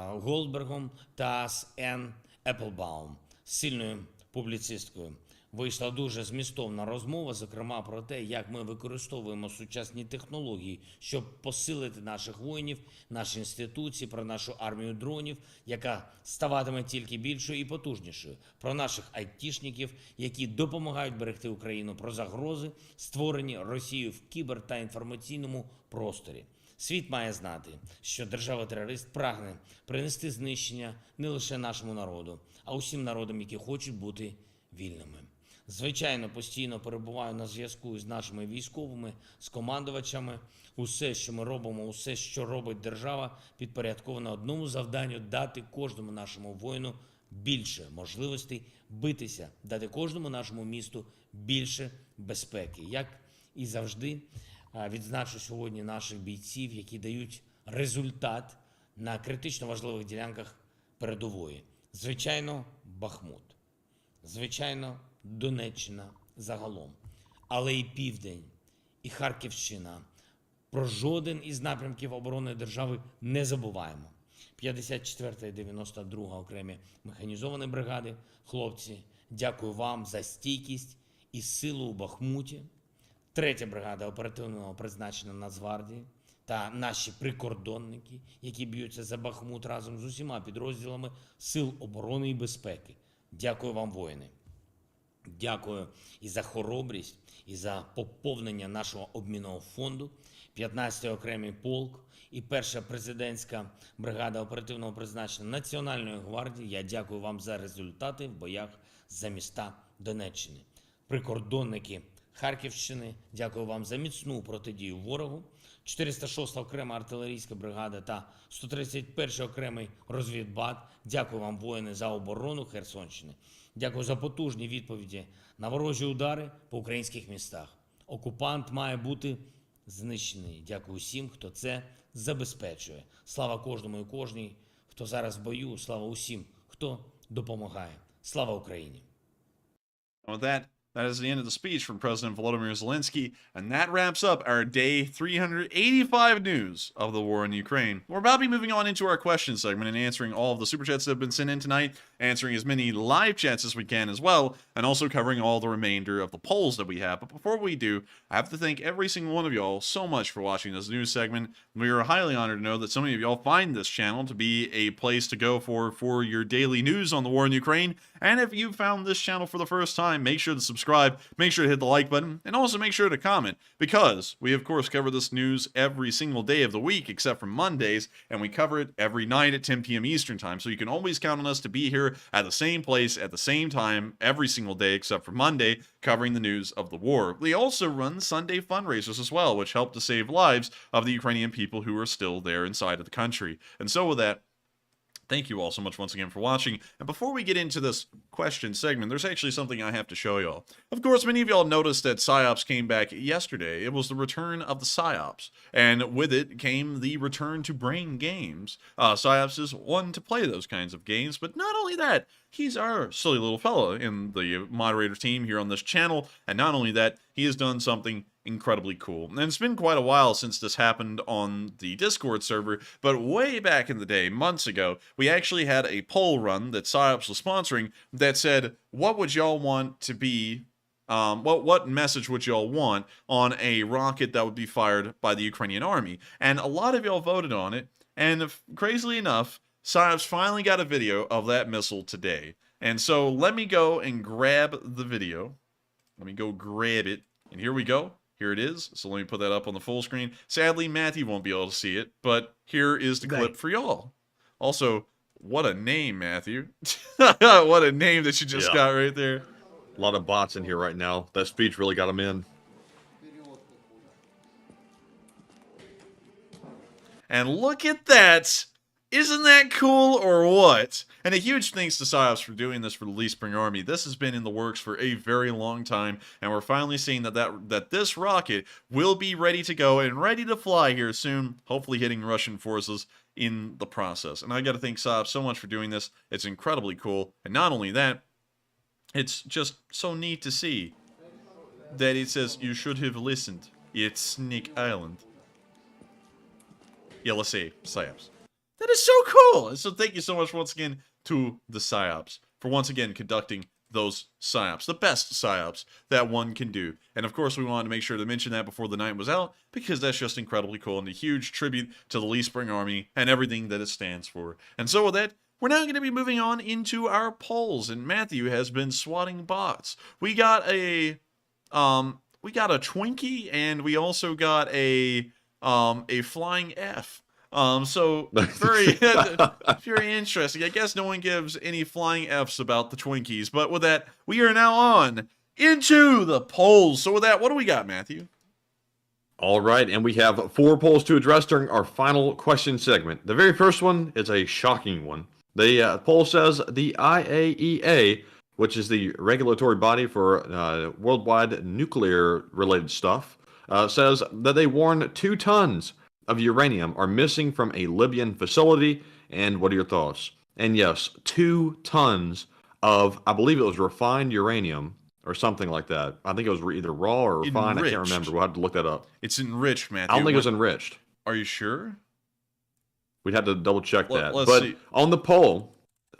Голдбергом та з Енн Еплбаум, сильною публіцисткою. Вийшла дуже змістовна розмова, зокрема про те, як ми використовуємо сучасні технології, щоб посилити наших воїнів, наші інституції, про нашу армію дронів, яка ставатиме тільки більшою і потужнішою, про наших айтішників, які допомагають берегти Україну, про загрози, створені Росією в кібер- та інформаційному просторі. Світ має знати, що держава-терорист прагне принести знищення не лише нашому народу, а усім народам, які хочуть бути вільними. Звичайно, постійно перебуваю на зв'язку з нашими військовими, з командувачами. Усе, що ми робимо, усе, що робить держава, підпорядковано одному завданню – дати кожному нашому воїну більше можливостей битися, дати кожному нашому місту більше безпеки. Як і завжди, відзначу сьогодні наших бійців, які дають результат на критично важливих ділянках передової. Звичайно, Бахмут. Звичайно, Донеччина загалом, але і Південь, і Харківщина. Про жоден із напрямків оборони держави не забуваємо. 54-та і 92-га окремі механізовані бригади. Хлопці, дякую вам за стійкість і силу у Бахмуті. 3-я бригада оперативного призначення Нацгвардії та наші прикордонники, які б'ються за Бахмут разом з усіма підрозділами Сил оборони і безпеки. Дякую вам, воїни. Дякую і за хоробрість, і за поповнення нашого обмінного фонду. 15-й окремий полк і 1-ша президентська бригада оперативного призначення Національної гвардії. Я дякую вам за результати в боях за міста Донеччини. Прикордонники Харківщини, дякую вам за міцну протидію ворогу. 406-та окрема артилерійська бригада та 131-й окремий розвідбат. Дякую вам, воїни, за оборону Херсонщини. Дякую за потужні відповіді на ворожі удари по українських містах. Окупант має бути знищений. Дякую всім, хто це забезпечує. Слава кожному і кожній, хто зараз в бою. Слава усім, хто допомагає. Слава Україні! That is the end of the speech from President Volodymyr Zelensky, and that wraps up our day 385 news of the war in Ukraine. We're about to be moving on into our question segment and answering all of the super chats that have been sent in tonight, answering as many live chats as we can as well, and also covering all the remainder of the polls that we have. But before we do, I have to thank every single one of y'all so much for watching this news segment. We are highly honored to know that so many of y'all find this channel to be a place to go for your daily news on the war in Ukraine. And if you found this channel for the first time, make sure to subscribe, make sure to hit the like button, and also make sure to comment, because we of course cover this news every single day of the week except for Mondays, and we cover it every night at 10 p.m. Eastern time. So you can always count on us to be here at the same place at the same time every single day except for Monday, covering the news of the war. We also run Sunday fundraisers as well, which help to save lives of the Ukrainian people who are still there inside of the country. And so with that, thank you all so much once again for watching. And before we get into this question segment, there's actually something I have to show y'all. Of course, many of y'all noticed that PsyOps came back yesterday. It was the return of the PsyOps. And with it came the return to brain games. PsyOps is one to play those kinds of games, but not only that, he's our silly little fella in the moderator team here on this channel. And not only that, he has done something incredibly cool. And it's been quite a while since this happened on the Discord server, but way back in the day, months ago, we actually had a poll run that PsyOps was sponsoring that said, what would y'all want to be, what message would y'all want on a rocket that would be fired by the Ukrainian army? And a lot of y'all voted on it, and crazily enough, PsyOps finally got a video of that missile today. And so let me go and grab the video. Let me go grab it. And here we go. Here it is. So let me put that up on the full screen. Sadly, Matthew won't be able to see it, but here is the clip for y'all. Also, what a name, Matthew. What a name that you just got right there. A lot of bots in here right now. That speech really got them in. And look at that. Isn't that cool or what? And a huge thanks to PsyOps for doing this for the Lee Spring Army. This has been in the works for a very long time, and we're finally seeing that this rocket will be ready to go and ready to fly here soon, hopefully hitting Russian forces in the process. And I got to thank PsyOps so much for doing this. It's incredibly cool. And not only that, it's just so neat to see that it says, you should have listened. It's Snake Island. Yeah, let's say PsyOps. That is so cool! So thank you so much once again to the PsyOps for once again conducting those PsyOps, the best PsyOps that one can do. And of course we wanted to make sure to mention that before the night was out, because that's just incredibly cool and a huge tribute to the Lee Spring Army and everything that it stands for. And so with that, we're now going to be moving on into our polls, and Matthew has been swatting bots. We got a Twinkie, and we also got a flying F. So very, very interesting. I guess no one gives any flying Fs about the Twinkies, but with that, we are now on into the polls. So with that, what do we got, Matthew? All right, and we have 4 polls to address during our final question segment. The very first one is a shocking one. The poll says the IAEA, which is the regulatory body for worldwide nuclear-related stuff, says that they warn 2 tons of uranium are missing from a Libyan facility. And what are your thoughts? And yes, 2 tons of, I believe it was refined uranium or something like that. I think it was either raw or refined. I can't remember. We'll have to look that up. It's enriched, Matthew. I don't think it was enriched. Are you sure? We'd have to double check that. Let's see. on the poll,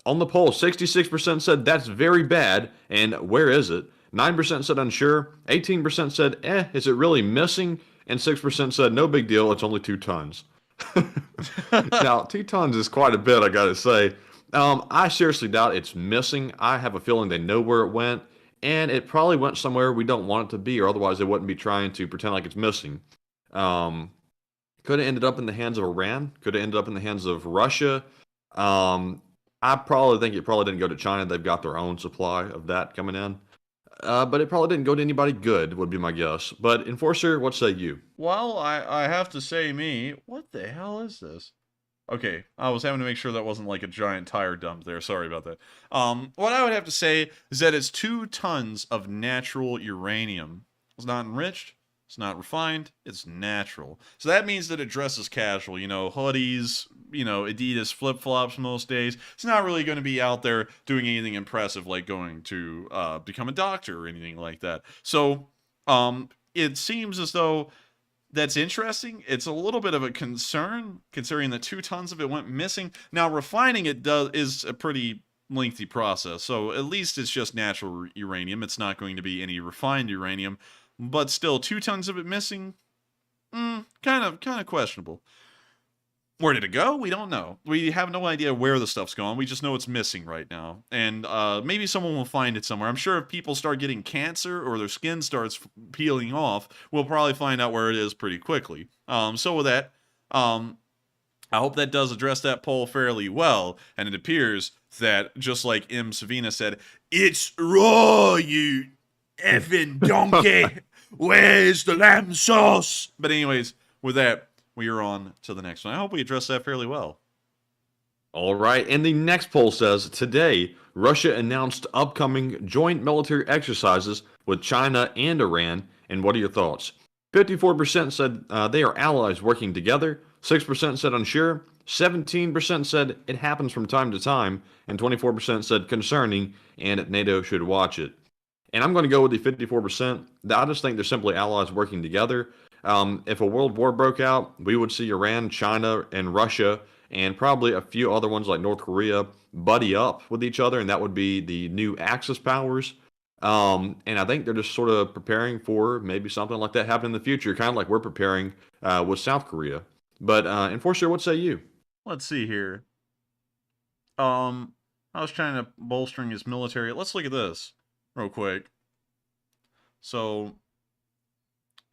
66% said that's very bad. And where is it? 9% said unsure. 18% said, is it really missing? And 6% said, no big deal, it's only 2 tons. Now, 2 tons is quite a bit, I gotta say. I seriously doubt it's missing. I have a feeling they know where it went, and it probably went somewhere we don't want it to be, or otherwise they wouldn't be trying to pretend like it's missing. Could have ended up in the hands of Iran, could have ended up in the hands of Russia. I probably think it probably didn't go to China. They've got their own supply of that coming in. But it probably didn't go to anybody good, would be my guess. But Enforcer, what say you? Well, I have to say what the hell is this? Okay, I was having to make sure that wasn't like a giant tire dump there. Sorry about that. What I would have to say is that it's 2 tons of natural uranium. It's not enriched. It's not refined. It's natural. So that means that it dresses casual. You know, hoodies, you know, Adidas flip-flops most days. It's not really going to be out there doing anything impressive like going to become a doctor or anything like that. So it seems as though that's interesting. It's a little bit of a concern considering that 2 tons of it went missing. Now, refining it is a pretty lengthy process. So at least it's just natural uranium. It's not going to be any refined uranium. But still, 2 tons of it missing? Kind of questionable. Where did it go? We don't know. We have no idea where the stuff's gone. We just know it's missing right now. And maybe someone will find it somewhere. I'm sure if people start getting cancer or their skin starts peeling off, we'll probably find out where it is pretty quickly. So with that, I hope that does address that poll fairly well. And it appears that, just like M. Savina said, it's raw, you effing donkey. Where's the lamb sauce? But anyways, with that, we are on to the next one. I hope we addressed that fairly well. All right, and the next poll says, today, Russia announced upcoming joint military exercises with China and Iran. And what are your thoughts? 54% said they are allies working together. 6% said unsure. 17% said it happens from time to time. And 24% said concerning, and NATO should watch it. And I'm going to go with the 54%. I just think they're simply allies working together. If a world war broke out, we would see Iran, China, and Russia, and probably a few other ones like North Korea, buddy up with each other, and that would be the new Axis powers. And I think they're just sort of preparing for maybe something like that happening in the future, kind of like we're preparing with South Korea. But Enforcer, what say you? Let's see here. How's China bolstering its military? Let's look at this real quick. So,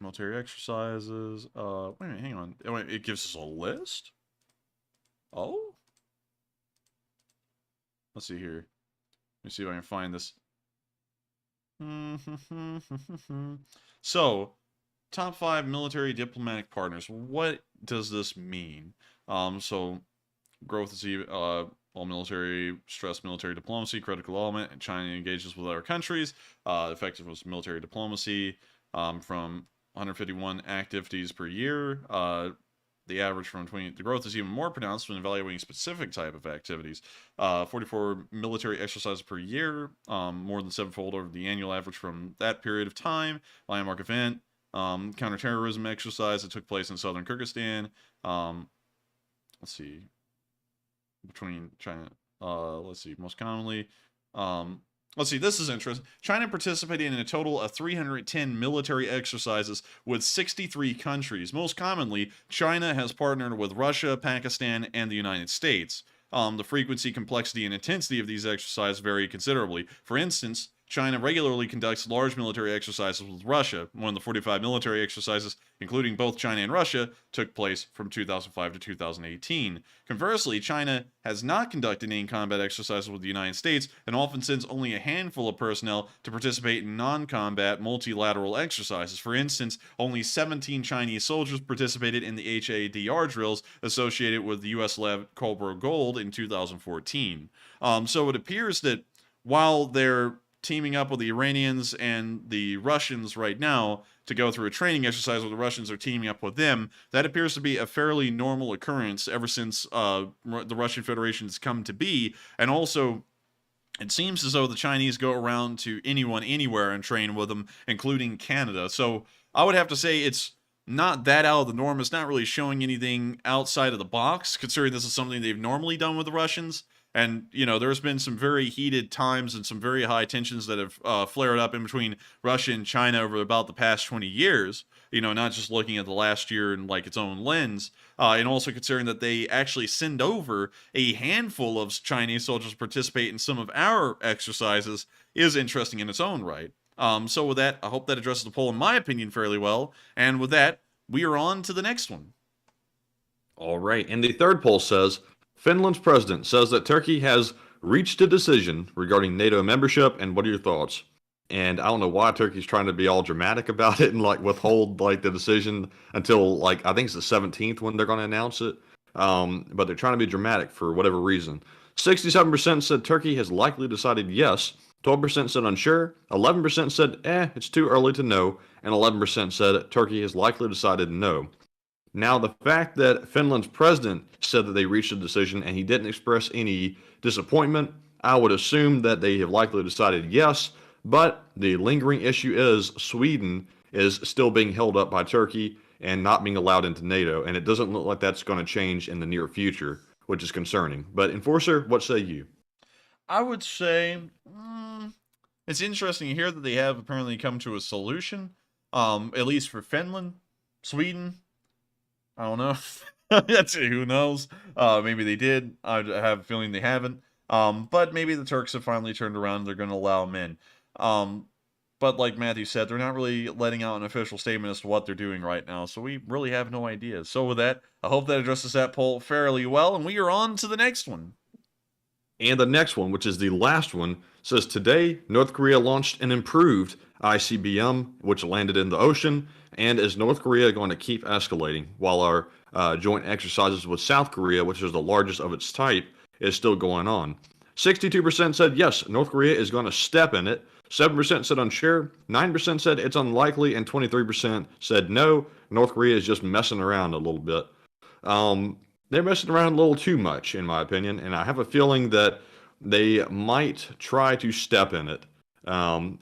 military exercises. Wait a minute, hang on. It gives us a list? Oh? Let's see here. Let me see if I can find this. So, top 5 military diplomatic partners. What does this mean? So, growth is all military, stress military diplomacy, critical element, and China engages with other countries. Effectiveness military diplomacy from 151 activities per year. The average from 20, the growth is even more pronounced when evaluating specific type of activities. 44 military exercises per year, more than 7-fold over the annual average from that period of time. Landmark event, counterterrorism exercise that took place in southern Kyrgyzstan. Let's see, between China, let's see, most commonly, let's see, this is interesting. China participated in a total of 310 military exercises with 63 countries. Most commonly, China has partnered with Russia, Pakistan, and the United States. The frequency, complexity, and intensity of these exercises vary considerably. For instance, China regularly conducts large military exercises with Russia. One of the 45 military exercises, including both China and Russia, took place from 2005 to 2018. Conversely, China has not conducted any combat exercises with the United States and often sends only a handful of personnel to participate in non-combat multilateral exercises. For instance, only 17 Chinese soldiers participated in the HADR drills associated with the US-led Cobra Gold in 2014. So it appears that while they're teaming up with the Iranians and the Russians right now to go through a training exercise where the Russians are teaming up with them, that appears to be a fairly normal occurrence ever since the Russian Federation has come to be. And also, it seems as though the Chinese go around to anyone, anywhere, and train with them, including Canada. So I would have to say it's not that out of the norm. It's not really showing anything outside of the box, considering this is something they've normally done with the Russians. And, you know, there's been some very heated times and some very high tensions that have flared up in between Russia and China over about the past 20 years. You know, not just looking at the last year in, like, its own lens. And also considering that they actually send over a handful of Chinese soldiers to participate in some of our exercises is interesting in its own right. So with that, I hope that addresses the poll, in my opinion, fairly well. And with that, we are on to the next one. All right. And the third poll says, Finland's president says that Turkey has reached a decision regarding NATO membership, and what are your thoughts? And I don't know why Turkey's trying to be all dramatic about it and like withhold like the decision until like I think it's the 17th when they're going to announce it. But they're trying to be dramatic for whatever reason. 67% said Turkey has likely decided yes. 12% said unsure. 11% said it's too early to know, and 11% said Turkey has likely decided no. Now, the fact that Finland's president said that they reached a decision and he didn't express any disappointment, I would assume that they have likely decided yes, but the lingering issue is Sweden is still being held up by Turkey and not being allowed into NATO, and it doesn't look like that's going to change in the near future, which is concerning. But Enforcer, what say you? I would say it's interesting to hear that they have apparently come to a solution, at least for Finland. Sweden, I don't know. That's who knows. Maybe they did. I have a feeling they haven't. But maybe the Turks have finally turned around and they're going to allow them in. But like Matthew said, they're not really letting out an official statement as to what they're doing right now. So we really have no idea. So with that, I hope that addresses that poll fairly well. And we are on to the next one. And the next one, which is the last one, says today, North Korea launched an improved ICBM, which landed in the ocean. And is North Korea going to keep escalating while our joint exercises with South Korea, which is the largest of its type, is still going on? 62% said yes, North Korea is going to step in it. 7% said unsure. 9% said it's unlikely. And 23% said no, North Korea is just messing around a little bit. They're messing around a little too much, in my opinion. And I have a feeling that they might try to step in it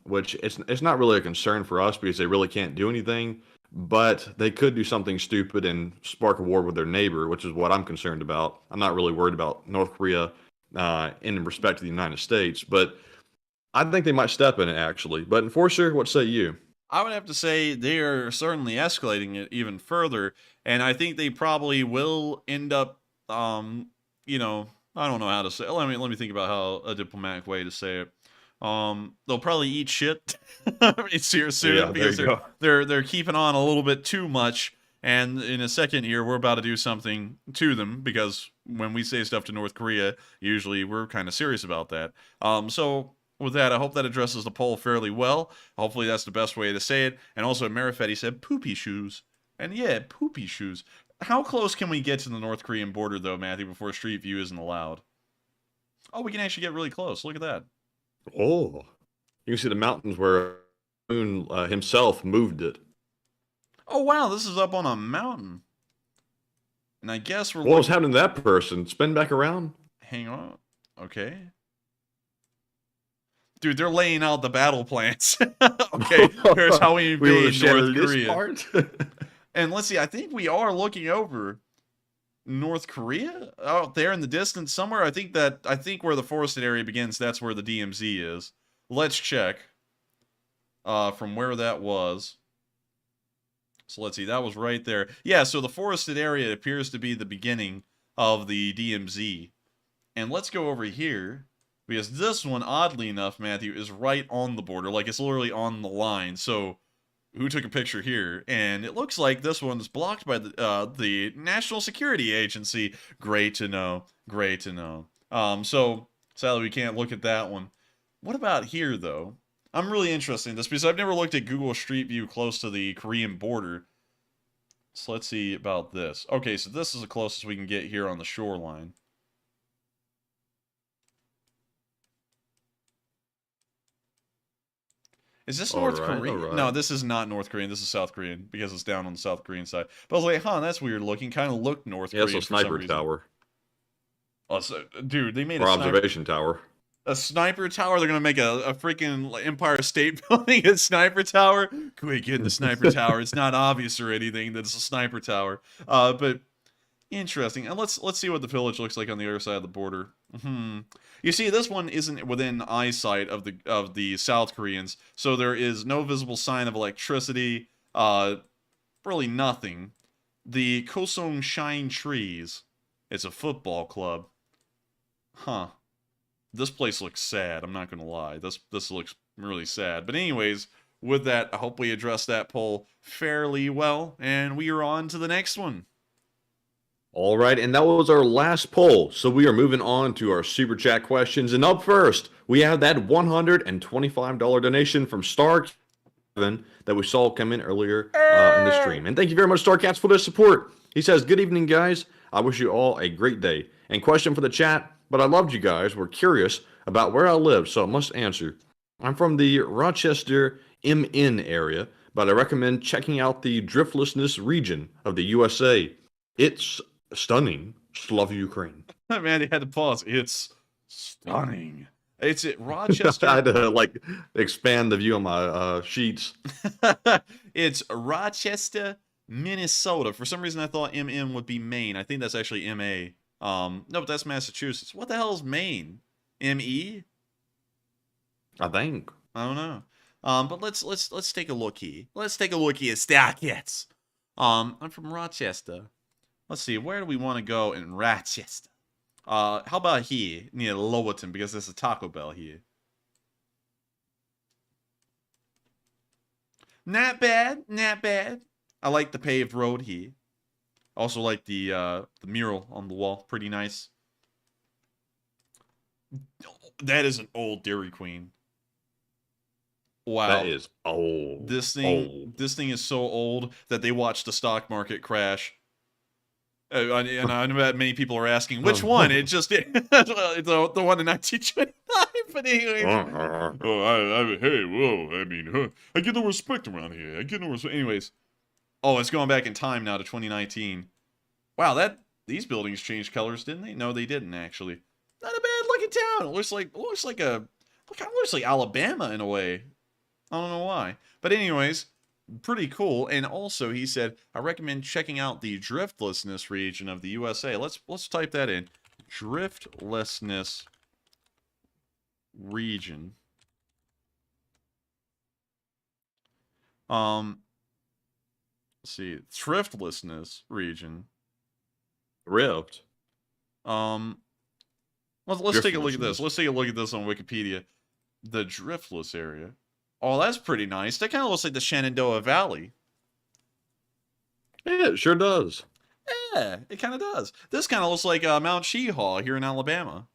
which it's not really a concern for us because they really can't do anything. But they could do something stupid and spark a war with their neighbor, which is what I'm concerned about. I'm not really worried about North Korea in respect to the United States, but I think they might step in it, actually. But Enforcer, what say you? I would have to say they are certainly escalating it even further, and I think they probably will end up, you know, I don't know how to say. Let me think about how a diplomatic way to say it. They'll probably eat shit. It's here soon Yeah, because there you go. they're keeping on a little bit too much. And in a second here, we're about to do something to them because when we say stuff to North Korea, usually we're kind of serious about that. So with that, I hope that addresses the poll fairly well. Hopefully that's the best way to say it. And also, Marifetti said poopy shoes. And yeah, poopy shoes. How close can we get to the North Korean border, though, Matthew, before Street View isn't allowed? Oh, we can actually get really close. Look at that. Oh, you can see the mountains where Moon himself moved it. Oh, wow, this is up on a mountain. And I guess we're... What was happening to that person? Spin back around? Hang on. Okay. Dude, they're laying out the battle plans. Okay, here's how we invade North Korea. And let's see, I think we are looking over North Korea out there in the distance somewhere. I think where the forested area begins, that's where the DMZ is. Let's check from where that was. So let's see, that was right there. Yeah, so the forested area appears to be the beginning of the DMZ. And let's go over here, because this one, oddly enough, Matthew, is right on the border. Like, it's literally on the line. So who took a picture here? And it looks like this one's blocked by the National Security Agency. Great to know. Great to know. So sadly, we can't look at that one. What about here, though? I'm really interested in this because I've never looked at Google Street View close to the Korean border. So let's see about this. Okay, so this is the closest we can get here on the shoreline. Is this North Korean? Right. No, this is not North Korean. This is South Korean because it's down on the South Korean side. But I was like, huh, that's weird looking. Kind of looked North Korean. Yeah, it's a sniper tower. Oh, so, dude, they made or a observation tower. A sniper tower? They're going to make a freaking Empire State Building a sniper tower? Quick, get in the sniper tower. It's not obvious or anything that it's a sniper tower. But interesting. And let's see what the village looks like on the other side of the border. You see, this one isn't within eyesight of the South Koreans, so there is no visible sign of electricity. Really nothing. The Kosong Shine Trees. It's a football club. Huh. This place looks sad, I'm not gonna lie. This looks really sad. But anyways, with that, I hope we addressed that poll fairly well, and we are on to the next one. All right, and that was our last poll. So we are moving on to our Super Chat questions. And up first, we have that $125 donation from Star Kevin that we saw come in earlier in the stream. And thank you very much, StarCats, for the support. He says, good evening, guys. I wish you all a great day. And question for the chat, but I loved you guys. We're curious about where I live, so I must answer. I'm from the Rochester MN area, but I recommend checking out the driftlessness region of the USA. It's stunning. Slava Ukraine. Man, he had to pause. It's stunning. It's at Rochester. I had to expand the view on my sheets. It's Rochester, Minnesota. For some reason, I thought MM would be Maine. I think that's actually MA. No, but that's Massachusetts. What the hell is Maine? ME? I think. I don't know. But let's take a look here. Let's take a look here, StarCats. I'm from Rochester. Let's see, where do we want to go in Rochester? How about here, near Lowerton, because there's a Taco Bell here. Not bad, not bad. I like the paved road here. Also like the mural on the wall, pretty nice. That is an old Dairy Queen. Wow. That is old. This thing is so old that they watched the stock market crash. And I know that many people are asking, which one? It just the one in 1929. But anyway, hey, whoa! I mean, I get no respect around here. I get no respect. Anyways, it's going back in time now to 2019. Wow, these buildings changed colors, didn't they? No, they didn't actually. Not a bad looking town. It looks kind of looks like Alabama in a way. I don't know why. But anyways, pretty cool. And also, he said, I recommend checking out the driftlessness region of the USA. Let's type that in. Driftlessness region. Let's see. Thriftlessness region. Rift. Let's take a look at this. Let's take a look at this on Wikipedia. The driftless area. Oh, that's pretty nice. That kind of looks like the Shenandoah Valley. Yeah, it sure does. Yeah, it kind of does. This kind of looks like Mount Sheehaw here in Alabama.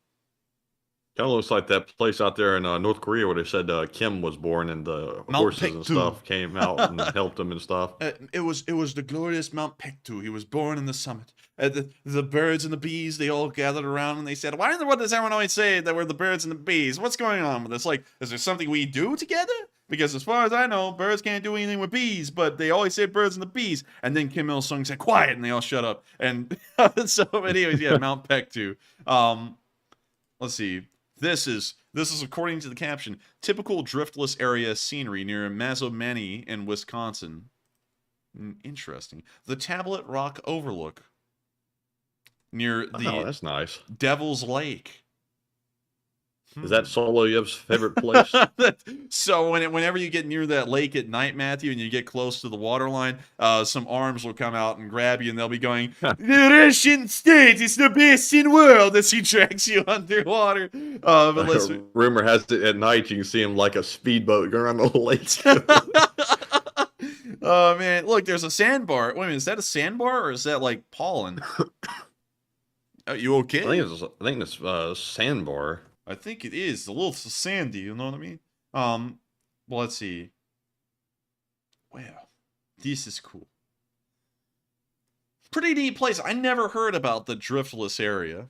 Kind of looks like that place out there in North Korea where they said Kim was born and the horses and stuff came out and helped him and stuff. It was the glorious Mount Pektu. He was born in the summit. The birds and the bees, they all gathered around and they said, what does everyone always say that we're the birds and the bees? What's going on with this? Like, is there something we do together? Because as far as I know, birds can't do anything with bees, but they always say birds and the bees. And then Kim Il-sung said, quiet, and they all shut up. And so anyways, yeah, Mount Pektu. Let's see. This is according to the caption, typical driftless area scenery near Mazomanie in Wisconsin. Interesting. The Tablet Rock Overlook near the that's nice. Devil's Lake. Is that Solovyev's favorite place? So whenever you get near that lake at night, Matthew, and you get close to the waterline, some arms will come out and grab you, and they'll be going, "The Russian state is the best in the world," as he drags you underwater. But rumor has it at night you can see him like a speedboat going around the lake. Oh man, look, there's a sandbar. Wait a minute, is that a sandbar or is that like pollen? Are you okay? I think it's sandbar. I think it is a little sandy. You know what I mean? Well, let's see. Wow, this is cool. Pretty neat place. I never heard about the driftless area.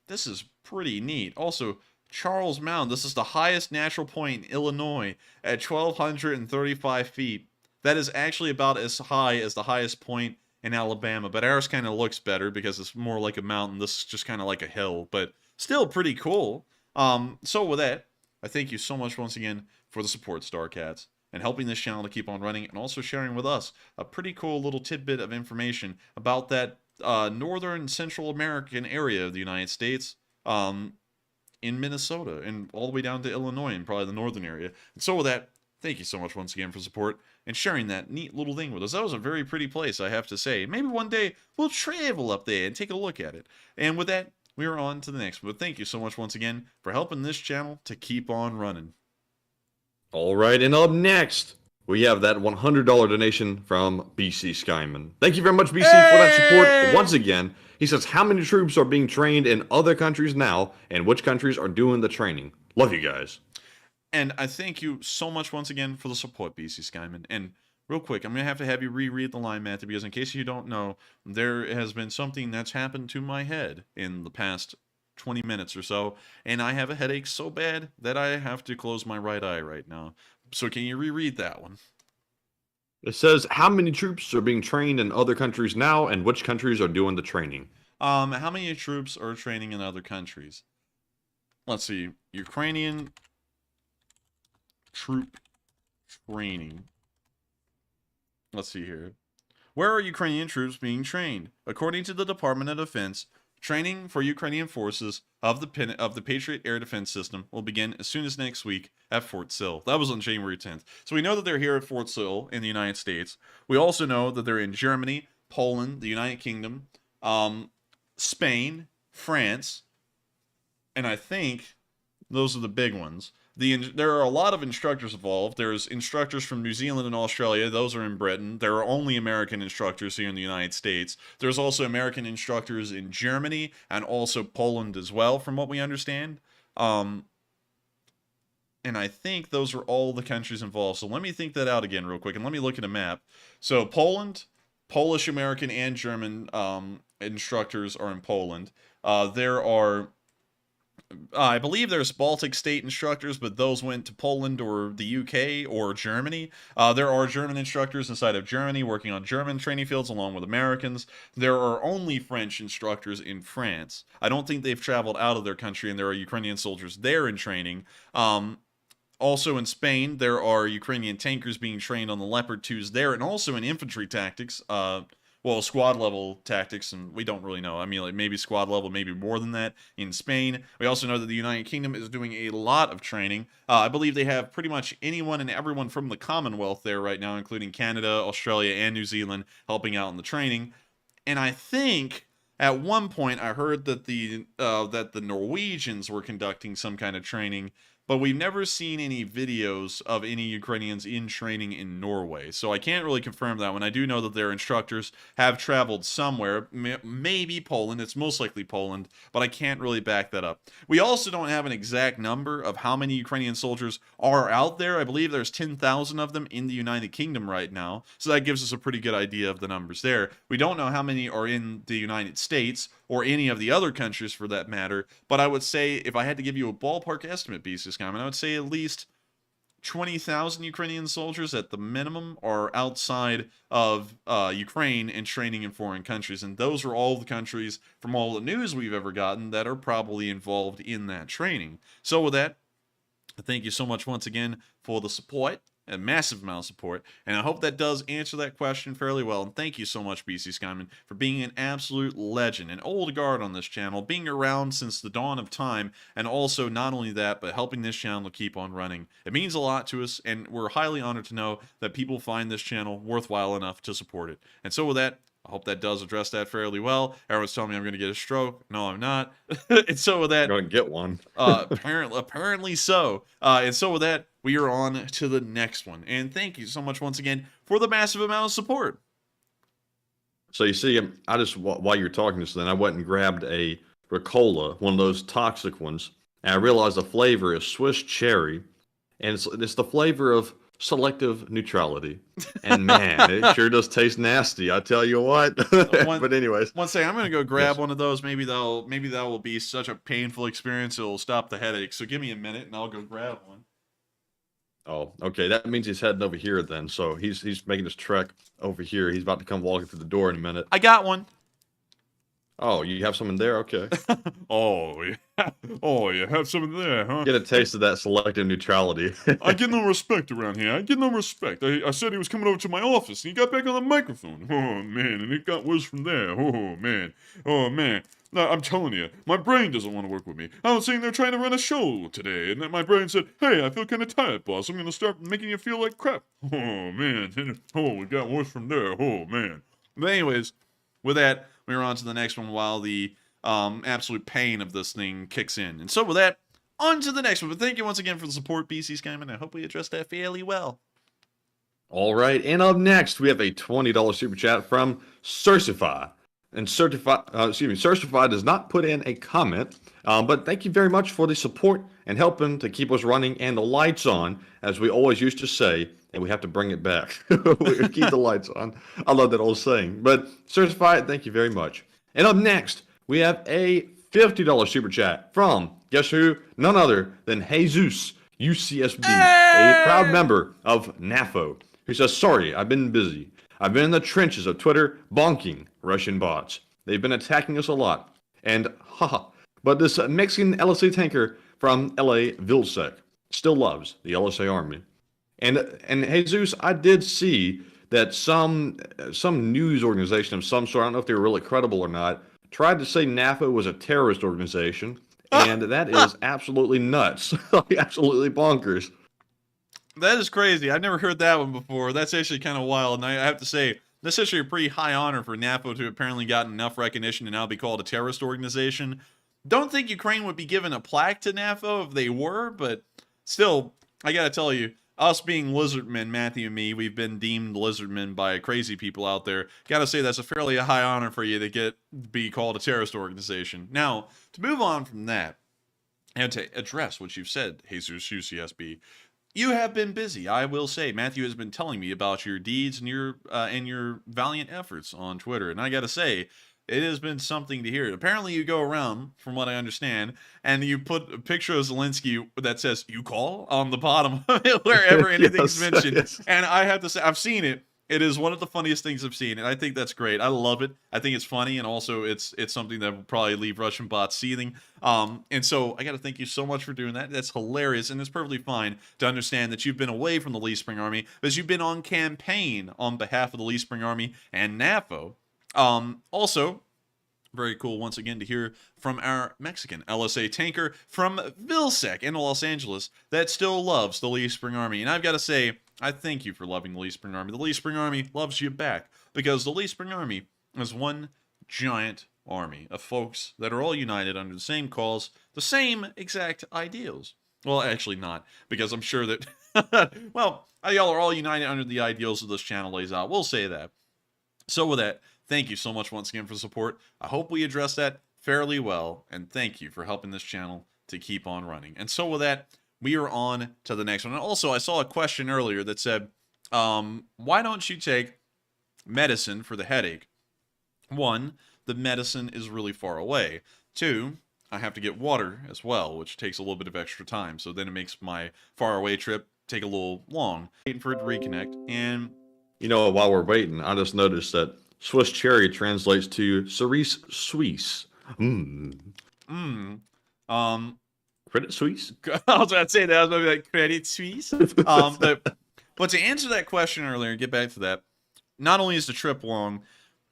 This is pretty neat. Also, Charles Mound. This is the highest natural point in Illinois at 1,235 feet. That is actually about as high as the highest point in Alabama, but ours kind of looks better because it's more like a mountain. This is just kind of like a hill, but still pretty cool. So with that, I thank you so much once again for the support, StarCats, and helping this channel to keep on running, and also sharing with us a pretty cool little tidbit of information about that northern Central American area of the United States, in Minnesota, and all the way down to Illinois, and probably the northern area. And so with that, thank you so much once again for support and sharing that neat little thing with us. That was a very pretty place, I have to say. Maybe one day we'll travel up there and take a look at it. And with that, we are on to the next. But thank you so much once again for helping this channel to keep on running. All right, and up next, we have that $100 donation from BC Skyman. Thank you very much, BC, for that support. Once again, he says, how many troops are being trained in other countries now, and which countries are doing the training? Love you guys. And I thank you so much once again for the support, BC Skyman. And real quick, I'm going to have you reread the line, Matthew, because in case you don't know, there has been something that's happened to my head in the past 20 minutes or so, and I have a headache so bad that I have to close my right eye right now. So can you reread that one? It says, how many troops are being trained in other countries now, and which countries are doing the training? How many troops are training in other countries? Let's see. Ukrainian troop training. Let's see here. Where are Ukrainian troops being trained? According to the Department of Defense, training for Ukrainian forces of the Patriot Air Defense System will begin as soon as next week at Fort Sill. That was on January 10th. So we know that they're here at Fort Sill in the United States. We also know that they're in Germany, Poland, the United Kingdom, Spain, France, and I think those are the big ones. There are a lot of instructors involved. There's instructors from New Zealand and Australia. Those are in Britain. There are only American instructors here in the United States. There's also American instructors in Germany and also Poland as well, from what we understand. And I think those are all the countries involved. So let me think that out again real quick, and let me look at a map. So Poland, Polish, American, and German instructors are in Poland. There are I believe there's Baltic state instructors, but those went to Poland or the UK or Germany. There are German instructors inside of Germany working on German training fields along with Americans. There are only French instructors in France. I don't think they've traveled out of their country, and there are Ukrainian soldiers there in training. Also in Spain, there are Ukrainian tankers being trained on the Leopard 2s there, and also in infantry tactics. Well, squad level tactics, and we don't really know. I mean, like maybe squad level, maybe more than that in Spain. We also know that the United Kingdom is doing a lot of training. I believe they have pretty much anyone and everyone from the Commonwealth there right now, including Canada, Australia, and New Zealand, helping out in the training. And I think at one point I heard that the Norwegians were conducting some kind of training, but we've never seen any videos of any Ukrainians in training in Norway. So I can't really confirm that one. I do know that their instructors have traveled somewhere, maybe Poland. It's most likely Poland, but I can't really back that up. We also don't have an exact number of how many Ukrainian soldiers are out there. I believe there's 10,000 of them in the United Kingdom right now. So that gives us a pretty good idea of the numbers there. We don't know how many are in the United States or any of the other countries for that matter, but I would say, if I had to give you a ballpark estimate, BC Skyman, I would say at least 20,000 Ukrainian soldiers at the minimum are outside of Ukraine and training in foreign countries, and those are all the countries from all the news we've ever gotten that are probably involved in that training. So with that, thank you so much once again for the support. A massive amount of support, and I hope that does answer that question fairly well. And thank you so much, BC Skyman, for being an absolute legend, an old guard on this channel, being around since the dawn of time, and also not only that, but helping this channel to keep on running. It means a lot to us, and we're highly honored to know that people find this channel worthwhile enough to support it. And so with that, I hope that does address that fairly well. Everyone's telling me I'm going to get a stroke. No, I'm not. And so with that, you're going to get one. apparently so. And so with that, we are on to the next one. And thank you so much once again for the massive amount of support. So you see, I just, while you're talking this, then I went and grabbed a Ricola, one of those toxic ones, and I realized the flavor is Swiss cherry, and it's the flavor of selective neutrality. And man, it sure does taste nasty, I tell you what. But anyways, one second, I'm gonna go grab one of those. Maybe that will be such a painful experience it'll stop the headache. So give me a minute and I'll go grab one. Oh, okay. That means he's heading over here then. So he's making his trek over here. He's about to come walking through the door in a minute. I got one. Oh, you have some in there? Okay. Oh, yeah. Oh, you have some in there, huh? Get a taste of that selective neutrality. I get no respect around here. I get no respect. I said he was coming over to my office, and he got back on the microphone. Oh, man, and it got worse from there. Oh, man. Oh, man. No, I'm telling you, my brain doesn't want to work with me. I was sitting there trying to run a show today, and then my brain said, hey, I feel kind of tired, boss. I'm going to start making you feel like crap. Oh, man. Oh, it got worse from there. Oh, man. But anyways, with that, we're on to the next one while the absolute pain of this thing kicks in. And so with that, on to the next one. But thank you once again for the support, BC Skyman. I hope we addressed that fairly well. All right, and up next, we have a $20 super chat from Certify. And Certify does not put in a comment, but thank you very much for the support and helping to keep us running and the lights on, as we always used to say, and we have to bring it back. We keep the lights on. I love that old saying. But Certify, thank you very much. And up next, we have a $50 super chat from, guess who? None other than Jesus UCSB, a proud member of NAFO, who says, sorry, I've been busy. I've been in the trenches of Twitter bonking Russian bots. They've been attacking us a lot. And haha, but this Mexican LSA tanker from LA Vilsec still loves the LSA army. And Jesus, I did see that some news organization of some sort, I don't know if they were really credible or not, tried to say NAFO was a terrorist organization, and that is absolutely nuts. Absolutely bonkers. That is crazy. I've never heard that one before. That's actually kind of wild. And I have to say, that's actually a pretty high honor for NAFO to apparently gotten enough recognition to now be called a terrorist organization. Don't think Ukraine would be given a plaque to NAFO if they were, but still, I gotta tell you, us being lizardmen, Matthew and me, we've been deemed lizardmen by crazy people out there. Gotta say, that's a fairly high honor for you to be called a terrorist organization. Now, to move on from that, and to address what you've said, Jesus UCSB, you have been busy, I will say. Matthew has been telling me about your deeds and your valiant efforts on Twitter. And I gotta say, it has been something to hear. Apparently, you go around, from what I understand, and you put a picture of Zelensky that says "you call" on the bottom of it wherever anything's mentioned. Yes. And I have to say, I've seen it. It is one of the funniest things I've seen, and I think that's great. I love it. I think it's funny, and also it's something that will probably leave Russian bots seething. And so I got to thank you so much for doing that. That's hilarious, and it's perfectly fine to understand that you've been away from the Lee Spring Army because you've been on campaign on behalf of the Lee Spring Army and NAFO. Also, very cool once again to hear from our Mexican LSA tanker from Vilsec in Los Angeles that still loves the Lee Spring Army. And I've got to say, I thank you for loving the Lee Spring Army. The Lee Spring Army loves you back because the Lee Spring Army is one giant army of folks that are all united under the same cause, the same exact ideals. Well, actually not, because I'm sure that, well, y'all are all united under the ideals that this channel lays out. We'll say that. So with that, thank you so much once again for support. I hope we addressed that fairly well, and thank you for helping this channel to keep on running. And so with that, we are on to the next one. And also, I saw a question earlier that said, why don't you take medicine for the headache? One, the medicine is really far away. Two, I have to get water as well, which takes a little bit of extra time. So then it makes my far away trip take a little long. Waiting for it to reconnect. And you know, while we're waiting, I just noticed that Swiss cherry translates to cerise suisse. Credit Suisse? I was about to say that. I was going to be like, Credit Suisse? But to answer that question earlier and get back to that, not only is the trip long,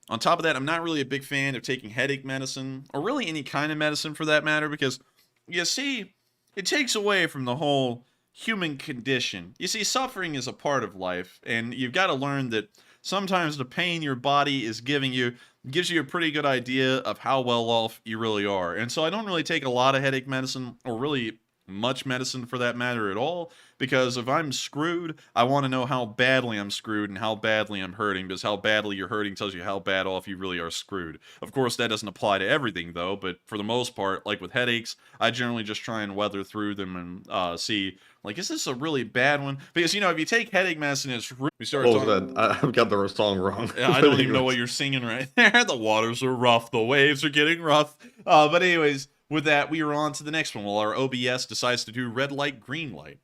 on top of that, I'm not really a big fan of taking headache medicine, or really any kind of medicine for that matter, because, you see, it takes away from the whole human condition. You see, suffering is a part of life, and you've got to learn that sometimes the pain your body is giving you gives you a pretty good idea of how well off you really are. And so I don't really take a lot of headache medicine, or really much medicine for that matter at all, because if I'm screwed, I want to know how badly I'm screwed and how badly I'm hurting, because how badly you're hurting tells you how bad off you really are screwed. Of course, that doesn't apply to everything though, but for the most part, like with headaches, I generally just try and weather through them and see, like, is this a really bad one? Because, you know, if you take headache medicine, it's we start talking... I've got the song wrong. Yeah, I don't even know what you're singing right there. The waters are rough, the waves are getting rough. But anyways, with that, we are on to the next one. While our OBS decides to do red light, green light.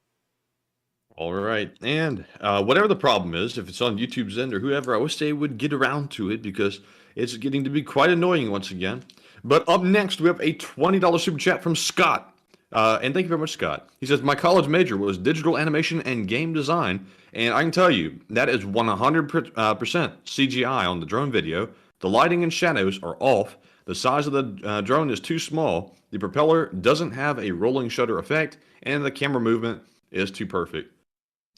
All right. And whatever the problem is, if it's on YouTube's end or whoever, I wish they would get around to it because it's getting to be quite annoying once again. But up next, we have a $20 super chat from Scott. And thank you very much, Scott. He says, my college major was digital animation and game design. And I can tell you, that is 100% CGI on the drone video. The lighting and shadows are off. The size of the drone is too small. The propeller doesn't have a rolling shutter effect. And the camera movement is too perfect.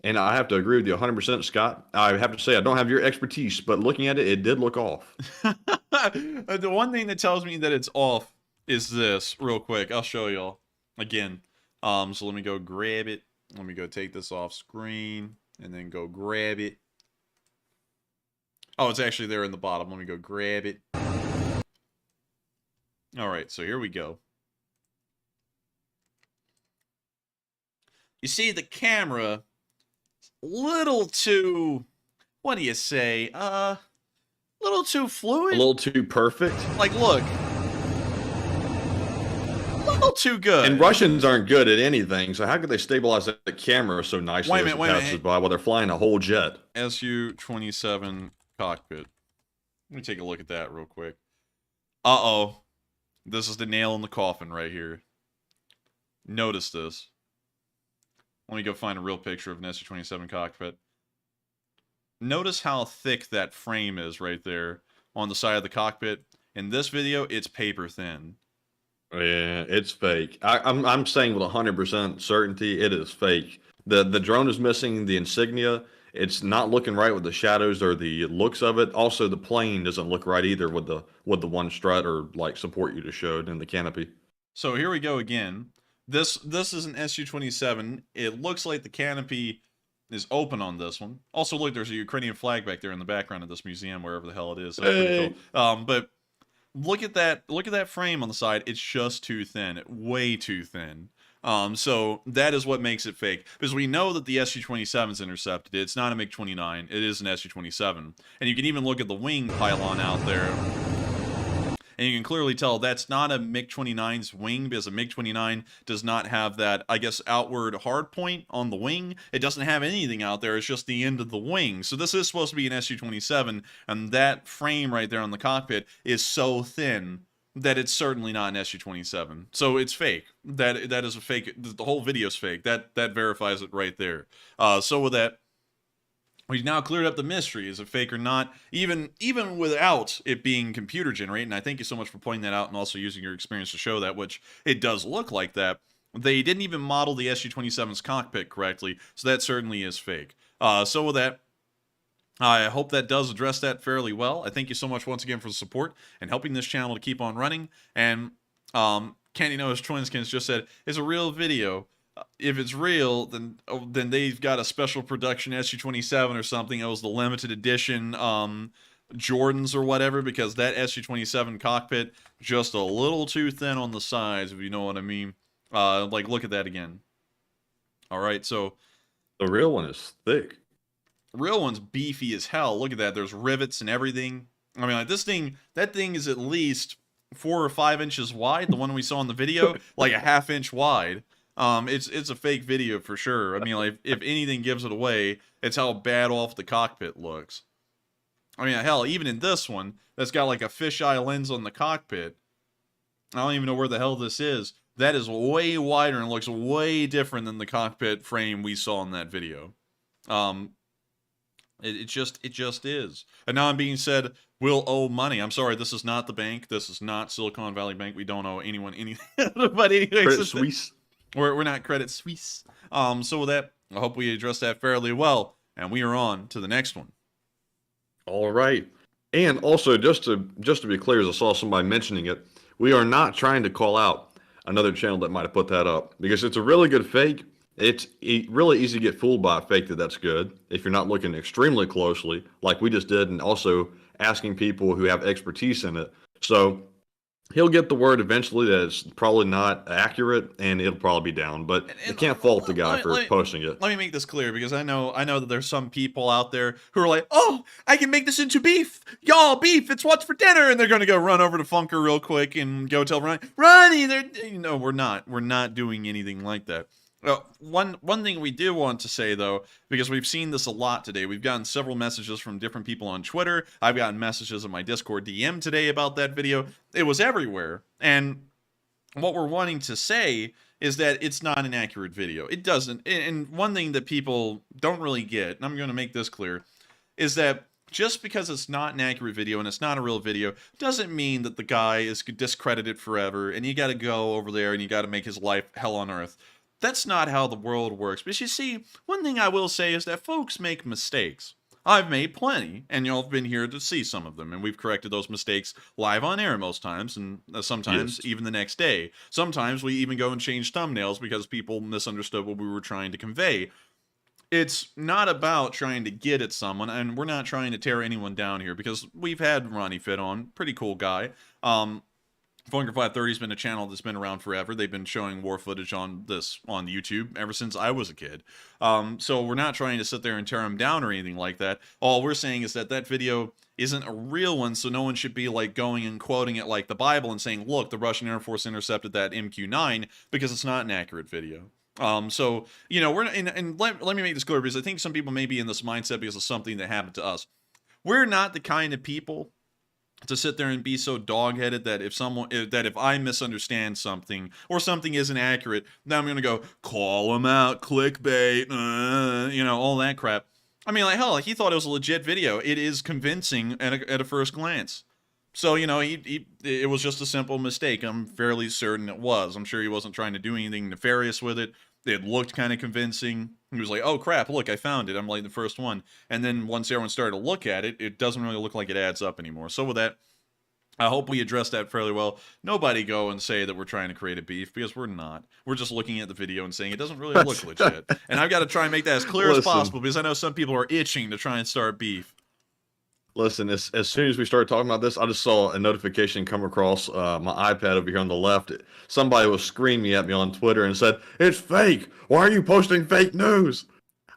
And I have to agree with you 100%, Scott. I have to say, I don't have your expertise, but looking at it, it did look off. The one thing that tells me that it's off is this, real quick. I'll show y'all again. So let me go grab it. Let me go take this off screen and then go grab it. Oh, it's actually there in the bottom. Let me go grab it. All right, so here we go. You see the camera, little too, what do you say? Little too fluid? A little too perfect? Like, look. A little too good. And Russians aren't good at anything, so how could they stabilize that camera so nicely as it passes by while they're flying a whole jet? Su-27 cockpit. Let me take a look at that real quick. Uh-oh. This is the nail in the coffin right here. Notice this. Let me go find a real picture of an Su-27 cockpit. Notice how thick that frame is right there on the side of the cockpit. In this video, it's paper thin. Yeah, it's fake. I'm saying with 100% certainty, it is fake. The drone is missing the insignia. It's not looking right with the shadows or the looks of it. Also, the plane doesn't look right either with the one strut or like support you just showed in the canopy. So here we go again. This is an Su-27. It looks like the canopy is open on this one. Also, look, there's a Ukrainian flag back there in the background of this museum, wherever the hell it is. That's pretty cool. But look at that frame on the side. It's just too thin, way too thin. So that is what makes it fake, because we know that the Su-27 is intercepted. It's not a MiG-29. It is an Su-27, and you can even look at the wing pylon out there. And you can clearly tell that's not a MiG-29's wing, because a MiG-29 does not have that, I guess, outward hard point on the wing. It doesn't have anything out there. It's just the end of the wing. So this is supposed to be an Su-27, and that frame right there on the cockpit is so thin that it's certainly not an Su-27. So it's fake. That is a fake. The whole video's fake. That verifies it right there. So with that, we've now cleared up the mystery. Is it fake or not? Even without it being computer generated, and I thank you so much for pointing that out and also using your experience to show that, which it does look like that. They didn't even model the Su-27's cockpit correctly, so that certainly is fake. So with that, I hope that does address that fairly well. I thank you so much once again for the support and helping this channel to keep on running. And Candy Knows Twinskins just said, it's a real video. If it's real, then they've got a special production Su-27 or something. It was the limited edition Jordans or whatever, because that Su-27 cockpit just a little too thin on the sides, if you know what I mean. Like, look at that again. All right, so the real one is thick. The real one's beefy as hell. Look at that. There's rivets and everything. I mean, like, that thing is at least 4 or 5 inches wide. The one we saw in the video, like a ½ inch wide. It's a fake video for sure. I mean, like, if anything gives it away, it's how bad off the cockpit looks. I mean, hell, even in this one, that's got like a fisheye lens on the cockpit. I don't even know where the hell this is. That is way wider and looks way different than the cockpit frame we saw in that video. It just is. And now I'm being said, we'll owe money. I'm sorry, this is not the bank. This is not Silicon Valley Bank. We don't owe anyone anything. But anyways, Credit Suisse. We're not Credit Suisse. So with that, I hope we addressed that fairly well. And we are on to the next one. All right. And also, just to be clear, as I saw somebody mentioning it, we are not trying to call out another channel that might have put that up, because it's a really good fake. It's really easy to get fooled by a fake that's good if you're not looking extremely closely, like we just did, and also asking people who have expertise in it. So he'll get the word eventually that it's probably not accurate, and it'll probably be down. But you can't fault the guy for posting it. Let me make this clear, because I know that there's some people out there who are like, oh, I can make this into beef. Y'all, beef, it's what's for dinner. And they're going to go run over to Funker real quick and go tell Ronnie, no, we're not. We're not doing anything like that. One thing we do want to say, though, because we've seen this a lot today, we've gotten several messages from different people on Twitter. I've gotten messages in my Discord DM today about that video. It was everywhere. And what we're wanting to say is that it's not an accurate video. It doesn't. And one thing that people don't really get, and I'm going to make this clear, is that just because it's not an accurate video and it's not a real video doesn't mean that the guy is discredited forever and you got to go over there and you got to make his life hell on earth. That's not how the world works. But you see, one thing I will say is that folks make mistakes. I've made plenty, and y'all have been here to see some of them, and we've corrected those mistakes live on air most times, and sometimes even the next day. Sometimes we even go and change thumbnails because people misunderstood what we were trying to convey. It's not about trying to get at someone, and we're not trying to tear anyone down here, because we've had Ronnie Fit on, pretty cool guy. Funker 530 has been a channel that's been around forever. They've been showing war footage on YouTube ever since I was a kid. So we're not trying to sit there and tear them down or anything like that. All we're saying is that that video isn't a real one, so no one should be like going and quoting it like the Bible and saying, look, the Russian Air Force intercepted that MQ-9, because it's not an accurate video. So, you know, and let me make this clear, because I think some people may be in this mindset because of something that happened to us. We're not the kind of people to sit there and be so dog-headed that if I misunderstand something or something isn't accurate, then I'm going to go, call them out, clickbait, you know, all that crap. I mean, like, hell, he thought it was a legit video. It is convincing at a first glance. So, you know, it was just a simple mistake. I'm fairly certain it was. I'm sure he wasn't trying to do anything nefarious with it. It looked kind of convincing. He was like, oh, crap, look, I found it. I'm like the first one. And then once everyone started to look at it, it doesn't really look like it adds up anymore. So with that, I hope we addressed that fairly well. Nobody go and say that we're trying to create a beef, because we're not. We're just looking at the video and saying it doesn't really look legit. And I've got to try and make that as clear as possible, because I know some people are itching to try and start beef. Listen, as soon as we started talking about this, I just saw a notification come across my iPad over here on the left. Somebody was screaming at me on Twitter and said, it's fake. Why are you posting fake news?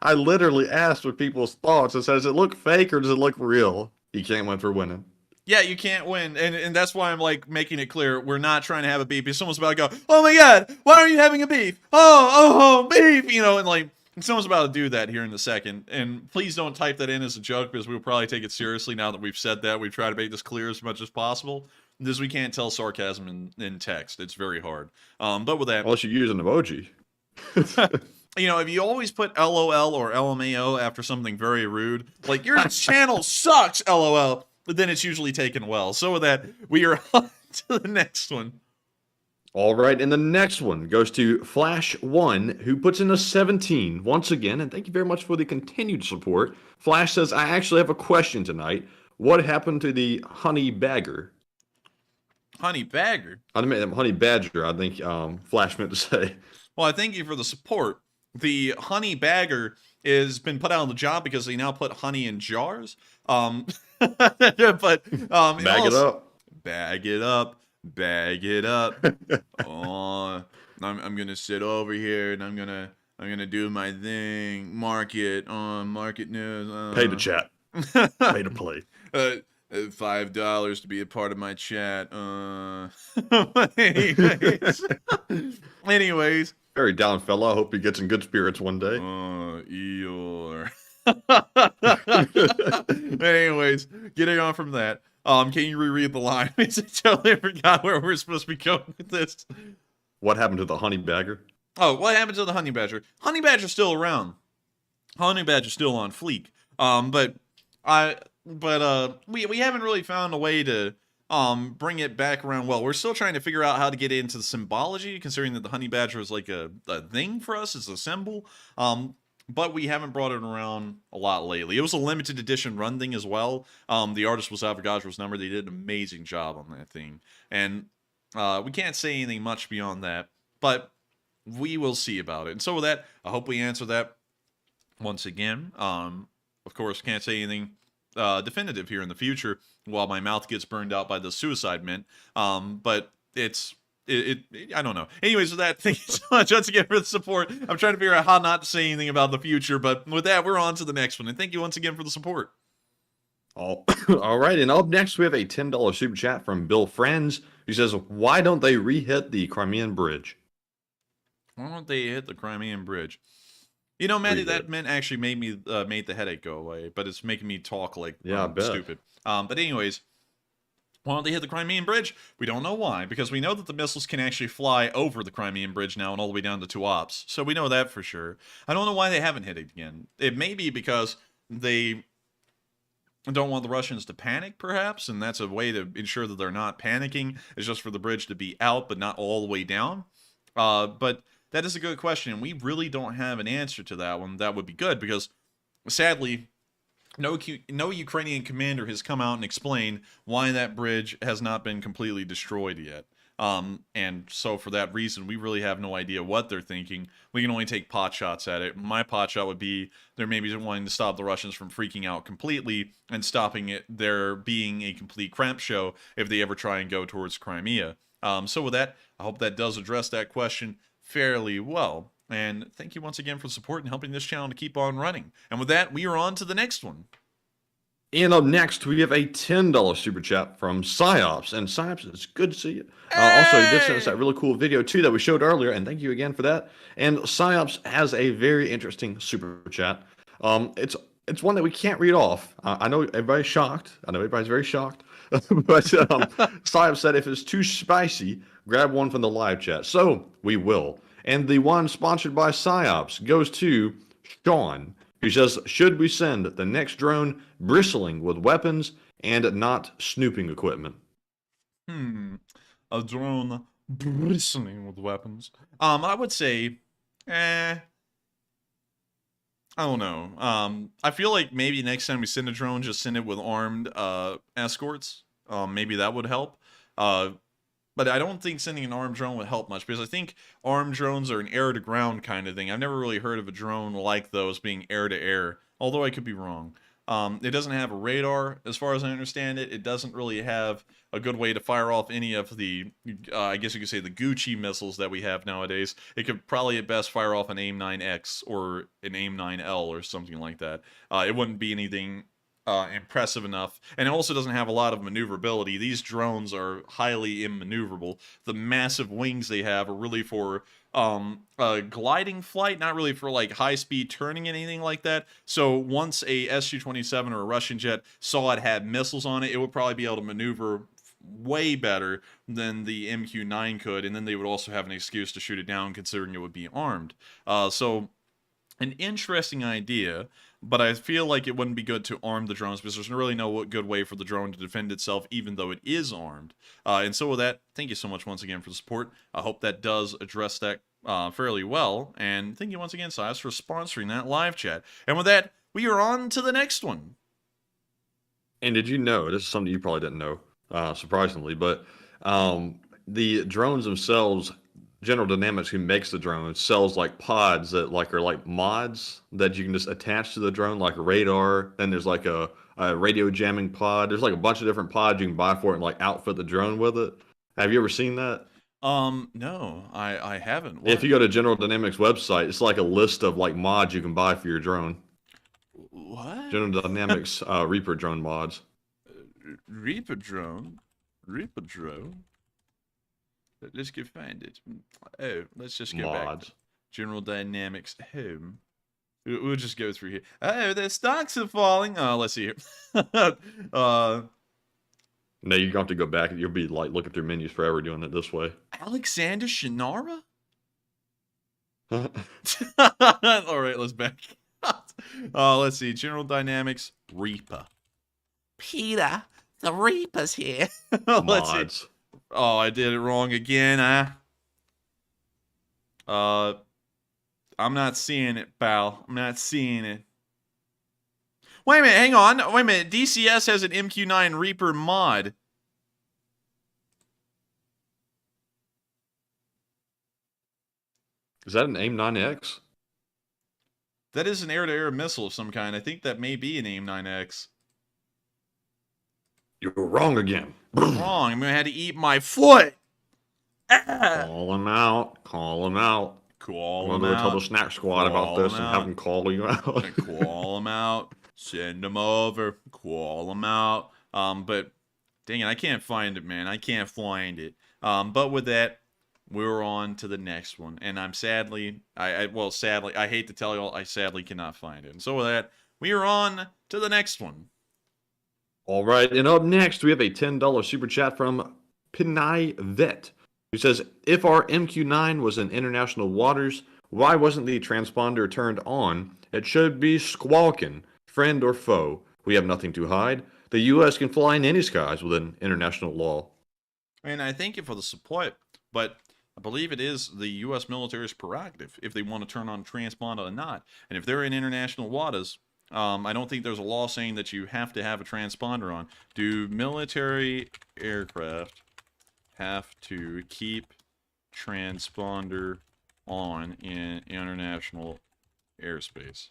I literally asked for people's thoughts and said, does it look fake or does it look real? You can't win for winning. Yeah, you can't win, and that's why I'm like making it clear we're not trying to have a beef. If someone's about to go, oh my god, why are you having a beef? Oh, beef, you know, and like someone's about to do that here in a second. And please don't type that in as a joke because we'll probably take it seriously now that we've said that. We've tried to make this clear as much as possible. Because we can't tell sarcasm in text. It's very hard. But with that, unless you use an emoji. you know, if you always put LOL or LMAO after something very rude, like your channel sucks, LOL. But then it's usually taken well. So with that, we are on to the next one. All right, and the next one goes to Flash1, who puts in a 17 once again, and thank you very much for the continued support. Flash says, I actually have a question tonight. What happened to the honey bagger? Honey bagger? I mean, honey badger, I think Flash meant to say. Well, I thank you for the support. The honey bagger has been put out on the job because they now put honey in jars. But bag it up. Bag it up. Bag it up. Oh, I'm gonna sit over here and I'm gonna do my thing. Market news. Pay to chat. Pay to play. $5 to be a part of my chat. Anyways. Very down fella. I hope he gets in good spirits one day. Eeyore. Anyways, getting on from that. Can you reread the line? I totally forgot where we're supposed to be going with this. What happened to the honey bagger? Oh, what happened to the honey badger? Honey badger's still around. Honey badger's still on fleek. We haven't really found a way to bring it back around. Well, we're still trying to figure out how to get into the symbology, considering that the honey badger is like a thing for us, it's a symbol. But we haven't brought it around a lot lately. It was a limited edition run thing as well. The artist was Avogadro's number. They did an amazing job on that thing. And we can't say anything much beyond that, but we will see about it. And so with that, I hope we answer that once again. Of course, can't say anything definitive here in the future while my mouth gets burned out by the suicide mint. But I don't know. Anyways, with that, thank you so much once again for the support. I'm trying to figure out how not to say anything about the future, but with that, we're on to the next one. And thank you once again for the support. All right, and up next, we have a $10 super chat from Bill Friends, who says, why don't they re-hit the Crimean Bridge? Why don't they hit the Crimean Bridge? You know, Matty, that mint actually made the headache go away, but it's making me talk like stupid. But anyways, why don't they hit the Crimean Bridge? We don't know why, because we know that the missiles can actually fly over the Crimean Bridge now and all the way down to Tuops. So we know that for sure. I don't know why they haven't hit it again. It may be because they don't want the Russians to panic, perhaps, and that's a way to ensure that they're not panicking, is just for the bridge to be out, but not all the way down. But that is a good question, and we really don't have an answer to that one. That would be good, because sadly, no Ukrainian commander has come out and explained why that bridge has not been completely destroyed yet. And so for that reason, we really have no idea what they're thinking. We can only take pot shots at it. My pot shot would be they're maybe wanting to stop the Russians from freaking out completely and stopping there being a complete cramp show if they ever try and go towards Crimea. So with that, I hope that does address that question fairly well. And thank you once again for the support and helping this channel to keep on running. And with that, we are on to the next one. And up next, we have a $10 super chat from Psyops. And Psyops, it's good to see you. Also, he did send us that really cool video, too, that we showed earlier. And thank you again for that. And Psyops has a very interesting super chat. It's one that we can't read off. I know everybody's shocked. I know everybody's very shocked. But Psyops said if it's too spicy, grab one from the live chat. So we will. And the one sponsored by Psyops goes to Sean, who says, should we send the next drone bristling with weapons and not snooping equipment? A drone bristling with weapons. I would say, I don't know. I feel like maybe next time we send a drone, just send it with armed escorts. Maybe that would help. But I don't think sending an armed drone would help much, because I think armed drones are an air-to-ground kind of thing. I've never really heard of a drone like those being air-to-air, although I could be wrong. It doesn't have a radar, as far as I understand it. It doesn't really have a good way to fire off any of the, I guess you could say, the Gucci missiles that we have nowadays. It could probably at best fire off an AIM-9X or an AIM-9L or something like that. It wouldn't be anything impressive enough, and it also doesn't have a lot of maneuverability. These drones are highly immaneuverable. The massive wings they have are really for gliding flight, not really for like high-speed turning and anything like that. So once a Su-27 or a Russian jet saw it had missiles on it, it would probably be able to maneuver way better than the MQ-9 could, and then they would also have an excuse to shoot it down considering it would be armed. So an interesting idea, but I feel like it wouldn't be good to arm the drones because there's really no good way for the drone to defend itself even though it is armed. And so with that, thank you so much once again for the support. I hope that does address that fairly well, and thank you once again, Silas, for sponsoring that live chat. And with that, we are on to the next one. And did you know, this is something you probably didn't know, surprisingly, but the drones themselves, General Dynamics, who makes the drone, sells like pods that are like mods that you can just attach to the drone, like a radar. Then there's like a radio jamming pod. There's like a bunch of different pods you can buy for it and like outfit the drone with it. Have you ever seen that? No, I haven't. What? If you go to General Dynamics website, it's like a list of like mods you can buy for your drone. What? General Dynamics Reaper drone mods. Reaper drone? Let's go find it. Oh, let's just go back to General Dynamics home. We'll just go through here. Oh, the stocks are falling. Let's see here. No, you're going to have to go back. You'll be like looking through menus forever doing it this way. Alexander Shinara? All right, let's back. Let's see. General Dynamics Reaper. Peter, the Reaper's here. Let's see. Oh, I did it wrong again. I'm not seeing it, pal. I'm not seeing it. Wait a minute, hang on. Wait a minute. DCS has an MQ-9 Reaper mod. Is that an AIM-9X? That is an air-to-air missile of some kind. I think that may be an AIM-9X. You're wrong again. Wrong. I'm going to have to eat my foot. Call him out. Call him out. Call him out. Tell the Snack Squad about this and have them call you out. Call him out. Send him over. Call him out. But dang it, I can't find it, man. I can't find it. But with that, we're on to the next one. And I'm sadly, sadly, I hate to tell you all, I sadly cannot find it. And so with that, we are on to the next one. All right, and up next, we have a $10 super chat from Pinay Vet, who says, if our MQ-9 was in international waters, why wasn't the transponder turned on? It should be squawking, friend or foe. We have nothing to hide. The U.S. can fly in any skies within international law. And I thank you for the support, but I believe it is the U.S. military's prerogative if they want to turn on transponder or not. And if they're in international waters, I don't think there's a law saying that you have to have a transponder on. Do military aircraft have to keep transponder on in international airspace?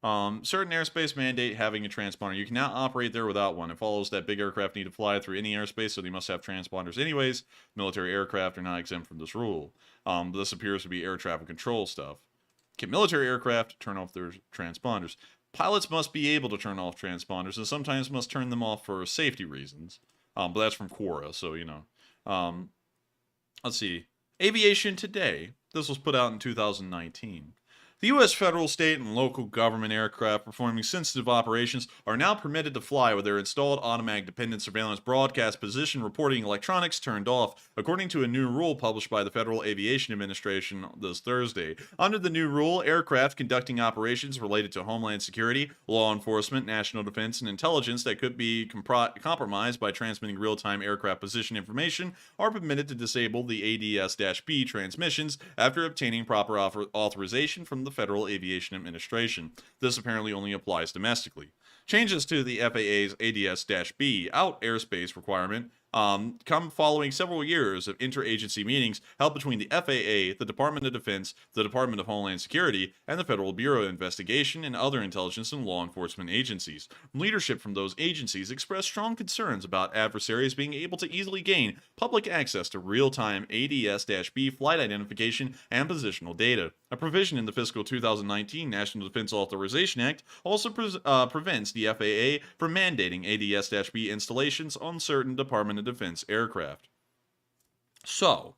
Certain airspace mandate having a transponder. You can now operate there without one. It follows that big aircraft need to fly through any airspace, so they must have transponders anyways. Military aircraft are not exempt from this rule. This appears to be air traffic control stuff. Can military aircraft turn off their transponders? Pilots must be able to turn off transponders and sometimes must turn them off for safety reasons. But that's from Quora, so you know. Let's see. Aviation Today. This was put out in 2019. The U.S. federal, state, and local government aircraft performing sensitive operations are now permitted to fly with their installed automatic dependent surveillance broadcast position reporting electronics turned off, according to a new rule published by the Federal Aviation Administration this Thursday. Under the new rule, aircraft conducting operations related to homeland security, law enforcement, national defense, and intelligence that could be compromised by transmitting real-time aircraft position information are permitted to disable the ADS-B transmissions after obtaining proper authorization from the Federal Aviation Administration. This apparently only applies domestically. Changes to the FAA's ADS-B out airspace requirement come following several years of interagency meetings held between the FAA, the Department of Defense, the Department of Homeland Security, and the Federal Bureau of Investigation and other intelligence and law enforcement agencies. Leadership from those agencies expressed strong concerns about adversaries being able to easily gain public access to real-time ADS-B flight identification and positional data. A provision in the fiscal 2019 National Defense Authorization Act also prevents the FAA from mandating ADS-B installations on certain Department of Defense aircraft. So,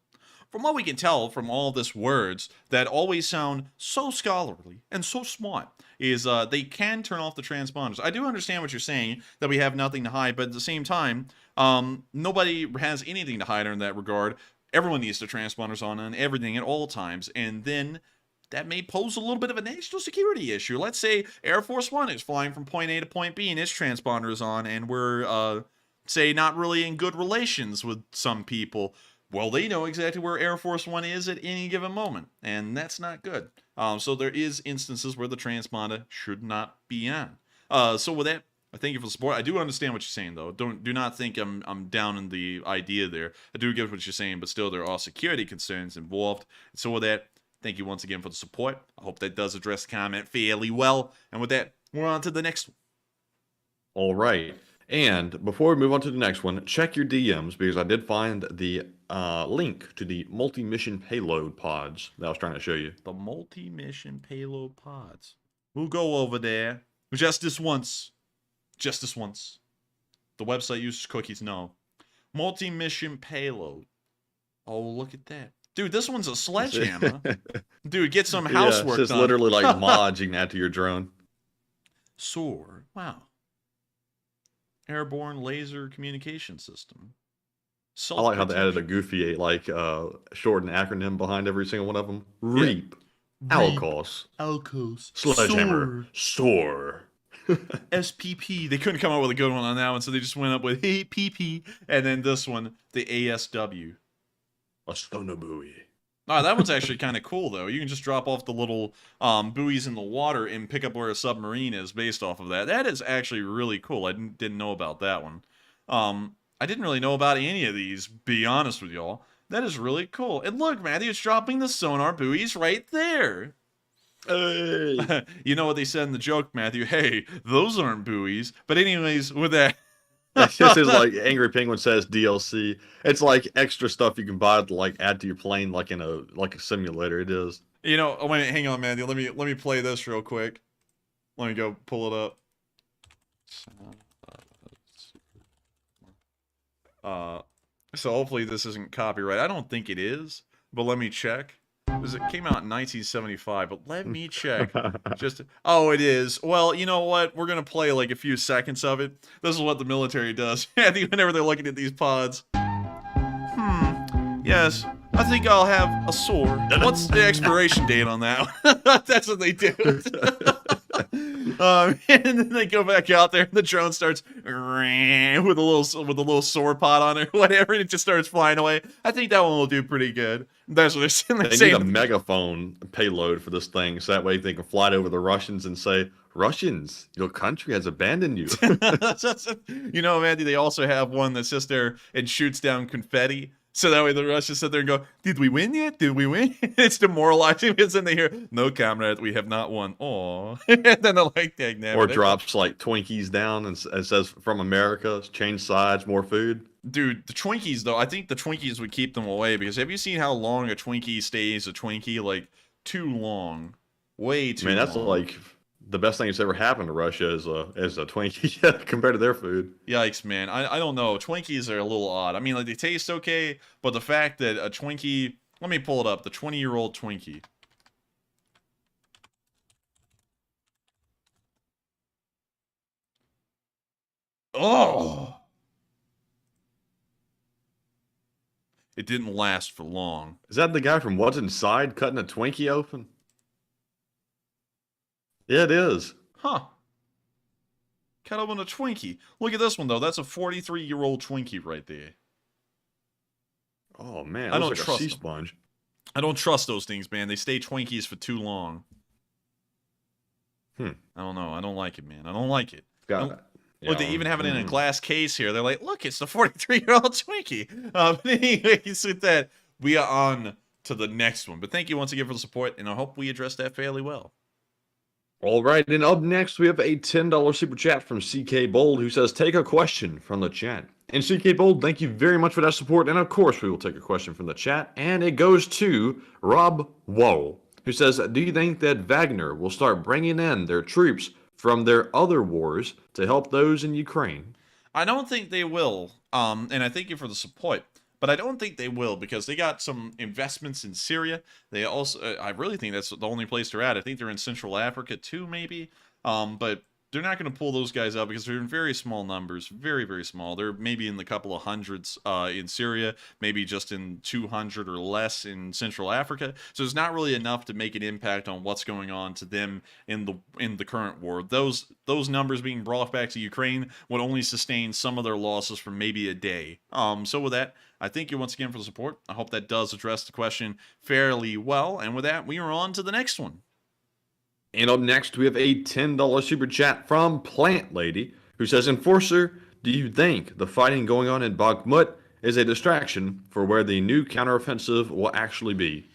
from what we can tell from all this words that always sound so scholarly and so smart, is they can turn off the transponders. I do understand what you're saying, that we have nothing to hide, but at the same time, nobody has anything to hide in that regard. Everyone needs the transponders on everything at all times, and then that may pose a little bit of a national security issue. Let's say Air Force One is flying from point A to point B and its transponder is on, and we're, say, not really in good relations with some people. Well, they know exactly where Air Force One is at any given moment, and that's not good. So there is instances where the transponder should not be on. So with that, I thank you for the support. I do understand what you're saying, though. Do not think I'm down in the idea there. I do get what you're saying, but still there are security concerns involved. So with that, thank you once again for the support. I hope that does address the comment fairly well. And with that, we're on to the next one. All right. And before we move on to the next one, check your DMs because I did find the link to the multi-mission payload pods that I was trying to show you. The multi-mission payload pods. We'll go over there. Just this once. Just this once. The website uses cookies, no. Multi-mission payload. Oh, look at that. Dude, this one's a sledgehammer. Dude, get some housework done. It's just literally like mods you can add to your drone. SOAR. Wow. Airborne Laser Communication System. I like how they added a goofy, like, shortened acronym behind every single one of them. REAP. Yeah. Alcos. Sledgehammer. SOAR. SPP. They couldn't come up with a good one on that one, so they just went up with PP. And then this one, the ASW. A sonobuoy. Oh, that one's actually kind of cool, though. You can just drop off the little buoys in the water and pick up where a submarine is based off of that. That is actually really cool. I didn't know about that one. I didn't really know about any of these, be honest with y'all. That is really cool. And look, Matthew, it's dropping the sonar buoys right there. Hey. You know what they said in the joke, Matthew? Hey, those aren't buoys. But anyways, with that... It's just like Angry Penguin says DLC. It's like extra stuff you can buy to like add to your plane, like in a simulator. It is. You know, oh, wait, hang on, man. Let me play this real quick. Let me go pull it up. So hopefully this isn't copyright. I don't think it is, but let me check. Because it came out in 1975, but let me check. Oh, it is. Well, you know what? We're going to play like a few seconds of it. This is what the military does. I think whenever they're looking at these pods. Yes, I think I'll have a SOAR. What's the expiration date on that? That's what they do. And then they go back out there, and the drone starts with a little SOAR pod on it, or whatever, and it just starts flying away. I think that one will do pretty good. That's what they're saying. They need a megaphone payload for this thing, so that way they can fly over the Russians and say, "Russians, your country has abandoned you." You know, Andy, they also have one that sits there and shoots down confetti. So that way the Russians sit there and go, "Did we win yet? Did we win?" It's demoralizing because then they hear, "No, comrade, we have not won." Aw. And then they're like, "Dang, damn it." Or drops like Twinkies down and says, "From America, change sides, more food." Dude, the Twinkies, though, I think the Twinkies would keep them away, because have you seen how long a Twinkie stays a Twinkie? Like, too long. Way too long. Man, that's like the best thing that's ever happened to Russia is a Twinkie compared to their food. Yikes, man. I don't know. Twinkies are a little odd. I mean, like, they taste okay, but the fact that a Twinkie... Let me pull it up. The 20-year-old Twinkie. Oh! It didn't last for long. Is that the guy from What's Inside cutting a Twinkie open? Yeah, it is. Huh. Cut open a Twinkie. Look at this one, though. That's a 43-year-old Twinkie right there. Oh, man. I don't like trust a sea sponge. I don't trust those things, man. They stay Twinkies for too long. I don't know. I don't like it, man. I don't like it. Look, they even have it in a glass case here. They're like, look, it's the 43-year-old Twinkie. But anyways, with that, we are on to the next one. But thank you once again for the support, and I hope we addressed that fairly well. All right, and up next, we have a $10 super chat from CK Bold, who says, take a question from the chat. And CK Bold, thank you very much for that support, and of course, we will take a question from the chat, and it goes to Rob Woe, who says, do you think that Wagner will start bringing in their troops from their other wars to help those in Ukraine? I don't think they will, and I thank you for the support. But I don't think they will, because they got some investments in Syria. They also, I really think that's the only place they're at. I think they're in Central Africa too, maybe. But they're not going to pull those guys out because they're in very small numbers, very, very small. They're maybe in the couple of hundreds in Syria, maybe just in 200 or less in Central Africa. So it's not really enough to make an impact on what's going on to them in the current war. Those numbers being brought back to Ukraine would only sustain some of their losses for maybe a day. So with that, I thank you once again for the support. I hope that does address the question fairly well. And with that, we are on to the next one. And up next, we have a $10 super chat from Plant Lady, who says, Enforcer, do you think the fighting going on in Bakhmut is a distraction for where the new counteroffensive will actually be?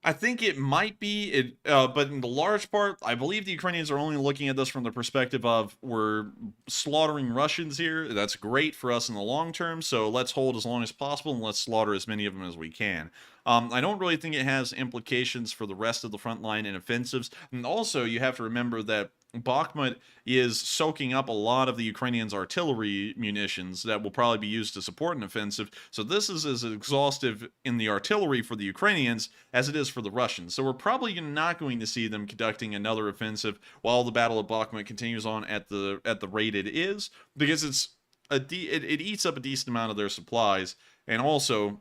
I think it might be, but in the large part, I believe the Ukrainians are only looking at this from the perspective of, we're slaughtering Russians here. That's great for us in the long term, so let's hold as long as possible and let's slaughter as many of them as we can. I don't really think it has implications for the rest of the front line and offensives. And also, you have to remember that Bakhmut is soaking up a lot of the Ukrainians' artillery munitions that will probably be used to support an offensive. So this is as exhaustive in the artillery for the Ukrainians as it is for the Russians. So we're probably not going to see them conducting another offensive while the Battle of Bakhmut continues on at the rate it is, because it eats up a decent amount of their supplies, and also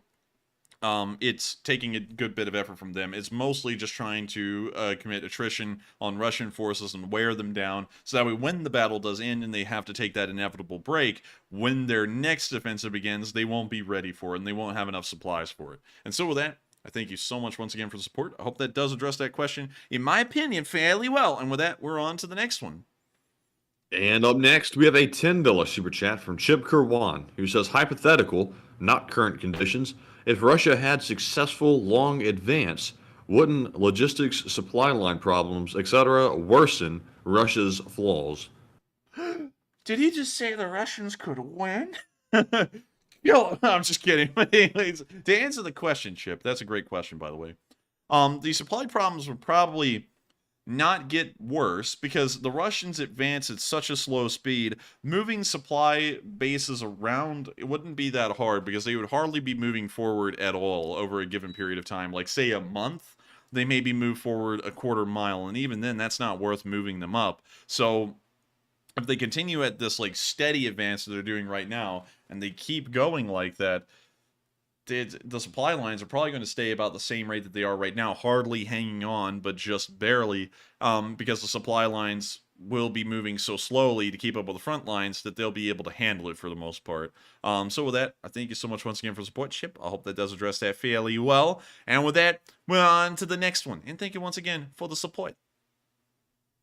it's taking a good bit of effort from them. It's mostly just trying to commit attrition on Russian forces and wear them down, so that way when the battle does end and they have to take that inevitable break, when their next offensive begins, they won't be ready for it and they won't have enough supplies for it. And so with that, I thank you so much once again for the support. I hope that does address that question, in my opinion, fairly well. And with that, we're on to the next one. And up next, we have a $10 super chat from Chip Kerwan, who says, hypothetical, not current conditions, if Russia had successful long advance, wouldn't logistics, supply line problems, etc. worsen Russia's flaws? Did he just say the Russians could win? Yo, I'm just kidding. Anyways, to answer the question, Chip, that's a great question, by the way. The supply problems would probably not get worse because the Russians advance at such a slow speed. Moving supply bases around, it wouldn't be that hard because they would hardly be moving forward at all over a given period of time. Like, say, a month, they maybe move forward a quarter mile, and even then, that's not worth moving them up. So if they continue at this like steady advance that they're doing right now, and they keep going like that, the supply lines are probably going to stay about the same rate that they are right now, hardly hanging on, but just barely, because the supply lines will be moving so slowly to keep up with the front lines that they'll be able to handle it for the most part. So with that, I thank you so much once again for the support, Chip. I hope that does address that fairly well. And with that, we're on to the next one. And thank you once again for the support.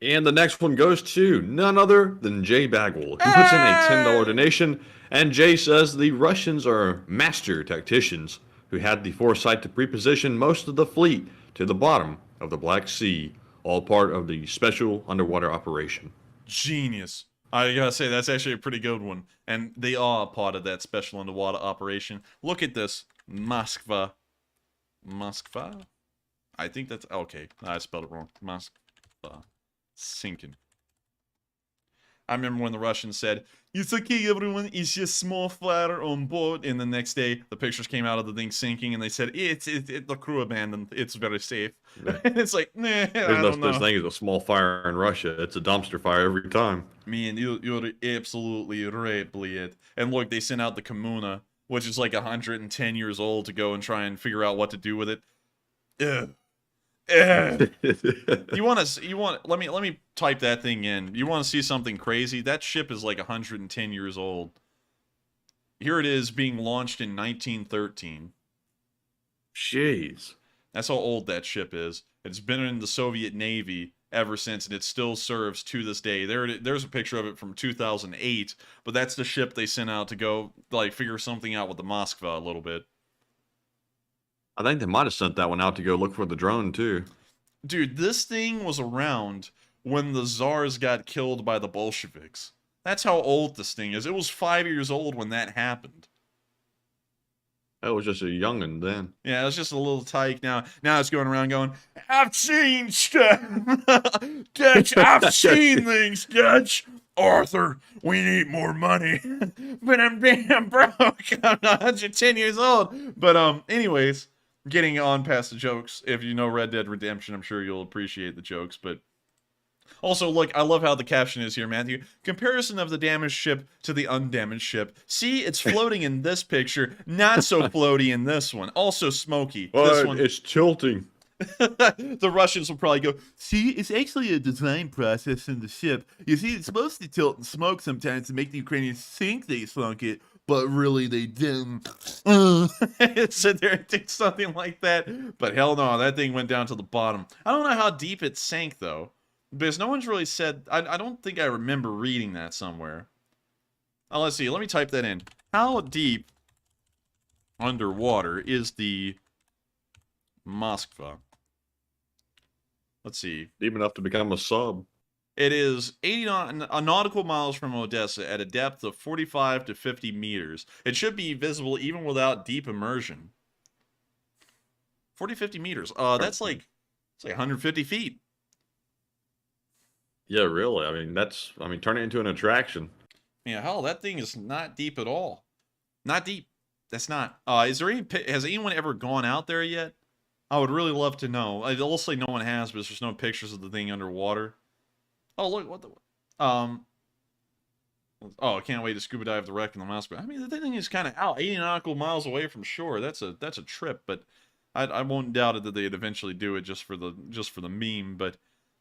And the next one goes to none other than Jay Bagwell, who puts in a $10 donation. And Jay says the Russians are master tacticians who had the foresight to preposition most of the fleet to the bottom of the Black Sea, all part of the special underwater operation. Genius. I gotta say, that's actually a pretty good one. And they are part of that special underwater operation. Look at this. Moskva. I think that's... Okay, I spelled it wrong. Moskva. Sinking. I remember when the Russians said, "It's okay, everyone, it's just small fire on board," and the next day the pictures came out of the thing sinking and they said, the crew abandoned, it's very safe. And it's like, nah, I don't know. There's thing as a small fire in Russia. It's a dumpster fire every time. Man, you're absolutely right, Bliet. And look, they sent out the Kommuna, which is like 110 years old, to go and try and figure out what to do with it. Ugh. Let me type that thing in. You want to see something crazy? That ship is like 110 years old. Here it is, being launched in 1913. Jeez. That's how old that ship is. It's been in the Soviet Navy ever since, and it still serves to this day. There's a picture of it from 2008, but that's the ship they sent out to go, like, figure something out with the Moskva a little bit. I think they might have sent that one out to go look for the drone, too. Dude, this thing was around when the Tsars got killed by the Bolsheviks. That's how old this thing is. It was 5 years old when that happened. That was just a young'un then. Yeah, it was just a little tyke. Now it's going around going, I've seen stuff. Dutch, I've seen things, Dutch. Arthur, we need more money. But I'm damn broke. I'm 110 years old. But anyways, getting on past the jokes. If you know Red Dead Redemption, I'm sure you'll appreciate the jokes. But also, look, I love how the caption is here, Matthew. Comparison of the damaged ship to the undamaged ship. See, it's floating in this picture, not so floaty in this one. Also smoky. This one, it's tilting. The Russians will probably go, See, it's actually a design process in the ship. You see, it's supposed to tilt and smoke sometimes to make the Ukrainians think they sunk it, but really they didn't. sit there and do something like that. But hell no, that thing went down to the bottom. I don't know how deep it sank, though. Because no one's really said... I don't think I remember reading that somewhere. Oh, let's see. Let me type that in. How deep underwater is the Moskva? Let's see. Deep enough to become a sub. It is 80 nautical miles from Odessa at a depth of 45 to 50 meters. It should be visible even without deep immersion. 50 meters. That's like... It's like 150 feet. Yeah, really. I mean, turn it into an attraction. Yeah, hell, that thing is not deep at all. Not deep. That's not. Is there has anyone ever gone out there yet? I would really love to know. I'll say no one has, but there's no pictures of the thing underwater. Oh, look, what the... Oh, I can't wait to scuba dive the wreck in the Moskva. I mean, the thing is kind of out, 80 nautical miles away from shore. That's a trip, but I won't doubt it that they'd eventually do it just for the meme, but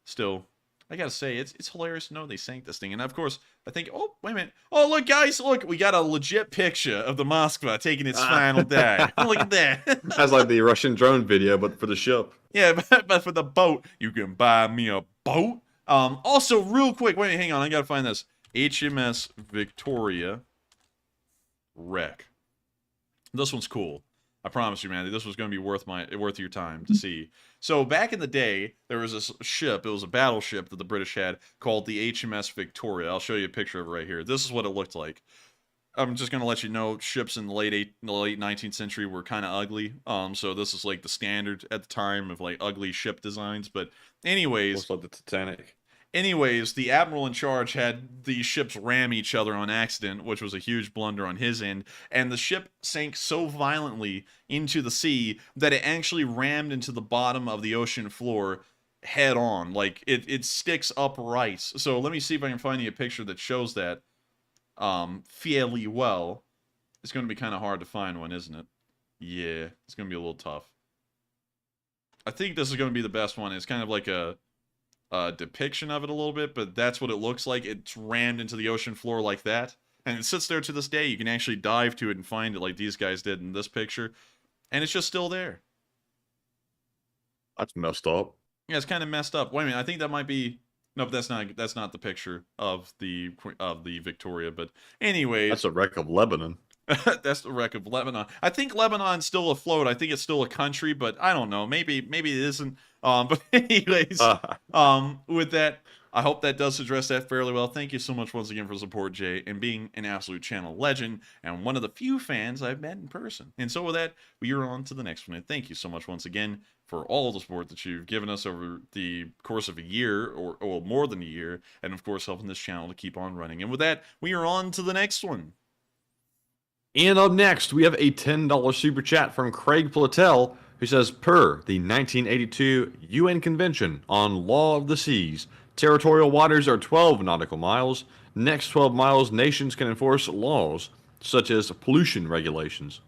still... I gotta say, it's hilarious to know they sank this thing. And of course, I think, oh, wait a minute. Oh, look, guys, look, we got a legit picture of the Moskva taking its final dive. Look at that. That's like the Russian drone video, but for the ship. Yeah, but for the boat, you can buy me a boat. Also, real quick, wait, hang on, I gotta find this. HMS Victoria wreck. This one's cool. I promise you, man, this was going to be worth your time to see. So back in the day, there was this ship. It was a battleship that the British had called the HMS Victoria. I'll show you a picture of it right here. This is what it looked like. I'm just going to let you know, ships in the late 19th century were kind of ugly. So this is like the standard at the time of like ugly ship designs. But anyways, looks like the Titanic. Anyways, the admiral in charge had the ships ram each other on accident, which was a huge blunder on his end, and the ship sank so violently into the sea that it actually rammed into the bottom of the ocean floor head on. Like, it sticks upright. So let me see if I can find you a picture that shows that fairly well. It's going to be kind of hard to find one, isn't it? Yeah, it's going to be a little tough. I think this is going to be the best one. It's kind of like a depiction of it a little bit, but that's what it looks like. It's rammed into the ocean floor like that, and it sits there to this day. You can actually dive to it and find it like these guys did in this picture, and it's just still there. That's messed up. Yeah, it's kind of messed up. Wait a minute, I think that might be... No, but that's not the picture of the Victoria, but anyways... That's a wreck of Lebanon. That's the wreck of Lebanon. I think Lebanon's still afloat. I think it's still a country, but I don't know. Maybe it isn't. But anyways, with that, I hope that does address that fairly well. Thank you so much once again for support, Jay, and being an absolute channel legend and one of the few fans I've met in person. And so with that, we are on to the next one. And thank you so much once again for all the support that you've given us over the course of a year or more than a year, and of course helping this channel to keep on running. And with that, we are on to the next one. And up next, we have a $10 super chat from Craig Platel, who says, per the 1982 UN Convention on Law of the Seas, territorial waters are 12 nautical miles. Next 12 miles, nations can enforce laws, such as pollution regulations.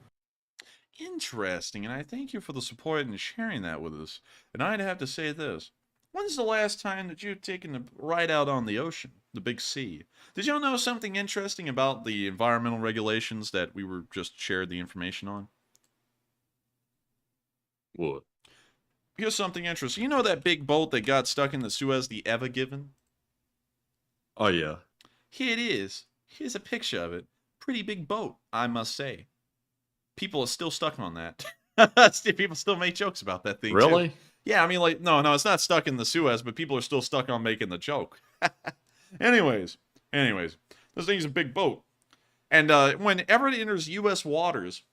Interesting, and I thank you for the support and sharing that with us. And I'd have to say this. When's the last time that you've taken a ride out on the ocean, the big sea? Did y'all know something interesting about the environmental regulations that we were just shared the information on? What? here's something interesting. You know that big boat that got stuck in the Suez, the Ever Given? Oh, yeah. Here it is. Here's a picture of it. Pretty big boat, I must say. People are still stuck on that. People still make jokes about that thing, Really? too. Yeah, I mean, like, no, it's not stuck in the Suez, but people are still stuck on making the joke. Anyways, this thing's a big boat. And whenever it enters U.S. waters,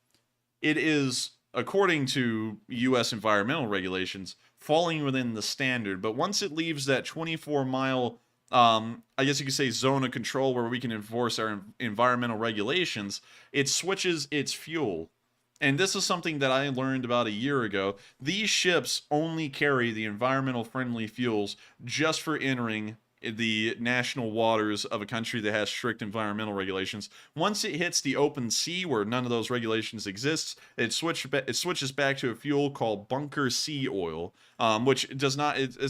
it is, according to U.S. environmental regulations, falling within the standard. But once it leaves that 24-mile, I guess you could say, zone of control where we can enforce our environmental regulations, it switches its fuel. And this is something that I learned about a year ago. These ships only carry the environmental friendly fuels just for entering the national waters of a country that has strict environmental regulations. Once it hits the open sea where none of those regulations exist, it switches back to a fuel called bunker sea oil, which it's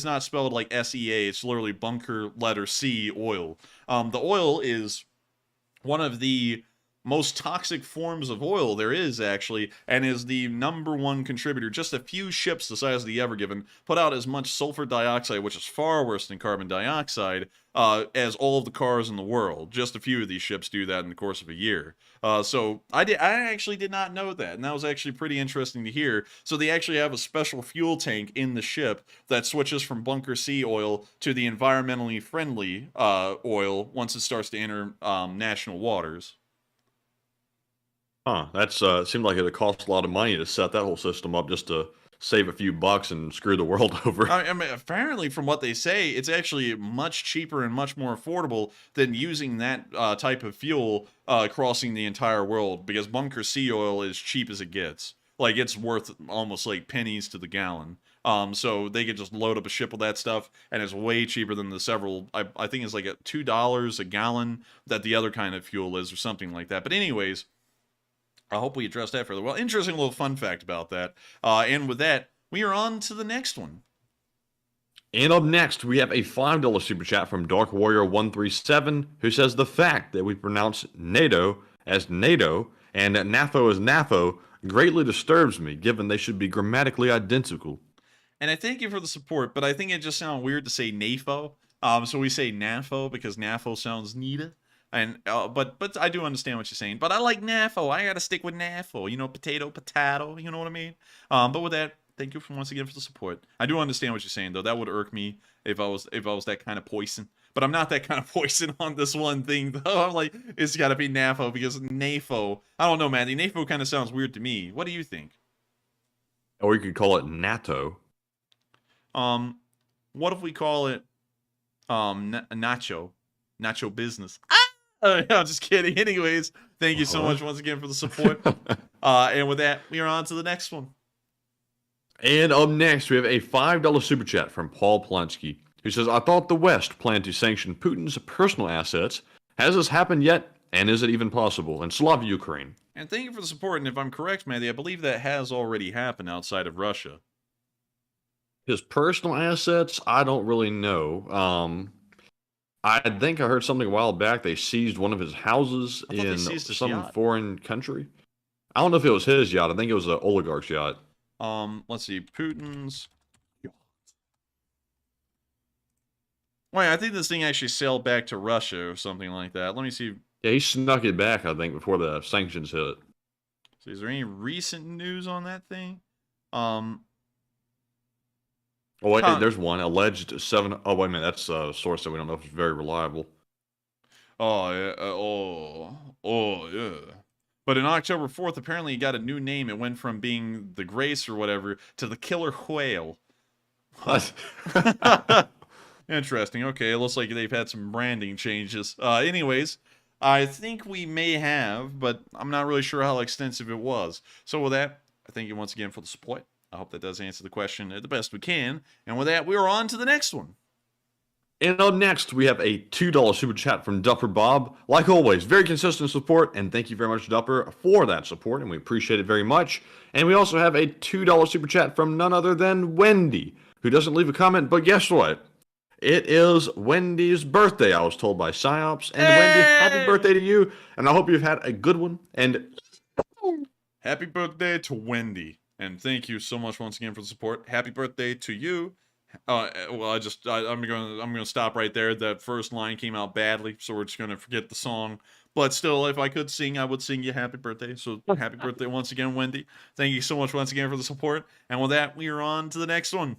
not spelled like SEA. It's literally bunker letter C oil. The oil is one of the most toxic forms of oil there is, actually, and is the #1 contributor. Just a few ships the size of the Ever Given put out as much sulfur dioxide, which is far worse than carbon dioxide, as all of the cars in the world. Just a few of these ships do that in the course of a year. So I actually did not know that, and that was actually pretty interesting to hear. So they actually have a special fuel tank in the ship that switches from bunker sea oil to the environmentally friendly oil once it starts to enter national waters. Huh, that's seemed like it'd cost a lot of money to set that whole system up just to save a few bucks and screw the world over. I mean, apparently, from what they say, it's actually much cheaper and much more affordable than using that type of fuel crossing the entire world, because bunker sea oil is cheap as it gets. Like, it's worth almost like pennies to the gallon. So they could just load up a ship with that stuff, and it's way cheaper than the several, I think it's like $2 a gallon that the other kind of fuel is, or something like that. But anyways, I hope we addressed that further. Well, interesting little fun fact about that. And with that, we are on to the next one. And up next, we have a $5 super chat from Dark Warrior 137, who says the fact that we pronounce NATO as NATO and NAFO as NAFO greatly disturbs me, given they should be grammatically identical. And I thank you for the support, but I think it just sounds weird to say NAFO. So we say NAFO because NAFO sounds neater. And but I do understand what you're saying. But I like NAFO. I gotta stick with NAFO. You know, potato. You know what I mean? But with that, thank you once again for the support. I do understand what you're saying, though. That would irk me if I was that kind of poison. But I'm not that kind of poison on this one thing, though. I'm like, it's gotta be NAFO because NAFO. I don't know, man. The NAFO kind of sounds weird to me. What do you think? Or you could call it NATO. What if we call it Nacho business? I'm just kidding. Anyways, thank you so much once again for the support. And with that, we are on to the next one. And up next, we have a $5 super chat from Paul Polanski, who says, I thought the West planned to sanction Putin's personal assets. Has this happened yet? And is it even possible? And Slava Ukraine. And thank you for the support. And if I'm correct, Matty, I believe that has already happened outside of Russia. His personal assets? I don't really know. I think I heard something a while back. They seized one of his houses in some foreign country. I don't know if it was his yacht. I think it was an oligarch's yacht. Let's see. Putin's yacht. Wait, I think this thing actually sailed back to Russia or something like that. Let me see. Yeah, he snuck it back, I think, before the sanctions hit. So is there any recent news on that thing? Oh, wait, there's one. Alleged 7... Oh, wait a minute. That's a source that we don't know if it's very reliable. Oh, yeah. Yeah. But in October 4th, apparently he got a new name. It went from being the Grace or whatever to the Killer Whale. What? Interesting. Okay, it looks like they've had some branding changes. Anyways, I think we may have, but I'm not really sure how extensive it was. So with that, I thank you once again for the support. I hope that does answer the question the best we can. And with that, we're on to the next one. And up next, we have a $2 super chat from Dupper Bob. Like always, very consistent support, and thank you very much, Dupper, for that support, and we appreciate it very much. And we also have a $2 super chat from none other than Wendy, who doesn't leave a comment, but guess what? It is Wendy's birthday, I was told by Psyops. And Wendy, happy birthday to you, and I hope you've had a good one. And happy birthday to Wendy. And thank you so much once again for the support. Happy birthday to you. Well, I'm gonna stop right there. That first line came out badly, so we're just gonna forget the song. But still, if I could sing, I would sing you happy birthday. So happy birthday once again, Wendy. Thank you so much once again for the support. And with that, we are on to the next one.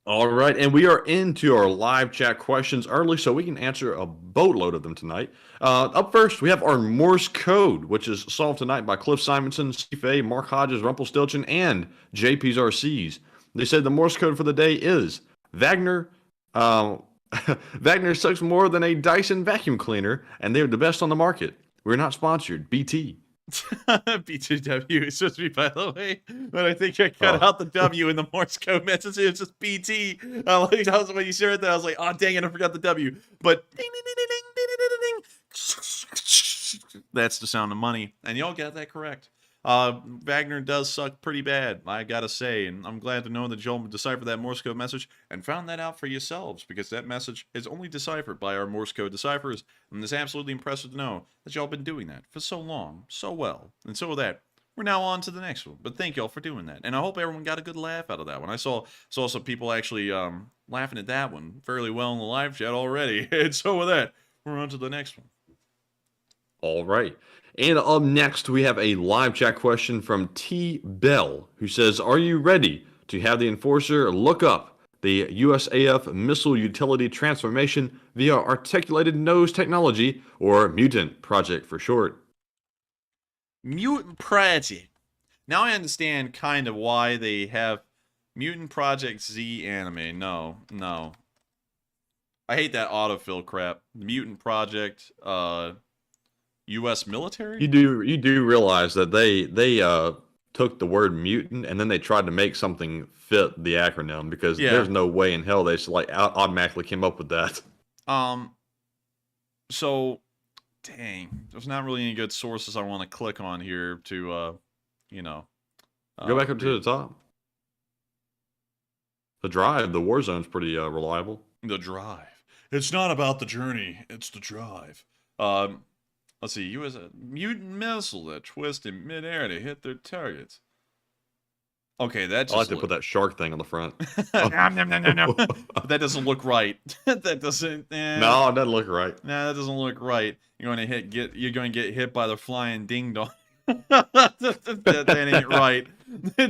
All right, and we are into our live chat questions early, so we can answer a boatload of them tonight. Up first, we have our Morse code, which is solved tonight by Cliff Simonson, Steve A, Mark Hodges, Rumpelstiltskin, and JP's RCs. They said the Morse code for the day is Wagner. Wagner sucks more than a Dyson vacuum cleaner, and they're the best on the market. We're not sponsored. BT. B2W is supposed to be, by the way, but I think I cut out the W in the Morse code message. It's just BT. That was when you shared that. I was like, oh dang it, I forgot the W. But ding, ding, ding, ding, ding, ding, ding, ding. That's the sound of money, and y'all got that correct. Wagner does suck pretty bad, I gotta say, and I'm glad to know that y'all deciphered that Morse code message and found that out for yourselves, because that message is only deciphered by our Morse code deciphers, and it's absolutely impressive to know that y'all been doing that for so long, so well, and so with that, we're now on to the next one. But thank y'all for doing that, and I hope everyone got a good laugh out of that one. I saw some people actually laughing at that one fairly well in the live chat already, and so with that, we're on to the next one. All right. And up next, we have a live chat question from T. Bell, who says, are you ready to have the Enforcer look up the USAF missile utility transformation via articulated nose technology, or Mutant Project for short? Mutant Project. Now I understand kind of why they have Mutant Project Z anime. No. I hate that autofill crap. The Mutant Project, U.S. military? You do realize that they took the word mutant and then they tried to make something fit the acronym, because there's no way in hell they just automatically came up with that. So dang, there's not really any good sources I want to click on here to go back up to the top. The drive, the Warzone's pretty reliable. The drive. It's not about the journey, it's the drive. Let's see, use a mutant missile that twists in midair to hit their targets. Okay, that's. I like to put that shark thing on the front. No. That doesn't look right. That doesn't. No, it doesn't look right. Nah, that doesn't look right. You're going to get hit by the flying ding dong. that ain't right.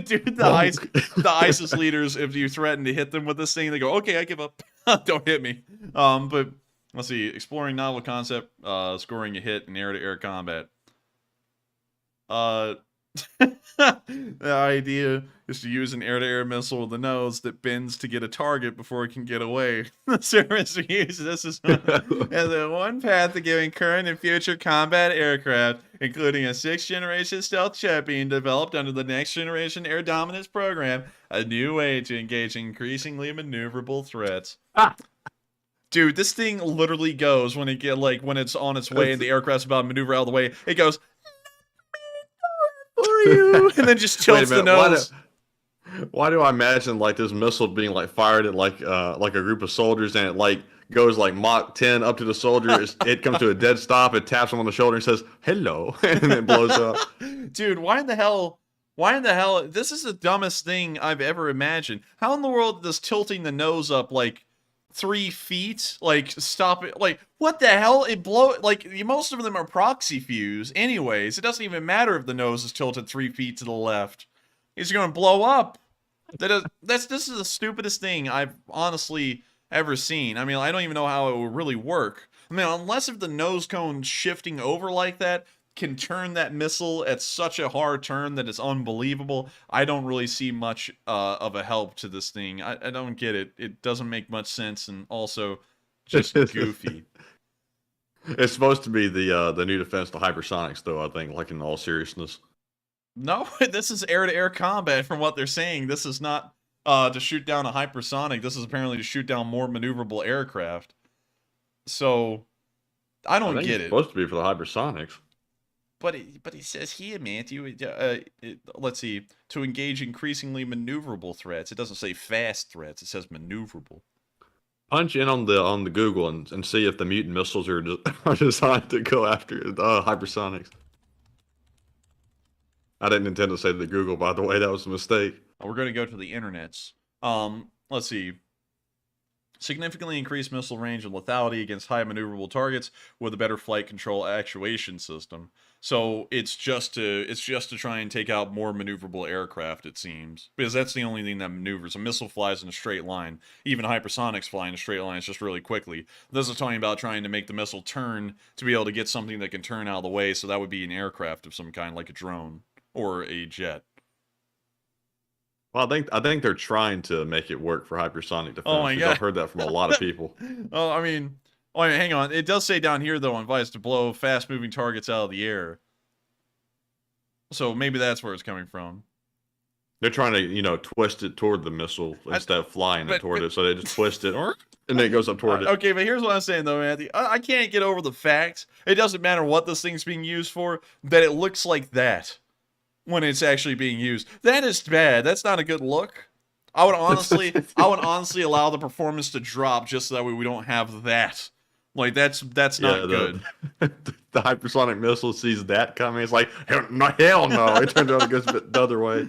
Dude, the ISIS leaders, if you threaten to hit them with this thing, they go, okay, I give up. Don't hit me. But let's see, exploring novel concept, scoring a hit in air-to-air combat. The idea is to use an air-to-air missile with a nose that bends to get a target before it can get away. The service uses this as one path to giving current and future combat aircraft, including a 6th-generation stealth jet being developed under the Next Generation Air Dominance program, a new way to engage increasingly maneuverable threats. Dude, this thing literally goes when it's on its way and the aircraft's about to maneuver out of the way. It goes, for you, and then just tilts the nose. Why do I imagine this missile being fired at a group of soldiers, and it goes Mach 10 up to the soldier? It comes to a dead stop. It taps him on the shoulder and says hello, and then it blows up. Dude, why in the hell? This is the dumbest thing I've ever imagined. How in the world does tilting the nose up 3 feet stop it? What the hell? It most of them are proxy fuse anyways. It doesn't even matter if the nose is tilted 3 feet to the left. It's going to blow up. This is the stupidest thing I've honestly ever seen. I mean, I don't even know how it would really work. I mean, unless if the nose cone shifting over like that can turn that missile at such a hard turn that it's unbelievable, I don't really see much of a help to this thing. I don't get it. It doesn't make much sense, and also just goofy. It's supposed to be the new defense to hypersonics, though, I think, in all seriousness. No, this is air-to-air combat from what they're saying. This is not to shoot down a hypersonic. This is apparently to shoot down more maneuverable aircraft. So, I don't get it. It's supposed to be for the hypersonics. But he says here, Matthew, let's see, to engage increasingly maneuverable threats. It doesn't say fast threats. It says maneuverable. Punch in on the Google and see if the mutant missiles are designed to go after hypersonics. I didn't intend to say the Google, by the way. That was a mistake. We're going to go to the internets. Let's see. Significantly increased missile range and lethality against high maneuverable targets with a better flight control actuation system. So it's just to try and take out more maneuverable aircraft, it seems, because that's the only thing that maneuvers. A missile flies in a straight line. Even hypersonics fly in straight lines just really quickly. This is talking about trying to make the missile turn to be able to get something that can turn out of the way. So that would be an aircraft of some kind, like a drone or a jet. Well, I think they're trying to make it work for hypersonic defense. Oh my God. I've heard that from a lot of people. Hang on. It does say down here, though, on Vice to blow fast-moving targets out of the air. So maybe that's where it's coming from. They're trying to, twist it toward the missile instead of flying it toward it. So they just twist it, and then it goes up toward it. Okay, but here's what I'm saying, though, Anthony. I can't get over the fact, it doesn't matter what this thing's being used for, that it looks like that when it's actually being used. That is bad. That's not a good look. I would honestly allow the performance to drop just so that way we don't have that. Like, that's not good. The hypersonic missile sees that coming. It's like, hell no. It turns out it goes the other way.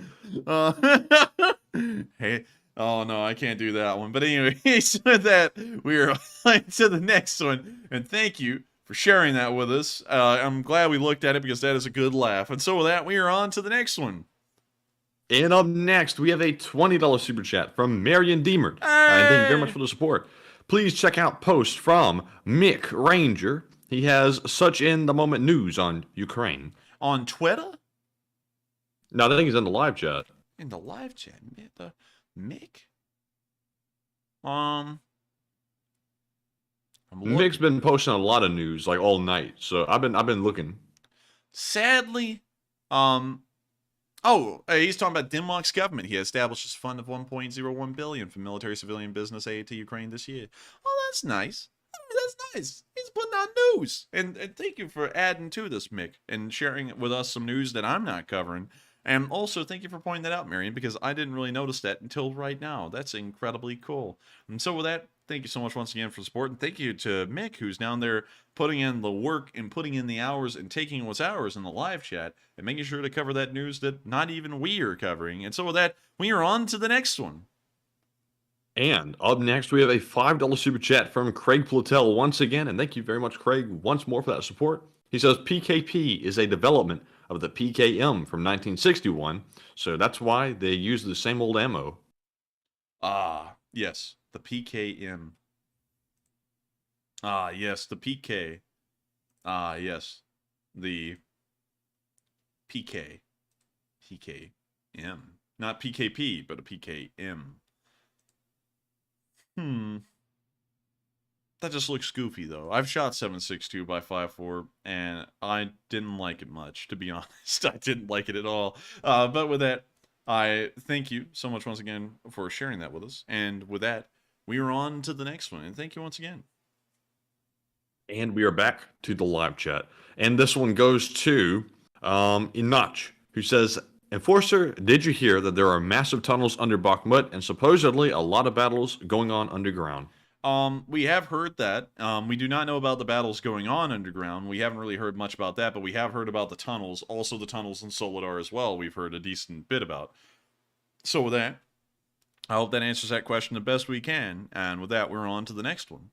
Hey, oh no, I can't do that one. But anyways, with that, we are on to the next one. And thank you for sharing that with us. I'm glad we looked at it because that is a good laugh. And so with that, we are on to the next one. And up next, we have a $20 super chat from Marion Deemert. And thank you very much for the support. Please check out posts from Mick Ranger. He has such in-the-moment news on Ukraine. On Twitter? No, I think he's in the live chat. In the live chat? The Mick? Mick's been posting a lot of news, like, all night. So I've been looking. Sadly, he's talking about Denmark's government. He established a fund of $1.01 billion for military civilian business aid to Ukraine this year. Oh, that's nice. That's nice. He's putting out news. And thank you for adding to this, Mick, and sharing with us some news that I'm not covering. And also, thank you for pointing that out, Marion, because I didn't really notice that until right now. That's incredibly cool. And so with that, thank you so much once again for the support. And thank you to Mick, who's down there putting in the work and putting in the hours and taking what's ours in the live chat and making sure to cover that news that not even we are covering. And so with that, we are on to the next one. And up next, we have a $5 super chat from Craig Platel once again. And thank you very much, Craig, once more for that support. He says PKP is a development of the PKM from 1961. So that's why they use the same old ammo. Ah, yes. The PKM. Ah, yes, the PK. Ah, yes. The PK. PKM. Not PKP, but a PKM. That just looks goofy, though. I've shot 7.62 by 5.4, and I didn't like it much, to be honest. I didn't like it at all. But with that, I thank you so much once again for sharing that with us. And with that, we are on to the next one. And thank you once again. And we are back to the live chat. And this one goes to Inach, who says, Enforcer, did you hear that there are massive tunnels under Bakhmut and supposedly a lot of battles going on underground? We have heard that. We do not know about the battles going on underground. We haven't really heard much about that, but we have heard about the tunnels. Also the tunnels in Soledar as well, we've heard a decent bit about. So with that, I hope that answers that question the best we can. And with that, we're on to the next one.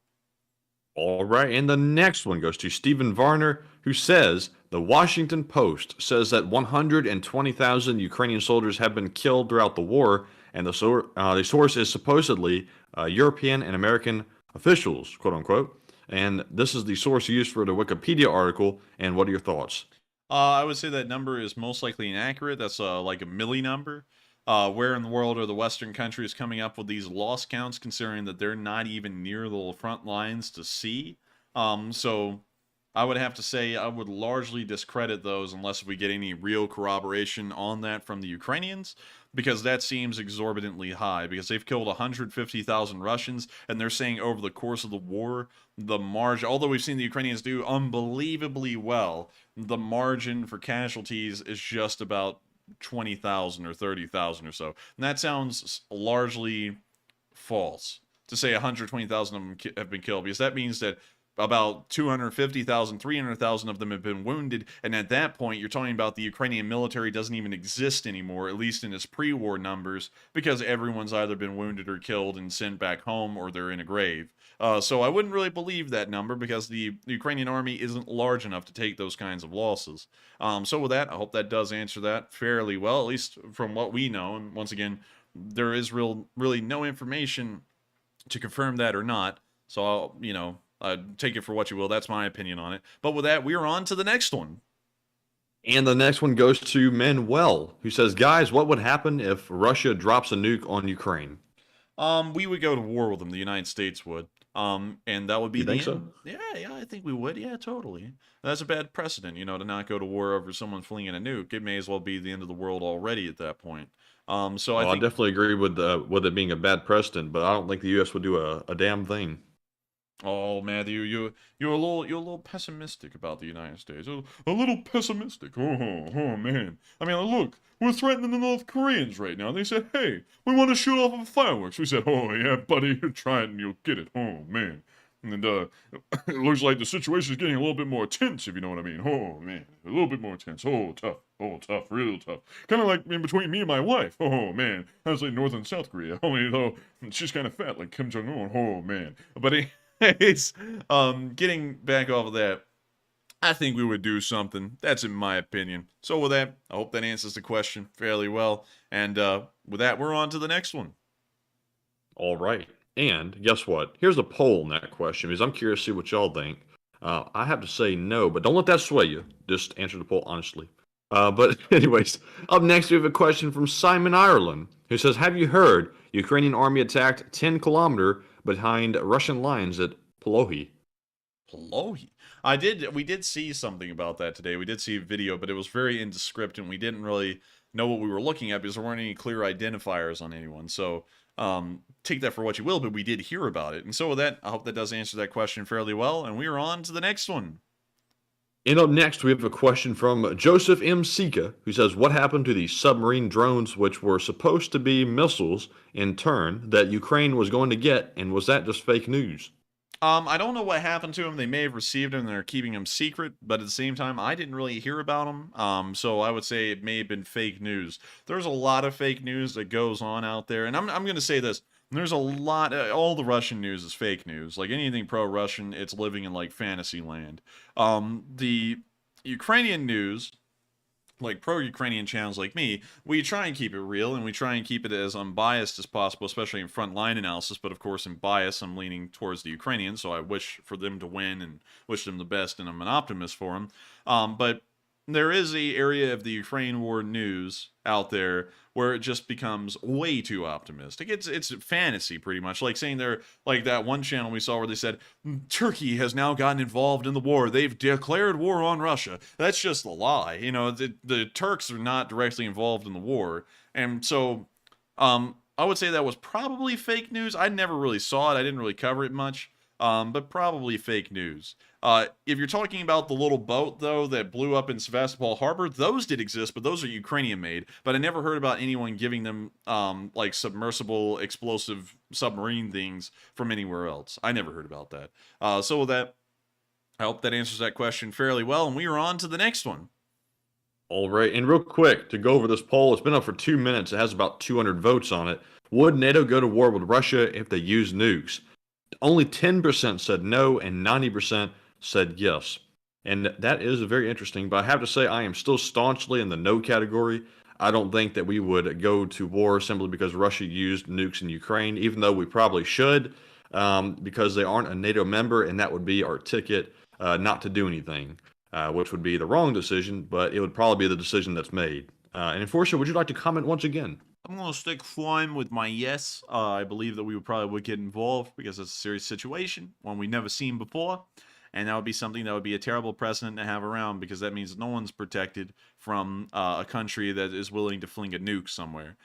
All right, and the next one goes to Stephen Varner, who says, the Washington Post says that 120,000 Ukrainian soldiers have been killed throughout the war, and the source is supposedly European and American officials, quote unquote. And this is the source used for the Wikipedia article. And what are your thoughts? I would say that number is most likely inaccurate. That's like a milli number. Where in the world are the Western countries coming up with these loss counts, considering that they're not even near the front lines to see? So I would have to say I would largely discredit those unless we get any real corroboration on that from the Ukrainians, because that seems exorbitantly high, because they've killed 150,000 Russians, and they're saying over the course of the war, the margin, although we've seen the Ukrainians do unbelievably well, the margin for casualties is just about 20,000 or 30,000 or so. And that sounds largely false to say 120,000 of them have been killed, because that means that about 250,000, 300,000 of them have been wounded. And at that point, you're talking about the Ukrainian military doesn't even exist anymore, at least in its pre-war numbers, because everyone's either been wounded or killed and sent back home, or they're in a grave. So I wouldn't really believe that number, because the Ukrainian army isn't large enough to take those kinds of losses. So with that, I hope that does answer that fairly well, at least from what we know. And once again, there is really no information to confirm that or not. So I'll, take it for what you will. That's my opinion on it. But with that, we are on to the next one. And the next one goes to Manuel, who says, guys, what would happen if Russia drops a nuke on Ukraine? We would go to war with them. The United States would. And that would be the end. So? Yeah, I think we would. Yeah, totally. That's a bad precedent, to not go to war over someone flinging a nuke. It may as well be the end of the world already at that point. I definitely agree with it being a bad precedent, but I don't think the U.S. would do a damn thing. Oh, Matthew, you're a little pessimistic about the United States. A little pessimistic. Oh, man. I mean, look, we're threatening the North Koreans right now. They said, hey, we want to shoot off of fireworks. We said, oh, yeah, buddy, you're trying and you'll get it. Oh, man. And it looks like the situation is getting a little bit more tense, if you know what I mean. Oh, man, a little bit more tense. Oh, tough, real tough. Kind of like in between me and my wife. Oh, man. I was like North and South Korea. Only though she's kind of fat like Kim Jong-un. Oh, man. But it's getting back off of that, I think we would do something. That's in my opinion. So with that, I hope that answers the question fairly well. And with that, we're on to the next one. All right. And guess what? Here's a poll on that question, because I'm curious to see what y'all think. I have to say no, but don't let that sway you. Just answer the poll honestly. But anyways, up next we have a question from Simon Ireland, who says, have you heard Ukrainian army attacked 10 kilometer behind Russian lines at Polohi? Polohi? We did see something about that today. We did see a video, but it was very indescript, and we didn't really know what we were looking at because there weren't any clear identifiers on anyone. So take that for what you will, but we did hear about it. And so with that, I hope that does answer that question fairly well, and we are on to the next one. And up next, we have a question from Joseph M. Sika, who says, what happened to the submarine drones which were supposed to be missiles in turn that Ukraine was going to get, and was that just fake news? I don't know what happened to them. They may have received them and they're keeping them secret, but at the same time, I didn't really hear about them. So I would say it may have been fake news. There's a lot of fake news that goes on out there, and I'm going to say this. There's a lot, all the Russian news is fake news. Like anything pro-Russian, it's living in like fantasy land. The Ukrainian news, like pro-Ukrainian channels like me, we try and keep it real, and we try and keep it as unbiased as possible, especially in frontline analysis. But of course, in bias, I'm leaning towards the Ukrainians, so I wish for them to win and wish them the best, and I'm an optimist for them. But there is a area of the Ukraine war news out there where it just becomes way too optimistic. It's fantasy, pretty much. Like saying they're, like that one channel we saw where they said, Turkey has now gotten involved in the war. They've declared war on Russia. That's just a lie. The Turks are not directly involved in the war. And so I would say that was probably fake news. I never really saw it. I didn't really cover it much. But probably fake news. If you're talking about the little boat, though, that blew up in Sevastopol Harbor, those did exist, but those are Ukrainian-made. But I never heard about anyone giving them, like, submersible, explosive submarine things from anywhere else. I never heard about that. So with that, I hope that answers that question fairly well, and we are on to the next one. All right, and real quick, to go over this poll, it's been up for 2 minutes. It has about 200 votes on it. Would NATO go to war with Russia if they use nukes? Only 10% said no, and 90% said yes. And that is very interesting, but I have to say I am still staunchly in the no category. I don't think that we would go to war simply because Russia used nukes in Ukraine, even though we probably should, because they aren't a NATO member, and that would be our ticket not to do anything, which would be the wrong decision, but it would probably be the decision that's made. And Enforcer, would you like to comment once again? I'm going to stick firm with my yes. I believe that we would get involved because it's a serious situation, one we've never seen before. And that would be something that would be a terrible precedent to have around, because that means no one's protected from a country that is willing to fling a nuke somewhere.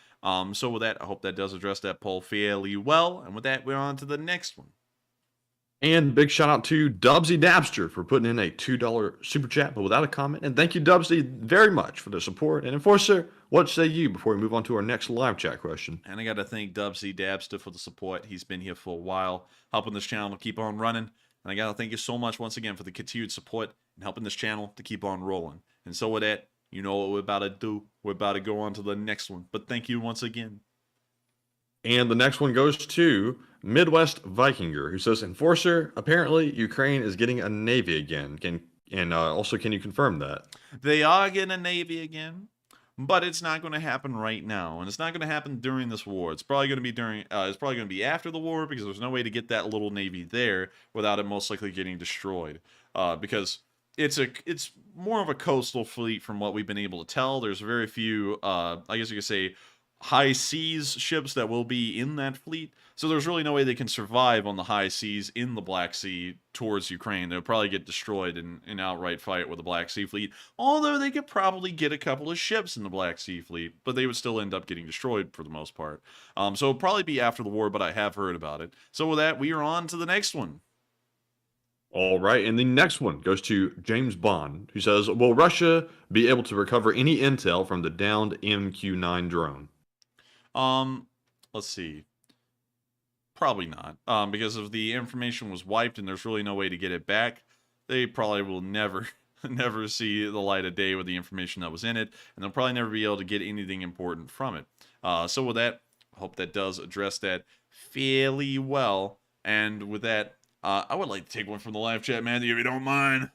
So with that, I hope that does address that poll fairly well. And with that, we're on to the next one. And big shout out to Dubsy Dabster for putting in a $2 super chat, but without a comment. And thank you, Dubsy, very much for the support. And Enforcer, what say you before we move on to our next live chat question? And I got to thank Dubsy Dabster for the support. He's been here for a while, helping this channel to keep on running. And I gotta thank you so much once again for the continued support and helping this channel to keep on rolling. And so with that, you know what we're about to do. We're about to go on to the next one. But thank you once again. And the next one goes to Midwest Vikinger, who says, Enforcer, apparently Ukraine is getting a navy again. Also, can you confirm that? They are getting a navy again, but it's not going to happen right now, and it's not going to happen during this war. It's probably going to be it's probably going to be after the war, because there's no way to get that little navy there without it most likely getting destroyed. Because it's more of a coastal fleet from what we've been able to tell. There's very few, I guess you could say, high seas ships that will be in that fleet. So there's really no way they can survive on the high seas in the Black Sea towards Ukraine. They'll probably get destroyed in an outright fight with the Black Sea fleet. Although they could probably get a couple of ships in the Black Sea fleet, but they would still end up getting destroyed for the most part. So it'll probably be after the war, but I have heard about it. So with that, we are on to the next one. All right, and the next one goes to James Bond, who says, will Russia be able to recover any intel from the downed MQ-9 drone? Let's see. Probably not. Because if the information was wiped and there's really no way to get it back, they probably will never see the light of day with the information that was in it, and they'll probably never be able to get anything important from it. So with that, I hope that does address that fairly well. And with that, I would like to take one from the live chat, Mandy, if you don't mind.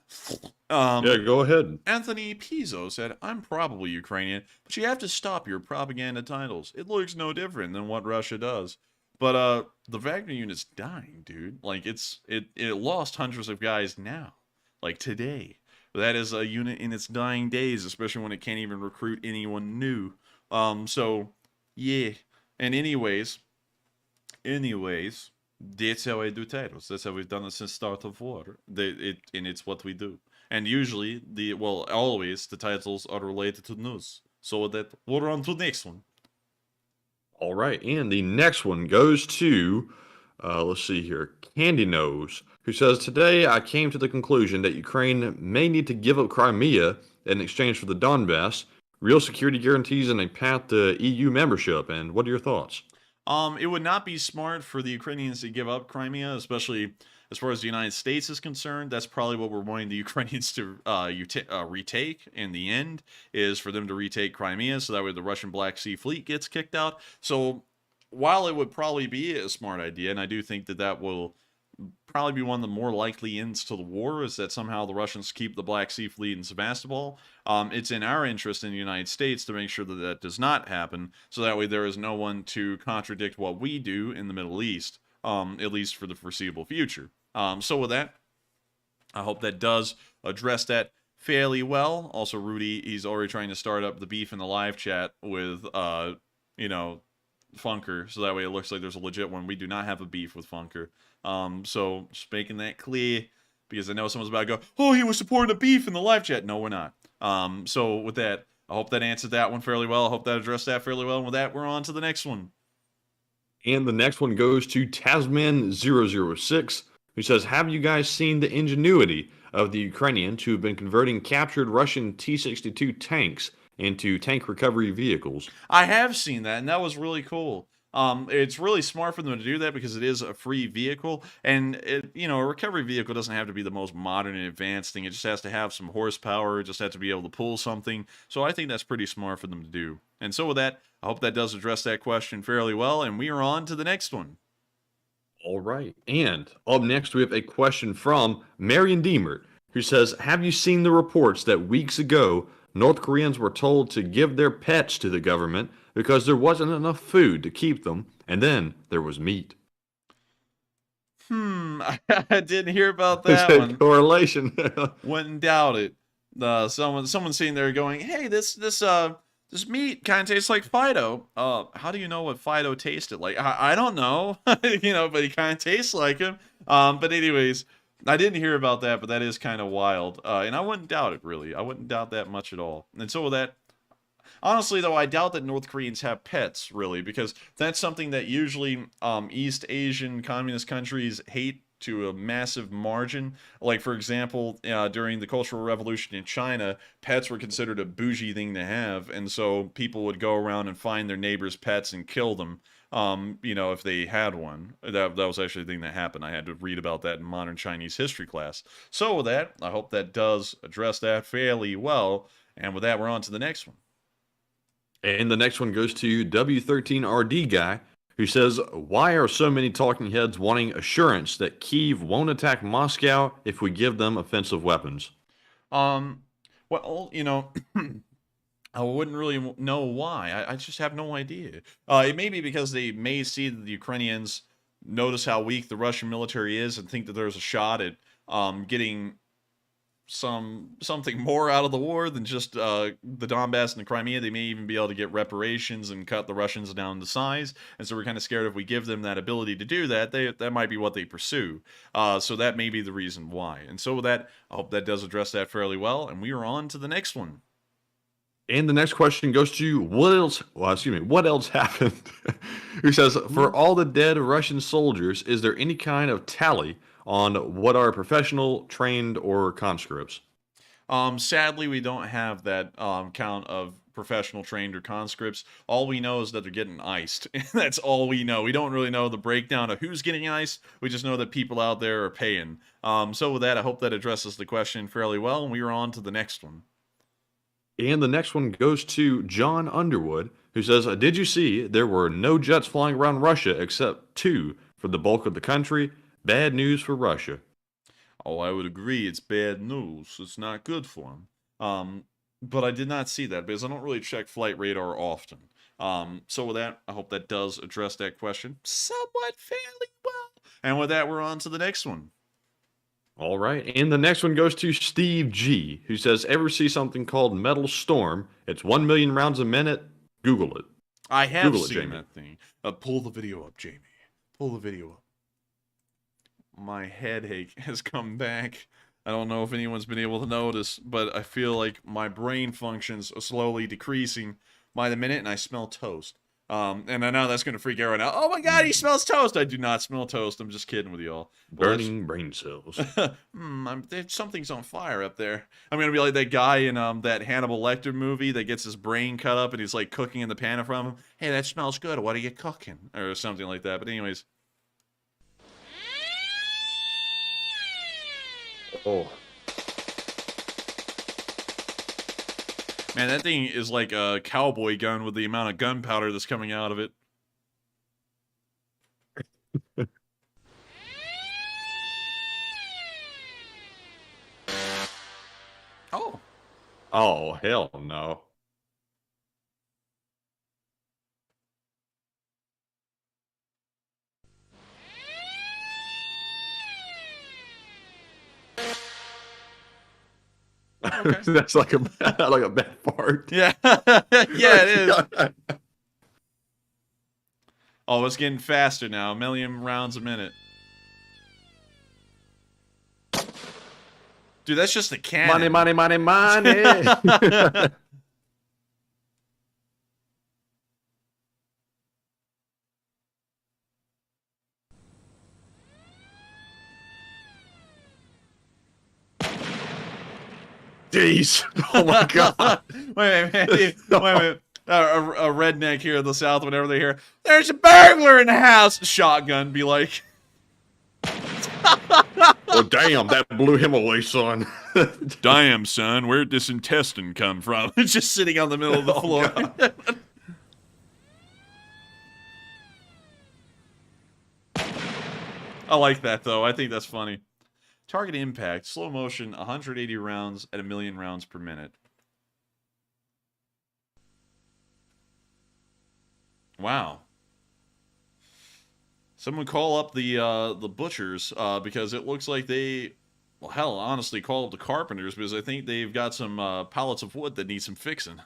Yeah, go ahead. Anthony Pizzo said, I'm probably Ukrainian, but you have to stop your propaganda titles. It looks no different than what Russia does. But the Wagner unit's dying, dude. Like, it lost hundreds of guys now. Like, today. That is a unit in its dying days, especially when it can't even recruit anyone new. So, yeah. And anyways, that's how I do titles. That's how we've done it since start of war. And it's what we do. And usually, always, the titles are related to news. So that we're on to the next one. All right, and the next one goes to, let's see here, Candy Nose, who says, today I came to the conclusion that Ukraine may need to give up Crimea in exchange for the Donbass, real security guarantees, and a path to EU membership. And what are your thoughts? It would not be smart for the Ukrainians to give up Crimea, especially as far as the United States is concerned. That's probably what we're wanting the Ukrainians to retake in the end, is for them to retake Crimea, so that way the Russian Black Sea Fleet gets kicked out. So while it would probably be a smart idea, and I do think that will probably be one of the more likely ends to the war, is that somehow the Russians keep the Black Sea Fleet in Sebastopol. It's in our interest in the United States to make sure that does not happen, so that way there is no one to contradict what we do in the Middle East, at least for the foreseeable future. So with that, I hope that does address that fairly well. Also, Rudy, he's already trying to start up the beef in the live chat with, Funker, so that way it looks like there's a legit one. We do not have a beef with Funker. So just making that clear, because I know someone's about to go, oh, he was supporting a beef in the live chat. No, we're not. So with that, I hope that answered that one fairly well. I hope that addressed that fairly well. And with that, we're on to the next one. And the next one goes to Tasman006, who says, have you guys seen the ingenuity of the Ukrainians who have been converting captured Russian T-62 tanks into tank recovery vehicles? I have seen that, and that was really cool. It's really smart for them to do that because it is a free vehicle, and a recovery vehicle doesn't have to be the most modern and advanced thing. It just has to have some horsepower. It just has to be able to pull something. So I think that's pretty smart for them to do. And so with that, I hope that does address that question fairly well, and we are on to the next one. All right. And up next, we have a question from Marion Deemert, who says, have you seen the reports that weeks ago, North Koreans were told to give their pets to the government because there wasn't enough food to keep them, and then there was meat? I didn't hear about that one. Correlation. Wouldn't doubt it. Someone sitting there going, hey, this meat kind of tastes like Fido. How do you know what Fido tasted like? I don't know, but he kind of tastes like him. But anyways, I didn't hear about that, but that is kind of wild. And I wouldn't doubt it, really. I wouldn't doubt that much at all. And so with that, honestly, though, I doubt that North Koreans have pets, really, because that's something that usually East Asian communist countries hate to a massive margin. Like, for example, during the Cultural Revolution in China, pets were considered a bougie thing to have, and so people would go around and find their neighbors' pets and kill them. if they had one. That was actually the thing that happened. I had to read about that in modern Chinese history class. So with that, I hope that does address that fairly well. And with that, we're on to the next one. And the next one goes to W13RD guy, who says, why are so many talking heads wanting assurance that Kyiv won't attack Moscow if we give them offensive weapons? Well, I wouldn't really know why. I just have no idea. It may be because they may see that the Ukrainians notice how weak the Russian military is and think that there's a shot at getting something more out of the war than just the Donbass and the Crimea. They may even be able to get reparations and cut the Russians down to size. And so we're kind of scared if we give them that ability to do that, that might be what they pursue. So that may be the reason why. And so with that, I hope that does address that fairly well. And we are on to the next one. And the next question goes to what else happened? Who says, for all the dead Russian soldiers, is there any kind of tally on what are professional, trained, or conscripts? Sadly, we don't have that count of professional, trained, or conscripts. All we know is that they're getting iced. That's all we know. We don't really know the breakdown of who's getting iced. We just know that people out there are paying. So with that, I hope that addresses the question fairly well, and we are on to the next one. And the next one goes to John Underwood, who says, did you see there were no jets flying around Russia except 2 for the bulk of the country? Bad news for Russia. Oh, I would agree. It's bad news. It's not good for them. But I did not see that because I don't really check flight radar often. So with that, I hope that does address that question somewhat fairly well. And with that, we're on to the next one. All right, and the next one goes to Steve G, who says, ever see something called Metal Storm? It's 1 million rounds a minute. Google it. I have seen that thing. Pull the video up, Jamie. Pull the video up. My headache has come back. I don't know if anyone's been able to notice, but I feel like my brain functions are slowly decreasing by the minute, and I smell toast. And I know that's going to freak out right now. Oh my god, he smells toast! I do not smell toast. I'm just kidding with y'all. Burning brain cells. Something's on fire up there. I'm going to be like that guy in that Hannibal Lecter movie that gets his brain cut up and he's like cooking in the pan in front of him. Hey, that smells good. What are you cooking? Or something like that. But anyways. Oh. Man, that thing is like a cowboy gun with the amount of gunpowder that's coming out of it. Oh. Oh, hell no. Okay. That's like a bad fart. Yeah. Yeah, it is. Oh, it's getting faster now. 1 million rounds a minute. Dude, that's just a cannon. Money, money, money, money. Jeez. Oh my god. Wait a minute. A redneck here in the South, whenever they hear, there's a burglar in the house, shotgun, be like... Oh, damn, that blew him away, son. Damn, son, where'd this intestine come from? It's just sitting on the middle of the floor. I like that, though. I think that's funny. Target impact, slow motion, 180 rounds at 1 million rounds per minute. Wow. Someone call up the butchers because it looks like they, well, hell, honestly, call up the carpenters because I think they've got some pallets of wood that need some fixing.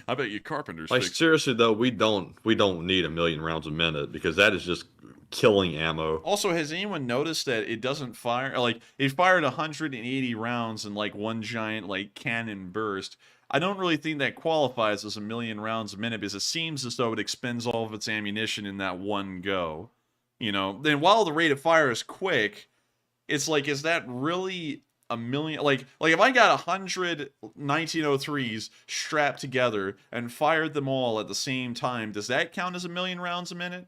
I bet you carpenters. Like seriously though, we don't need 1 million rounds a minute because that is just killing ammo. Also, has anyone noticed that it doesn't fire? Like, it fired 180 rounds in like one giant like cannon burst. I don't really think that qualifies as 1 million rounds a minute because it seems as though it expends all of its ammunition in that one go. You know, then while the rate of fire is quick, it's like, is that really 1 million? Like if I got 100 1903s strapped together and fired them all at the same time, does that count as 1 million rounds a minute?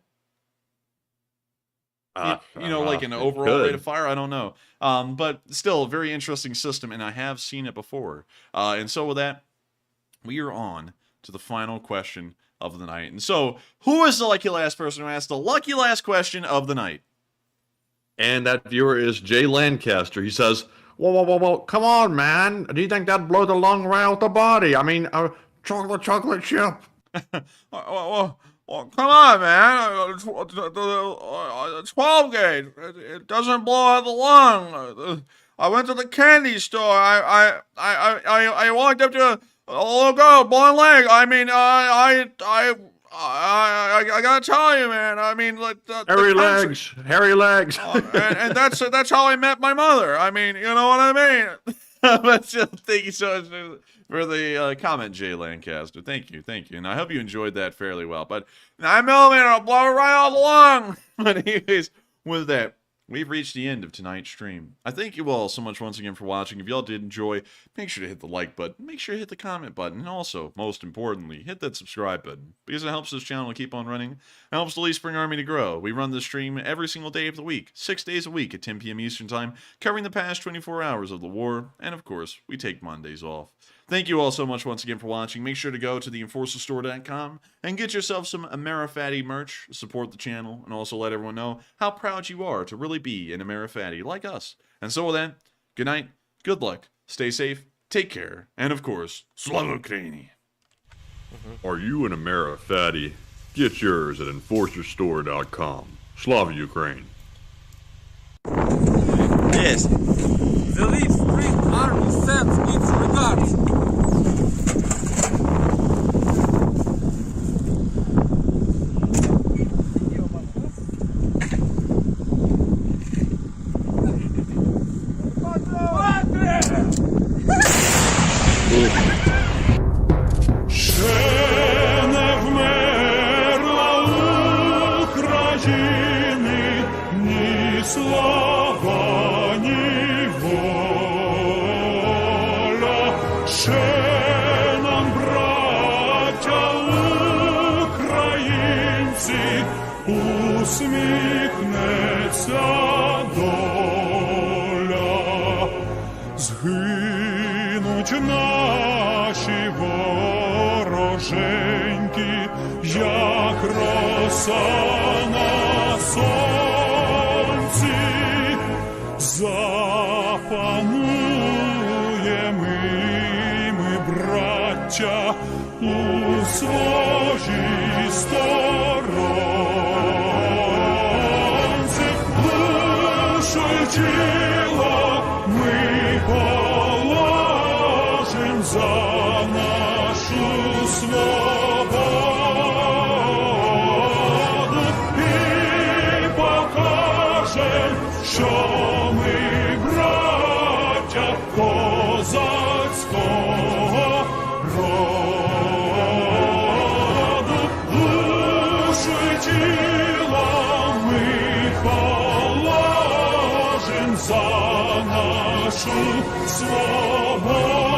You know, like an overall rate of fire. I don't know. But still, a very interesting system, and I have seen it before. And so with that, we are on to the final question of the night. And so, who is the lucky last person who asked the lucky last question of the night? And that viewer is Jay Lancaster. He says, whoa, come on, man. Do you think that'd blow the lung right out the body? I mean, chocolate chip. Well, come on, man. 12 gauge. It doesn't blow out the lung. I went to the candy store. I walked up to a little girl, blonde leg. I mean, I gotta tell you, man. I mean, like hairy legs. And that's how I met my mother. I mean, you know what I mean. But thank you so much for the comment, Jay Lancaster. Thank you, and I hope you enjoyed that fairly well. But 9mm, I'll blow it right out the lung. But anyways, with that, we've reached the end of tonight's stream. I thank you all so much once again for watching. If y'all did enjoy, make sure to hit the like button, make sure to hit the comment button, and also, most importantly, hit that subscribe button, because it helps this channel to keep on running. It helps the Lee Spring Army to grow. We run this stream every single day of the week, 6 days a week at 10 p.m. Eastern Time, covering the past 24 hours of the war, and of course, we take Mondays off. Thank you all so much once again for watching. Make sure to go to theenforcerstore.com and get yourself some AmeriFatty merch, support the channel, and also let everyone know how proud you are to really be an AmeriFatty like us. And so with that, good night, good luck, stay safe, take care, and of course, Slava Ukraini. Are you an AmeriFatty? Get yours at enforcerstore.com. Slava Ukraine. Yes. The Lee Spring Army sends its regards. Усміхнеться доля, згинуть наші вороженьки, як роса на сонці, запануємо ми, браття, у своїй сторонці. Душу тіло ми положим за нашу свободу і покажем, що ми браття козацького роду. Душу і тіло ми положим за нашу свободу.